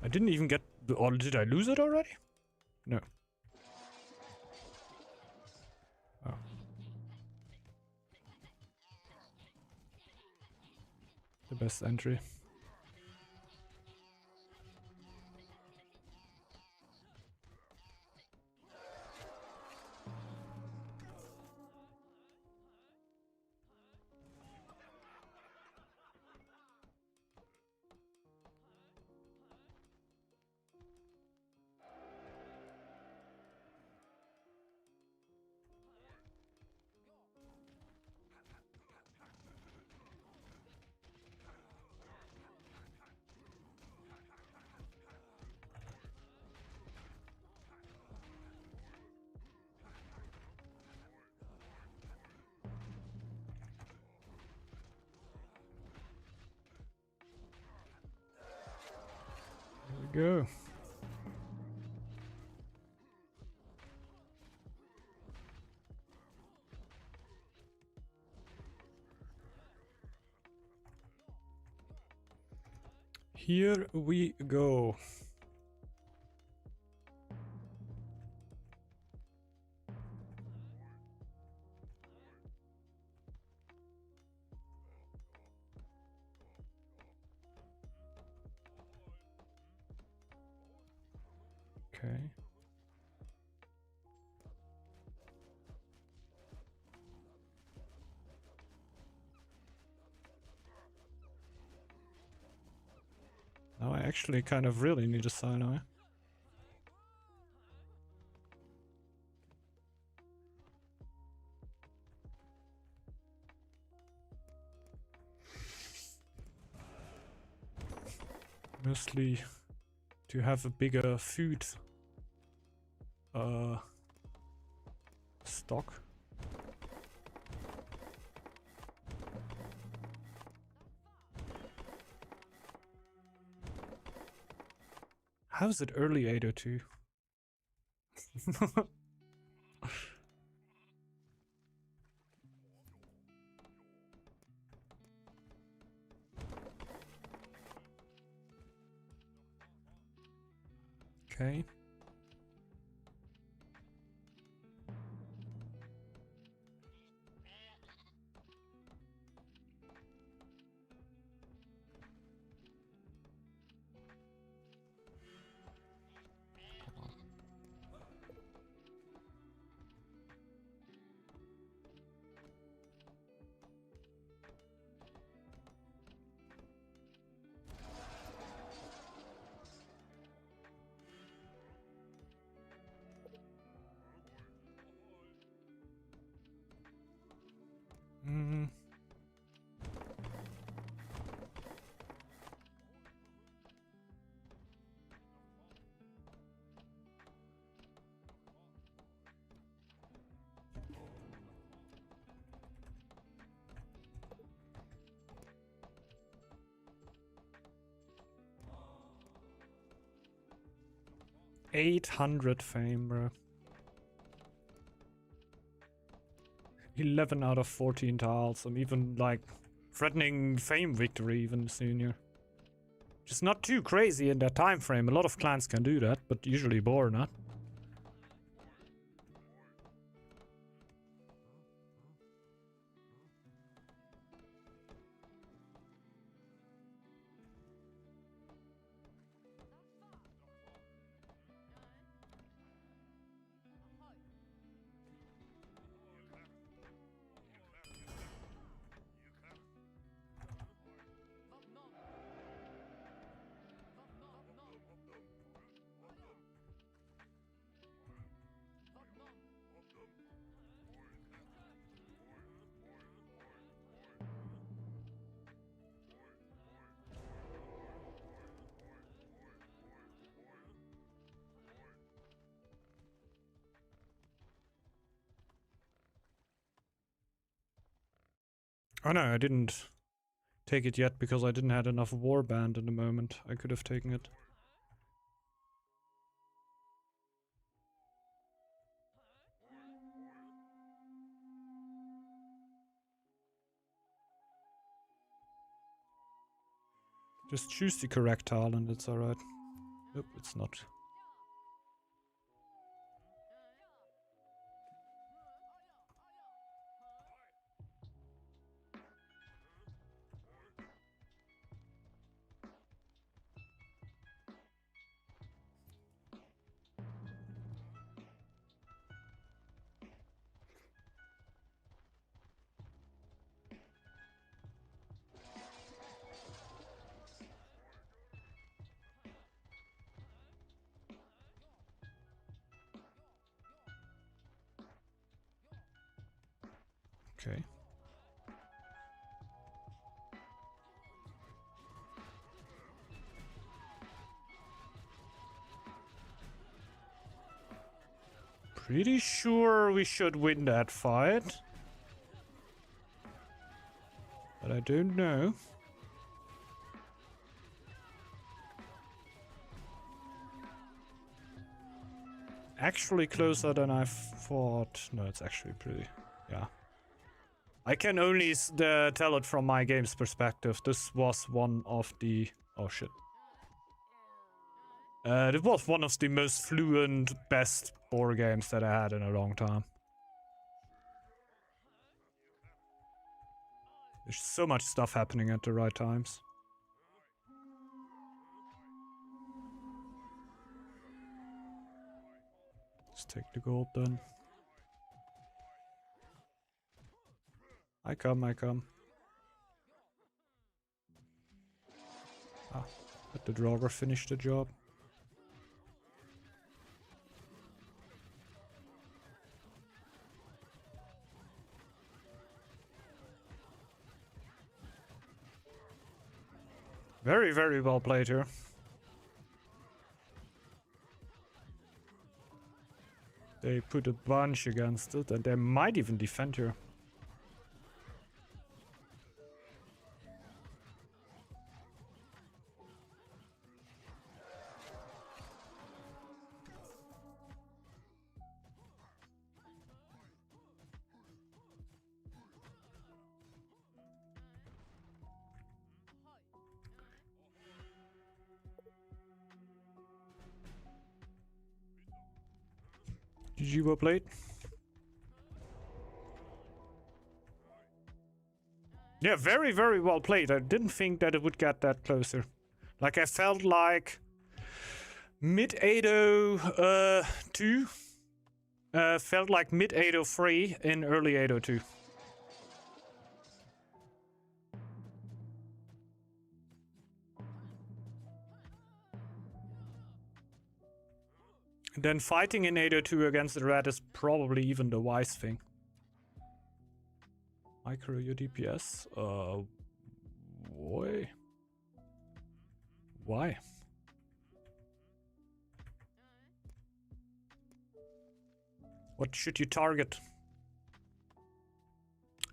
I didn't even get... Or did I lose it already? No. Oh. The best entry. Here we go. Here we go. Okay. Now I actually kind of really need a sign eye. Mostly to have a bigger food stock. How is it early 802? Okay. Mm. $800 fame, bro. 11 out of 14 tiles. I'm even like threatening fame victory even sooner. Just not too crazy in that time frame. A lot of clans can do that, but usually Boar not. Oh no, I didn't take it yet because I didn't have enough warband in the moment. I could have taken it. Just choose the correct tile and it's alright. Nope, it's not. Okay. Pretty sure we should win that fight. But I don't know. Actually closer than I thought. No, it's actually pretty... yeah. I can only tell it from my game's perspective. This was one of the... oh shit. It was one of the most fluent, best board games that I had in a long time. There's so much stuff happening at the right times. Let's take the gold then. I come. Ah, let the Draugr finish the job. Very, very well played here. They put a bunch against it, and they might even defend here. GG, well played. Yeah, very, very well played. I didn't think that it would get that closer. Like, I felt like mid 802 felt like mid 803 in early 802. Then fighting in 802 against the red is probably even the wise thing. Micro your DPS? Boy. Why? What should you target?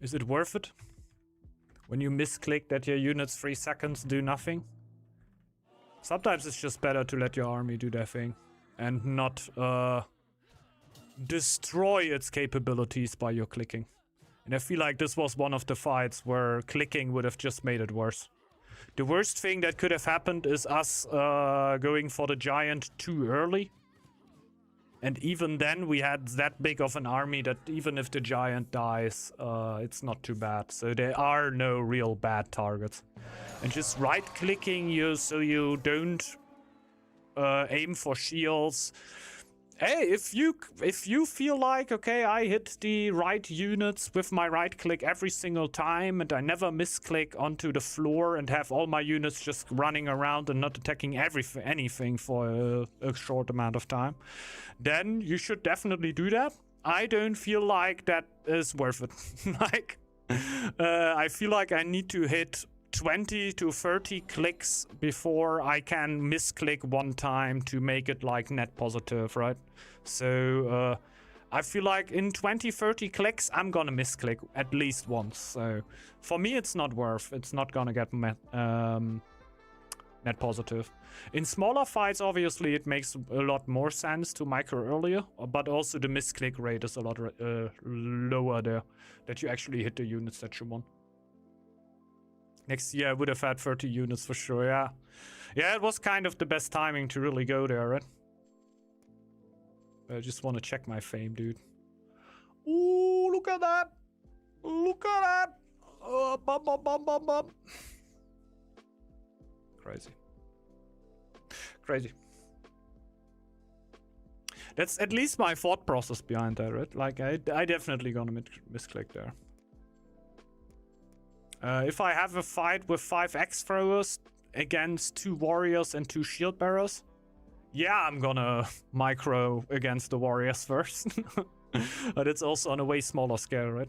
Is it worth it? When you misclick that your units 3 seconds do nothing? Sometimes it's just better to let your army do their thing. And not destroy its capabilities by your clicking. And I feel like this was one of the fights where clicking would have just made it worse. The worst thing that could have happened is us going for the giant too early. And even then we had that big of an army that even if the giant dies, it's not too bad. So there are no real bad targets. And just right-clicking you so you don't aim for shields. Hey, if you feel like, okay, I hit the right units with my right click every single time and I never misclick onto the floor and have all my units just running around and not attacking anything for a short amount of time, then you should definitely do that. I don't feel like that is worth it. Like, I feel like I need to hit 20 to 30 clicks before I can misclick one time to make it like net positive, right? So I feel like in 20-30 clicks I'm gonna misclick at least once. So for me it's not worth. It's not gonna get net positive. In smaller fights obviously it makes a lot more sense to micro earlier, but also the misclick rate is a lot lower there, that you actually hit the units that you want. Next year I would have had 30 units for sure, yeah. Yeah, it was kind of the best timing to really go there, right? I just want to check my fame, dude. Ooh, look at that! Look at that! Bum, bum, bum, bum, bum. Crazy. Crazy. That's at least my thought process behind that, right? Like, I definitely gonna misclick there. If I have a fight with 5 axe throwers against 2 warriors and 2 shield bearers, yeah, I'm gonna micro against the warriors first. But it's also on a way smaller scale, right?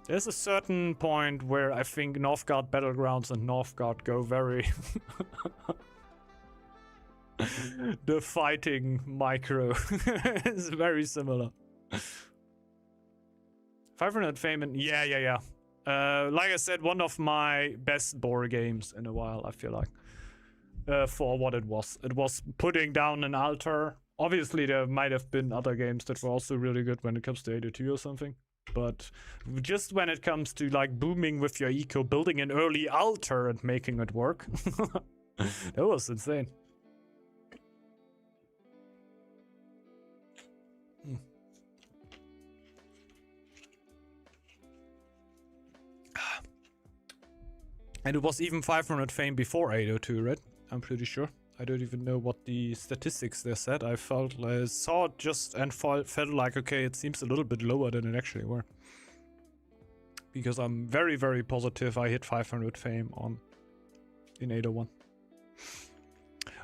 There's a certain point where I think Northgard Battlegrounds and Northgard go very... The fighting micro is very similar. 500 fame and yeah. Like I said, one of my best board games in a while, I feel like. For what it was. It was putting down an altar. Obviously, there might have been other games that were also really good when it comes to 802 or something. But just when it comes to like booming with your eco, building an early altar and making it work. That was insane. And it was even 500 fame before 802, right? I'm pretty sure. I don't even know what the statistics they said. I saw it just and felt like, okay, it seems a little bit lower than it actually were. Because I'm very, very positive I hit 500 fame in 801.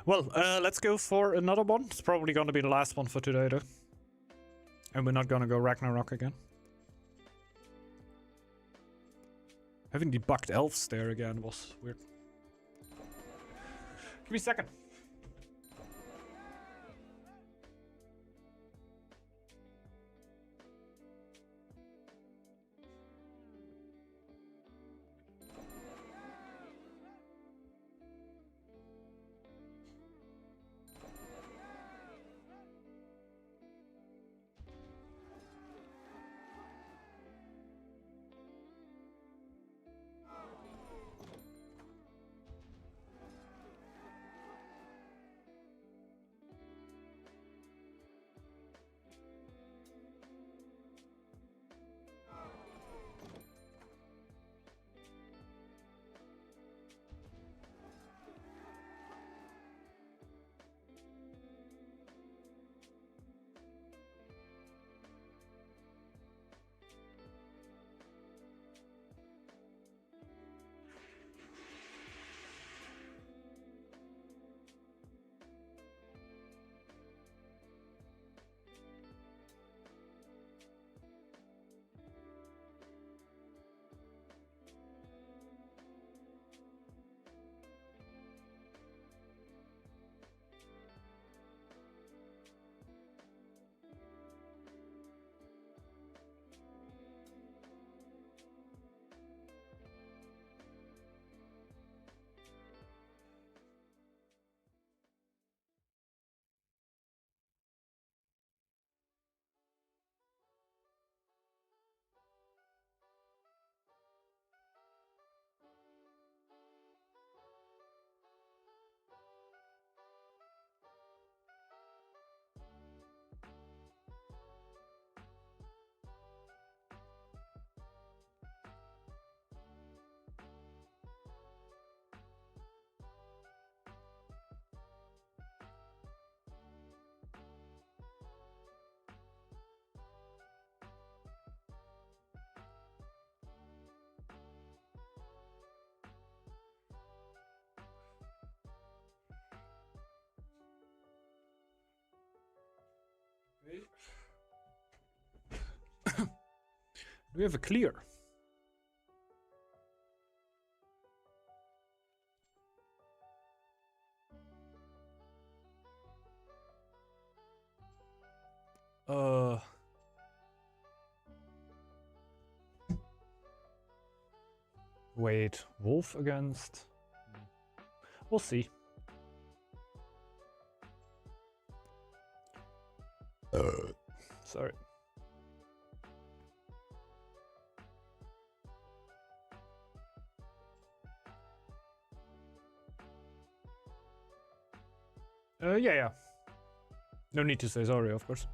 Well, let's go for another one. It's probably gonna be the last one for today, though. And we're not gonna go Ragnarok again. Having the bugged elves there again was weird. Give me a second. We have a clear. Wait, wolf against... We'll see. Sorry. Yeah. No need to say sorry, of course.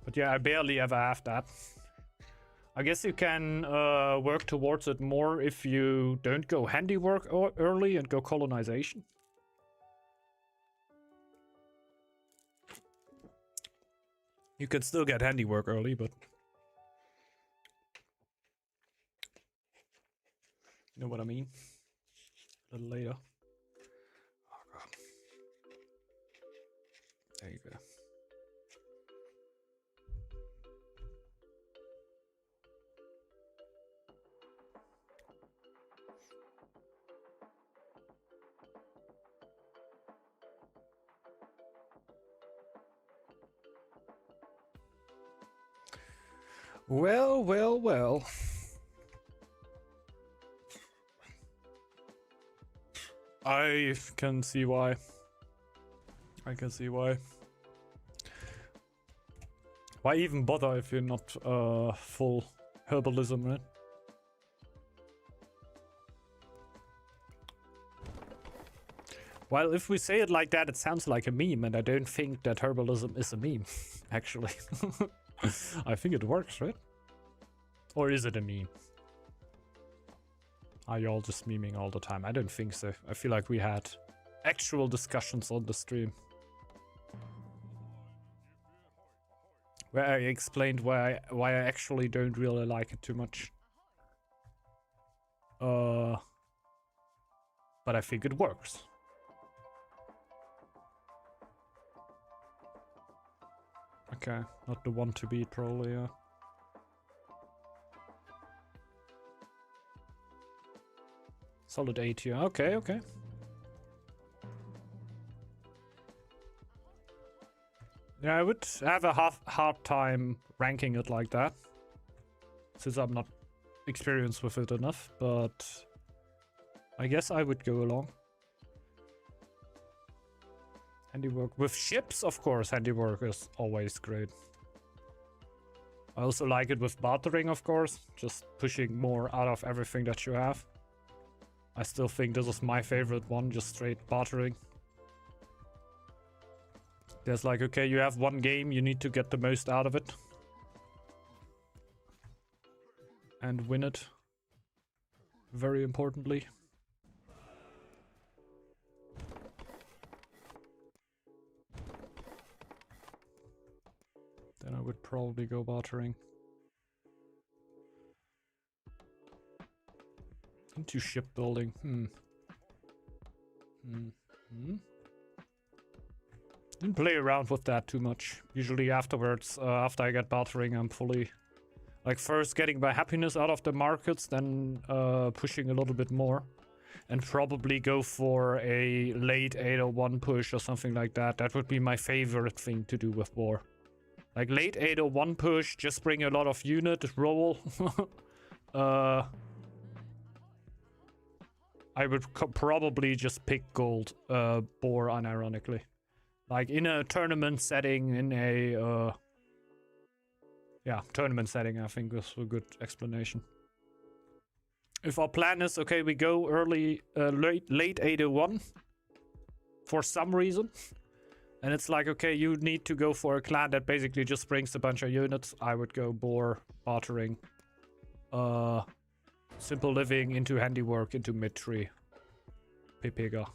But yeah, I barely ever have that. I guess you can work towards it more if you don't go handiwork early and go colonization. You can still get handiwork early, but... You know what I mean? A little later. Oh god. There you go. Well. I can see why. Why even bother if you're not full herbalism, right? Well, if we say it like that, it sounds like a meme, and I don't think that herbalism is a meme, actually. I think it works, right? Or is it a meme? Are you all just memeing all the time? I don't think so. I feel like we had actual discussions on the stream. Where I explained why I actually don't really like it too much. But I think it works. Okay, not the one to beat probably, yeah. Solid 8 here. Okay. Yeah, I would have a hard time ranking it like that, since I'm not experienced with it enough, but I guess I would go along. Handiwork. With ships, of course, handiwork is always great. I also like it with bartering, of course, just pushing more out of everything that you have. I still think this is my favorite one, just straight bartering. There's like, okay, you have one game, you need to get the most out of it. And win it. Very importantly. Then I would probably go bartering. Into shipbuilding. Didn't play around with that too much. Usually afterwards, after I get bartering, I'm fully... Like first getting my happiness out of the markets, then pushing a little bit more. And probably go for a late 801 push or something like that. That would be my favorite thing to do with war. Like late 801 push, just bring a lot of unit, roll. I would probably just pick gold, boar unironically. Like in a tournament setting, in a yeah, tournament setting, I think is a good explanation. If our plan is, okay, we go early, late 801 for some reason, and it's like, okay, you need to go for a clan that basically just brings a bunch of units, I would go boar, bartering, simple living into handiwork, into mid-tree, Pepega.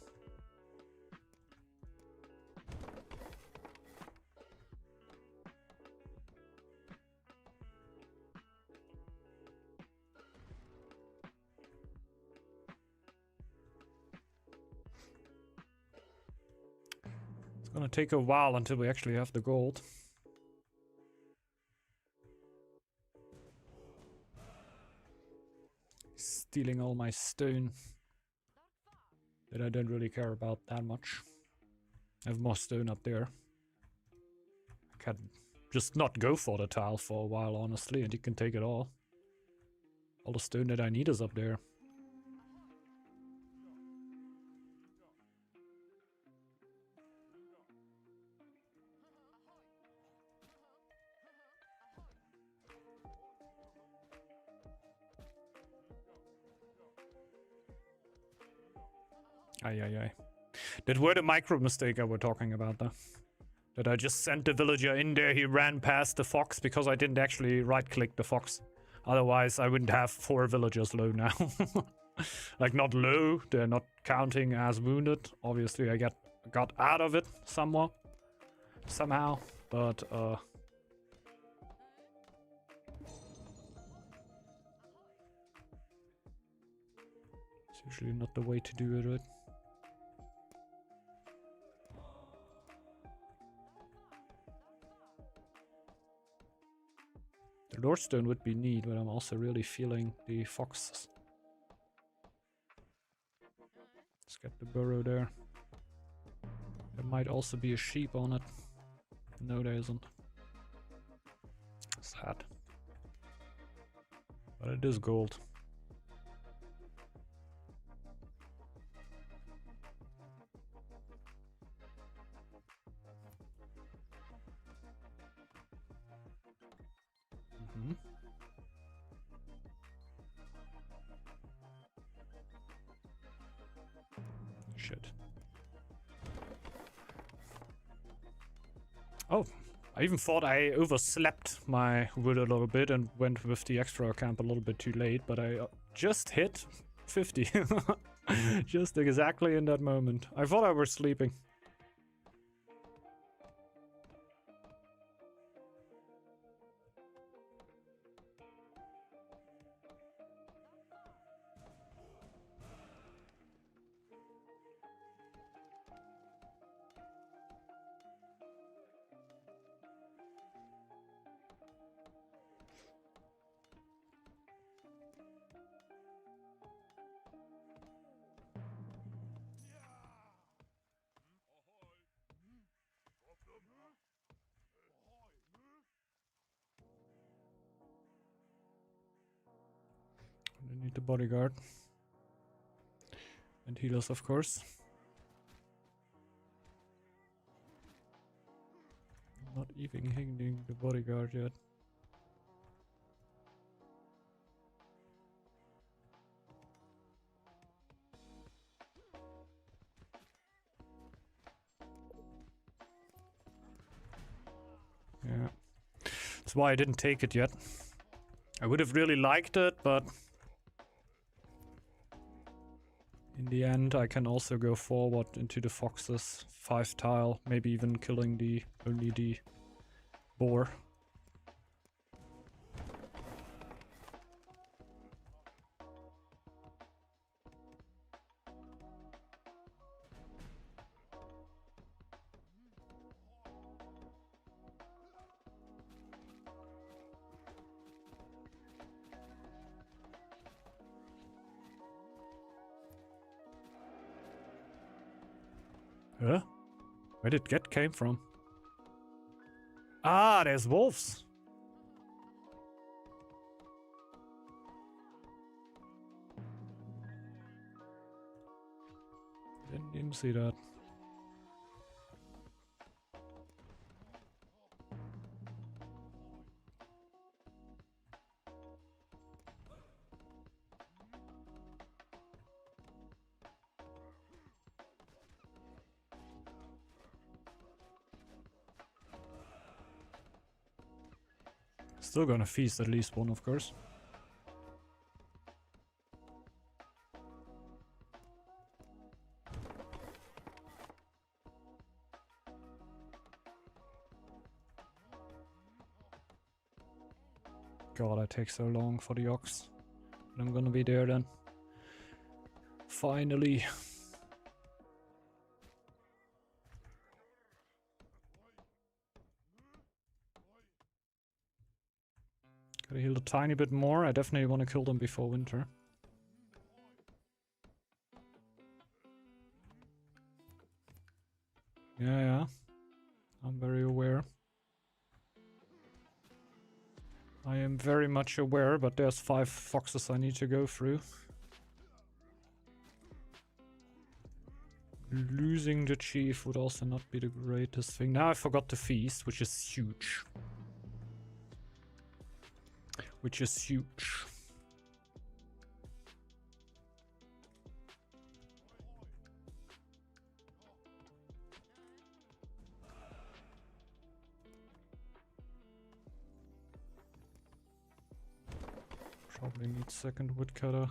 It's gonna take a while until we actually have the gold. Stealing all my stone that I don't really care about that much. I have more stone up there. I can just not go for the tile for a while, honestly, and you can take it all. All the stone that I need is up there. Aye. That were the micro mistake I were talking about, though. That I just sent the villager in there, he ran past the fox because I didn't actually right-click the fox. Otherwise, I wouldn't have 4 villagers low now. Like, not low, they're not counting as wounded. Obviously, I got out of it somehow, but, it's usually not the way to do it, right? The Lordstone would be neat, but I'm also really feeling the foxes. Let's get the burrow there. There might also be a sheep on it. No, there isn't. Sad. But it is gold. Shit. Oh, I even thought I overslept my wood a little bit and went with the extra camp a little bit too late, but I just hit 50. Just exactly in that moment. I thought I was sleeping. I need the bodyguard. And healers, of course. I'm not even hitting the bodyguard yet. Yeah. That's why I didn't take it yet. I would have really liked it, but in the end I can also go forward into the foxes, 5 tile, maybe even killing only the boar. Huh? Where did Get came from? Ah, there's wolves. Didn't even see that. Still gonna feast at least one, of course. God, I take so long for the ox. But I'm gonna be there then. Finally. Gotta heal a tiny bit more. I definitely want to kill them before winter. Yeah. I'm very aware. I am very much aware, but there's 5 foxes I need to go through. Losing the chief would also not be the greatest thing. Now I forgot the feast, which is huge. Which is huge. Probably need second woodcutter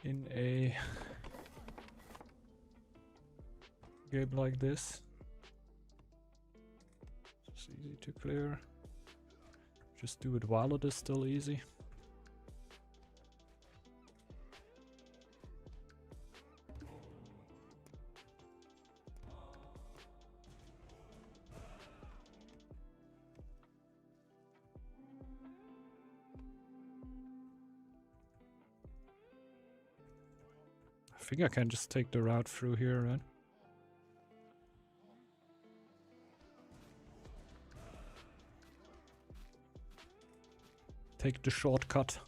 in a game like this. It's easy to clear. Just do it while it is still easy. I think I can just take the route through here, right? Take the shortcut.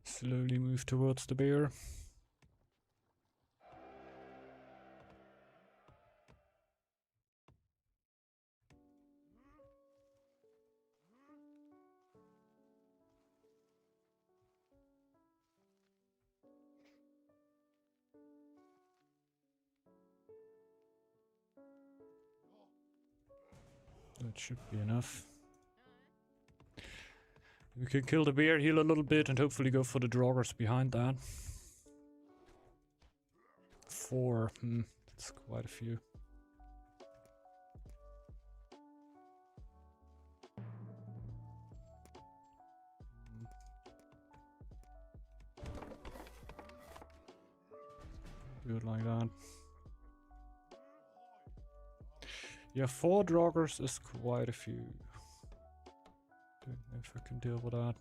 Slowly move towards the bear. That should be enough. We can kill the bear, heal a little bit, and hopefully go for the draugrs behind that. 4. That's quite a few. Do it like that. Yeah, 4 draugrs is quite a few. Don't know if I can deal with that.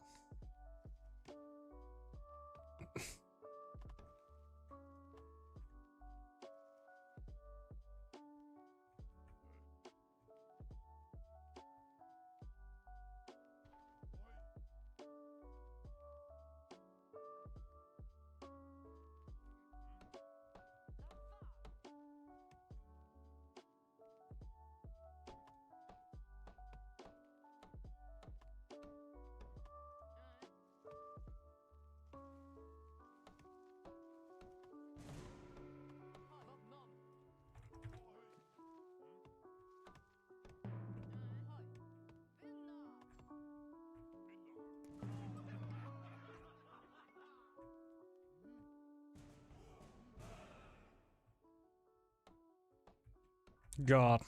God.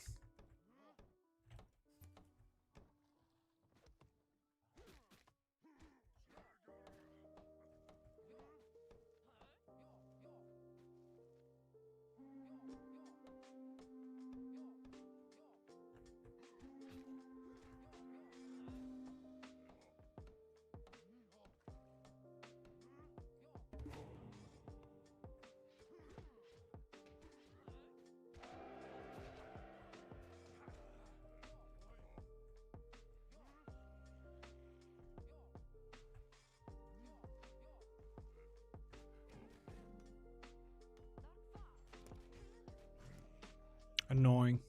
Annoying.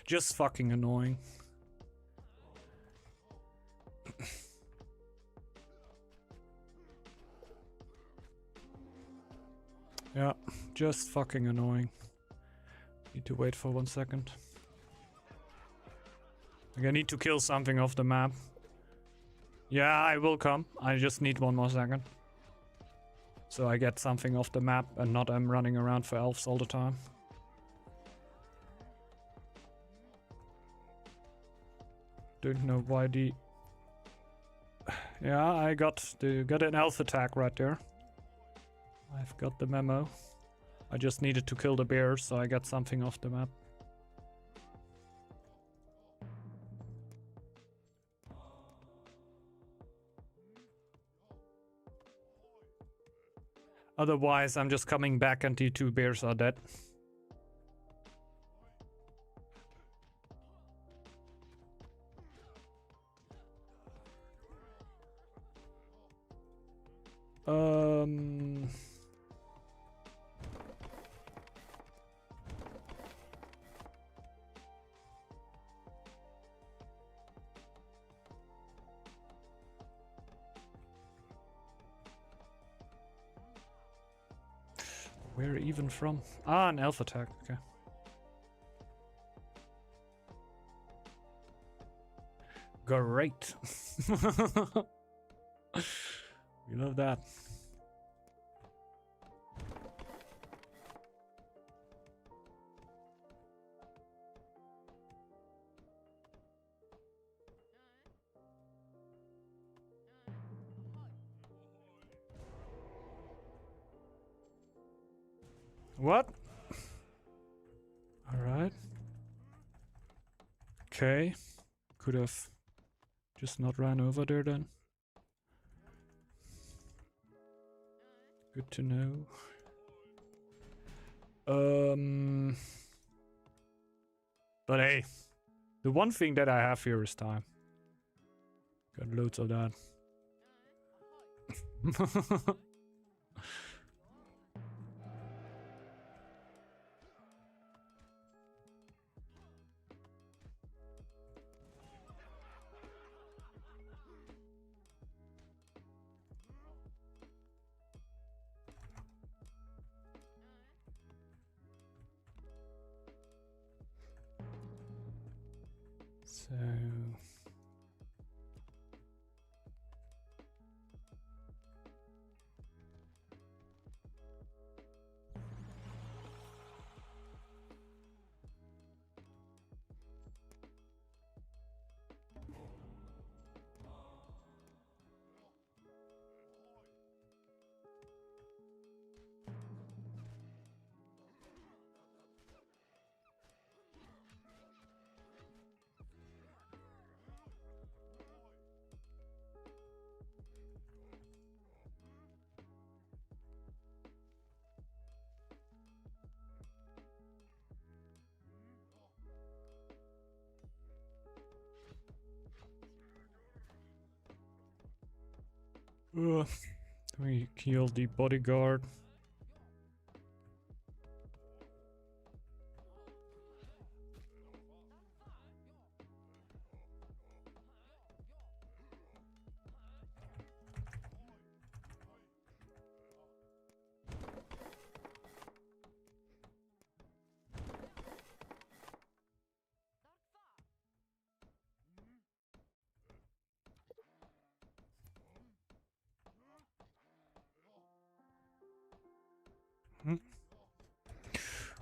Just fucking annoying. Yeah, just fucking annoying. Need to wait for 1 second. I need to kill something off the map. Yeah, I will come. I just need 1 more second. So I get something off the map and not I'm running around for elves all the time. Don't know why the... Yeah, I got an elf attack right there. I've got the memo. I just needed to kill the bears, so I got something off the map. Otherwise, I'm just coming back and the 2 bears are dead. Where even from? Ah, an elf attack, okay. Great. We love that. What? Alright. Okay. Could have just not ran over there then. Good to know. But hey, the one thing that I have here is time. Got loads of that. So... we killed the bodyguard.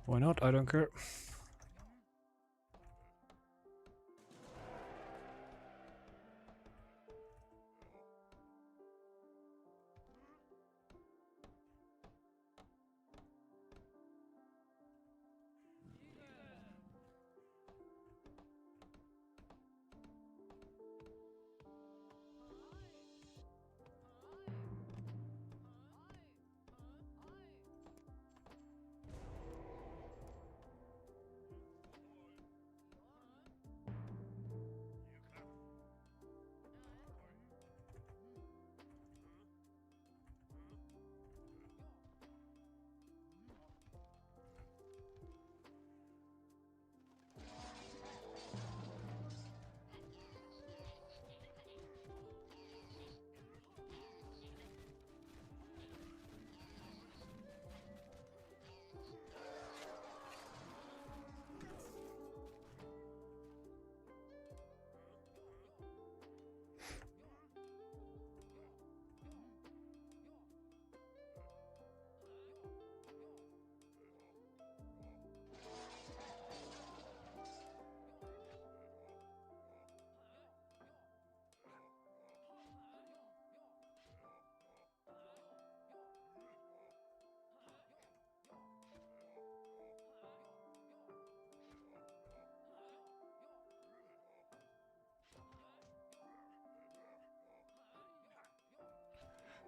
Why not? I don't care.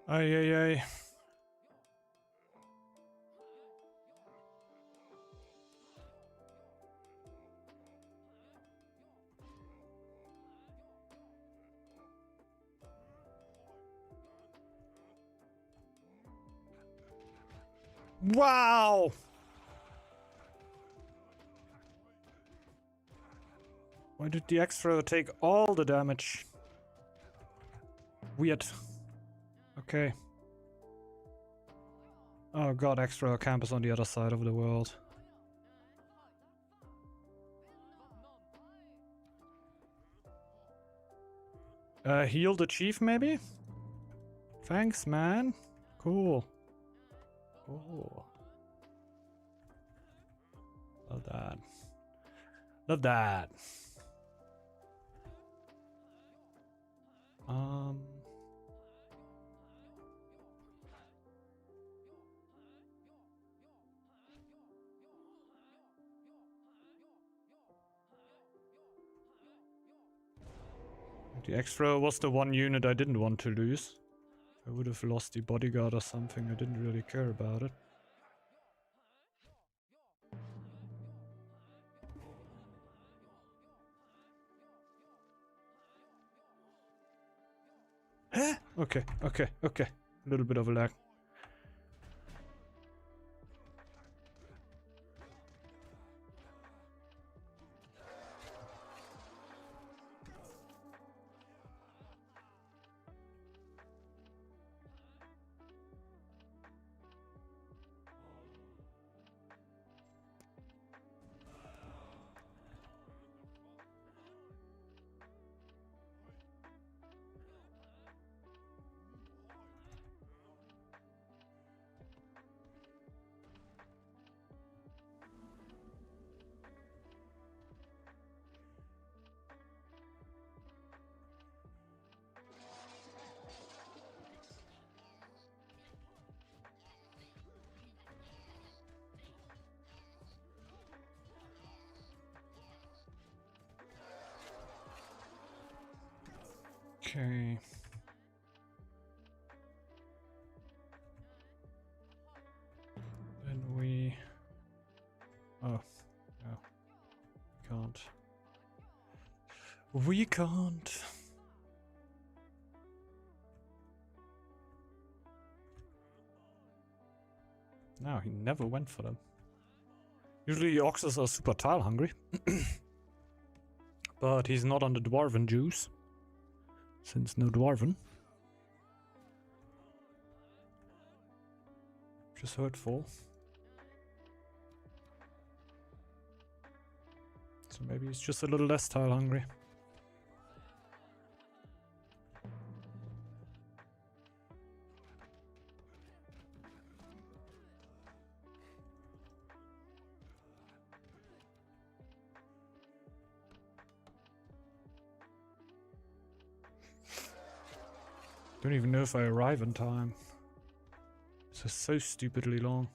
Ay, ay, ay. Wow! Why did the extra take all the damage? Weird. Okay. Oh god, extra campus on the other side of the world. Heal the chief maybe? Thanks, man. Cool. Cool. Love that. Love that. The extra was the one unit I didn't want to lose. If I would have lost the bodyguard or something, I didn't really care about it. Huh? Okay, okay, okay. A little bit of a lag. Okay. Then we... Oh, no. Can't. We can't. No, he never went for them. Usually oxes are super tile hungry. But he's not on the dwarven juice. Since no dwarven. Which is hurtful. So maybe he's just a little less tile hungry. Don't even know if I arrive in time. This is so stupidly long.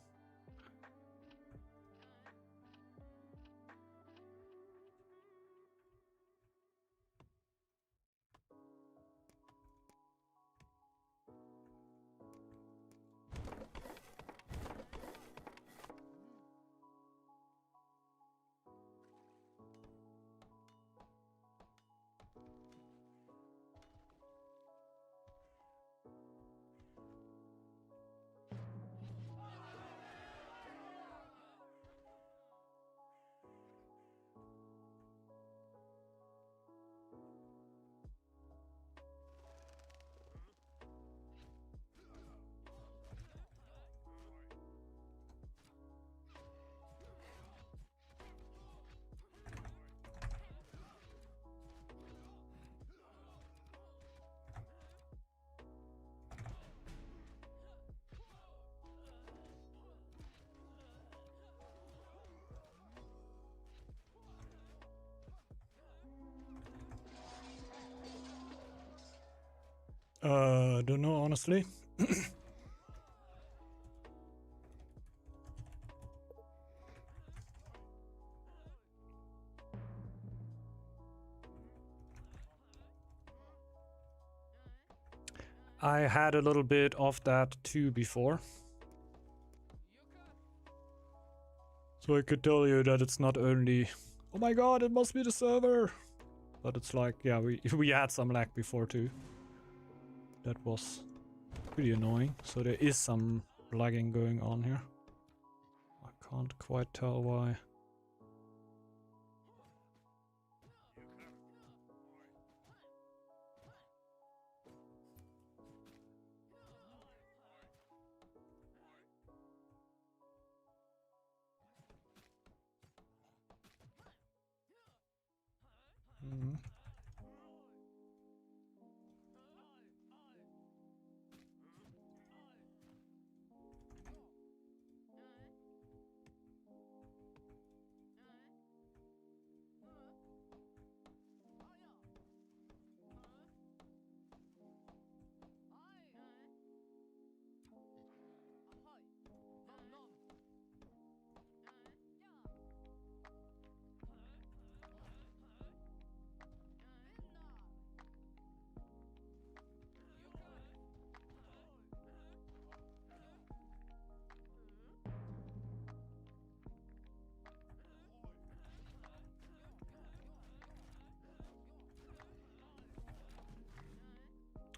Don't know honestly. I had a little bit of that too before. So I could tell you that it's not only, oh my god, it must be the server. But it's like, yeah, we had some lag before too. That was pretty annoying. So there is some lagging going on here. I can't quite tell why. Mm-hmm.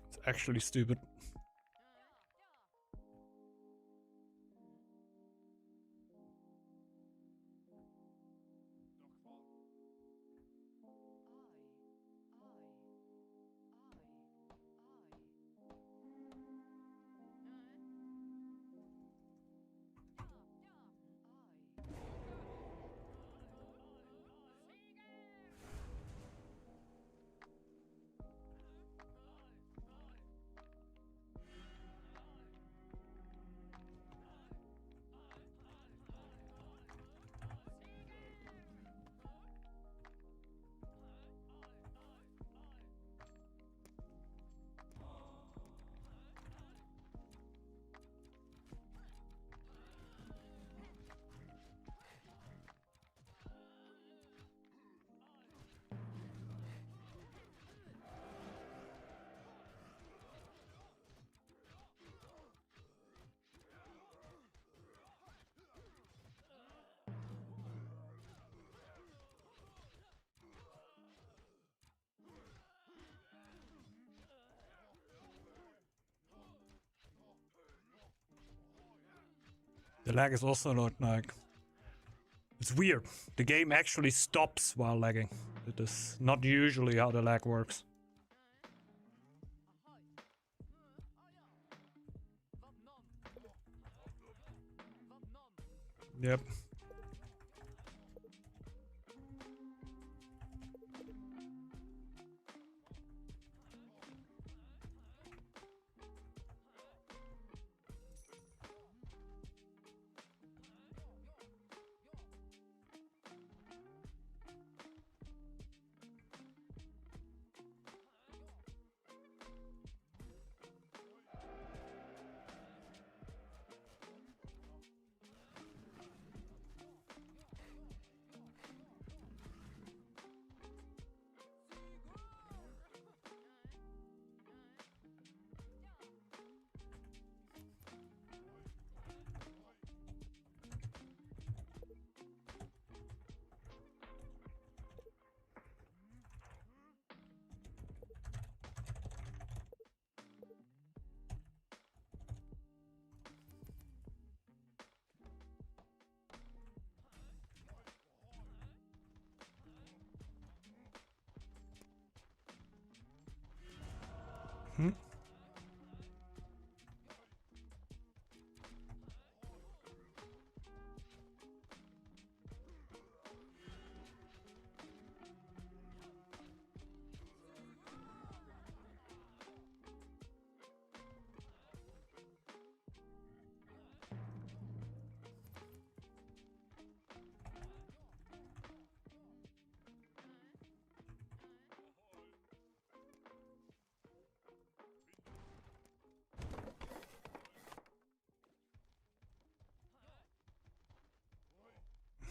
It's actually stupid. The lag is also not like... It's weird. The game actually stops while lagging. It is not usually how the lag works. Yep. Hmm.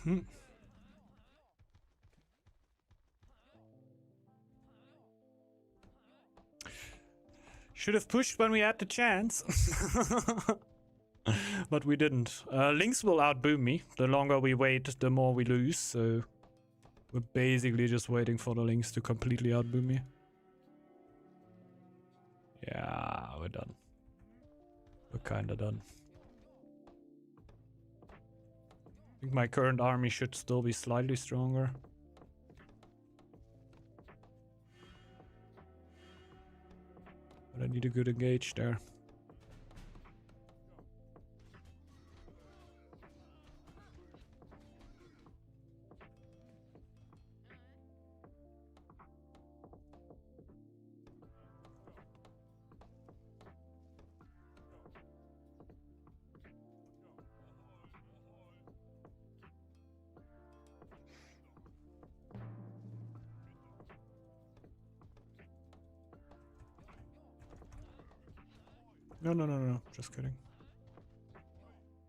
Hmm. Should have pushed when we had the chance. But we didn't. Lynx will outboom me. The longer we wait, the more we lose. So we're basically just waiting for the Lynx to completely outboom me. Yeah, we're done. We're kinda done. I think my current army should still be slightly stronger. But I need a good engage there. No. Just kidding.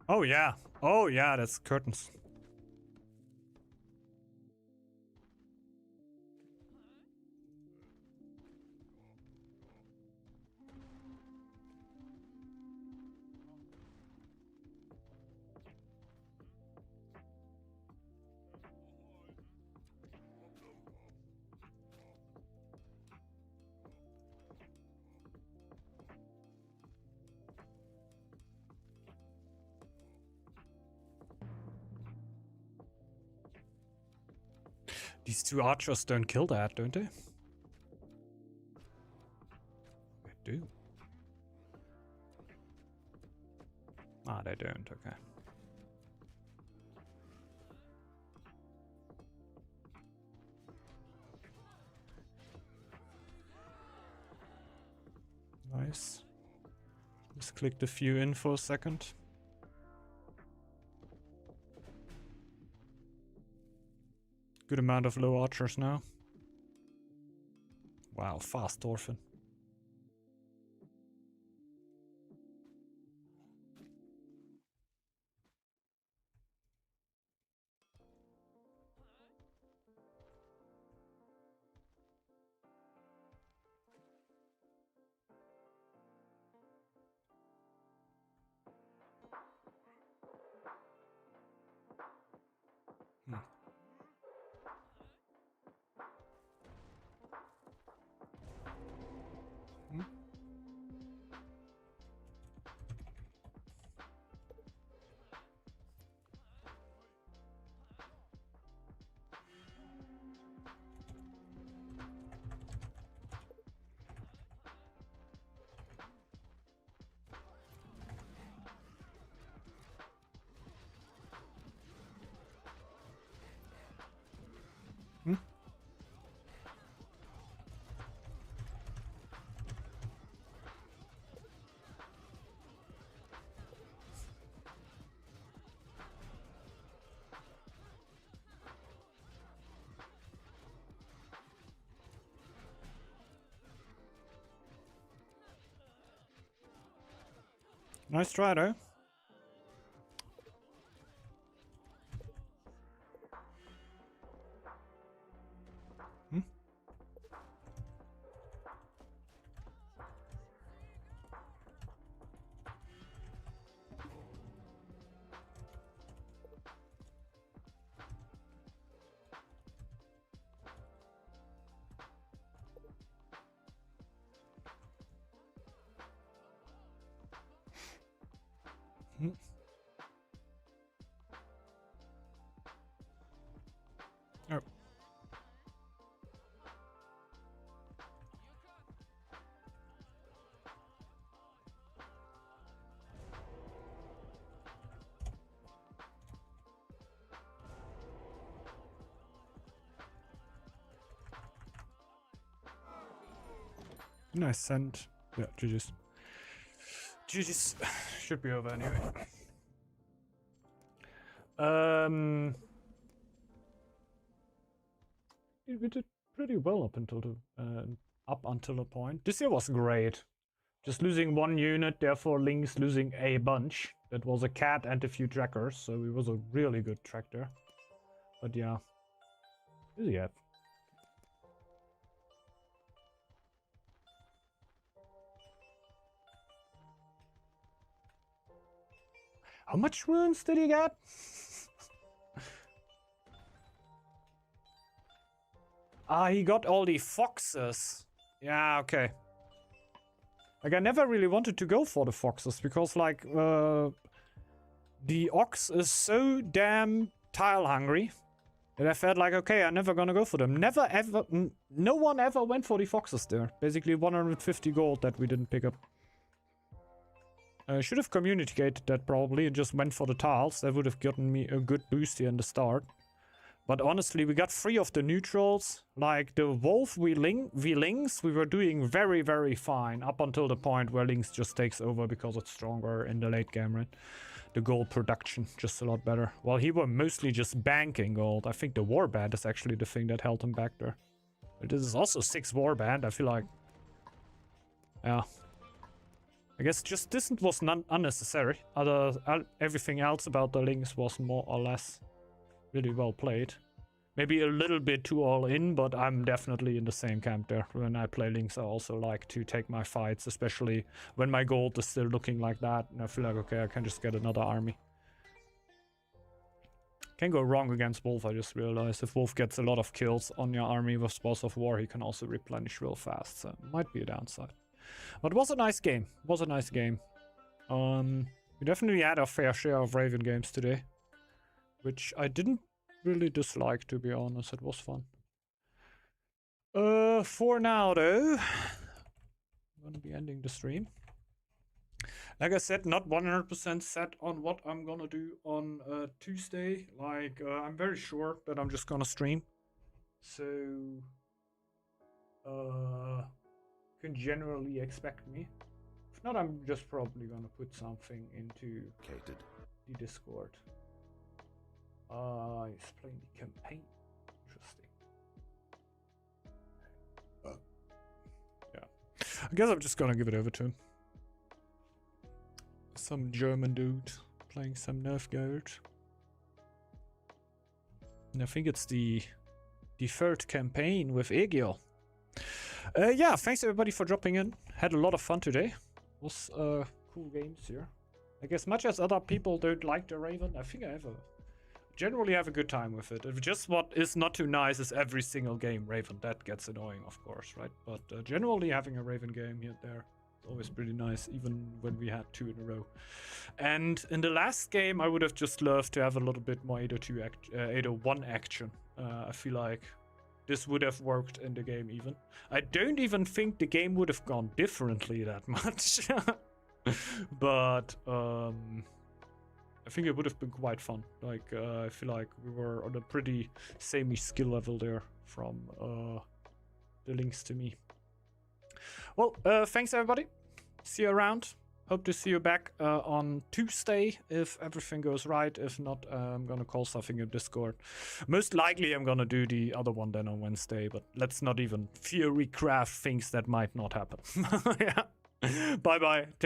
Oh, yeah. Oh, yeah, that's curtains. These two archers don't kill that, don't they? They do. Ah, they don't, okay. Nice. Just click the view in for a second. Good amount of low archers now. Wow, fast orphan. Nice try though. Oh. Nice send. Yeah, GG's. GG's. Should be over anyway. We did pretty well up until a point. This year was great. Just losing one unit, therefore Lynx losing a bunch. That was a cat and a few trackers, so it was a really good track there. But yeah. Easy app. How much runes did he get? Ah, he got all the foxes. Yeah, okay. Like, I never really wanted to go for the foxes because, like, the ox is so damn tile hungry that I felt like, okay, I'm never gonna go for them. Never ever, no one ever went for the foxes there. Basically 150 gold that we didn't pick up. I should have communicated that probably and just went for the tiles. That would have gotten me a good boost here in the start. But honestly, we got 3 of the neutrals. Like the wolf V-Lynx, we were doing very, very fine up until the point where Lynx just takes over because it's stronger in the late game, right? The gold production just a lot better. While he were mostly just banking gold. I think the warband is actually the thing that held him back there. But this is also 6 warband, I feel like. Yeah. I guess just this was unnecessary. Everything else about the Lynx was more or less really well played. Maybe a little bit too all in, but I'm definitely in the same camp there. When I play Lynx, I also like to take my fights, especially when my gold is still looking like that. And I feel like, okay, I can just get another army. Can't go wrong against Wolf, I just realized. If Wolf gets a lot of kills on your army with Spoils of War, he can also replenish real fast, so might be a downside. But it was a nice game. It was a nice game. We definitely had our fair share of Raven games today, which I didn't really dislike, to be honest. It was fun. For now, though, I'm gonna be ending the stream. Like I said, not 100% set on what I'm gonna do on Tuesday. Like, I'm very sure that I'm just gonna stream. So, can generally expect me. If not, I'm just probably gonna put something into the Discord. He's playing the campaign. Interesting. Yeah. I guess I'm just gonna give it over to him. Some German dude playing some Northgard. And I think it's the third campaign with Egil. Yeah, thanks everybody for dropping in. Had a lot of fun today. Was cool games here. Like, as much as other people don't like the Raven, I think I generally have a good time with it. If just what is not too nice is every single game Raven. That gets annoying, of course, right? But generally having a Raven game here and there is always pretty nice, even when we had 2 in a row. And in the last game, I would have just loved to have a little bit more 801 action. I feel like this would have worked in the game even. I don't even think the game would have gone differently that much. But I think it would have been quite fun. Like, I feel like we were on a pretty samey skill level there from the links to me. Well, thanks everybody. See you around. Hope to see you back on Tuesday if everything goes right. If not, I'm gonna call something in Discord. Most likely I'm gonna do the other one then on Wednesday, but let's not even theory craft things that might not happen. Yeah. Bye bye.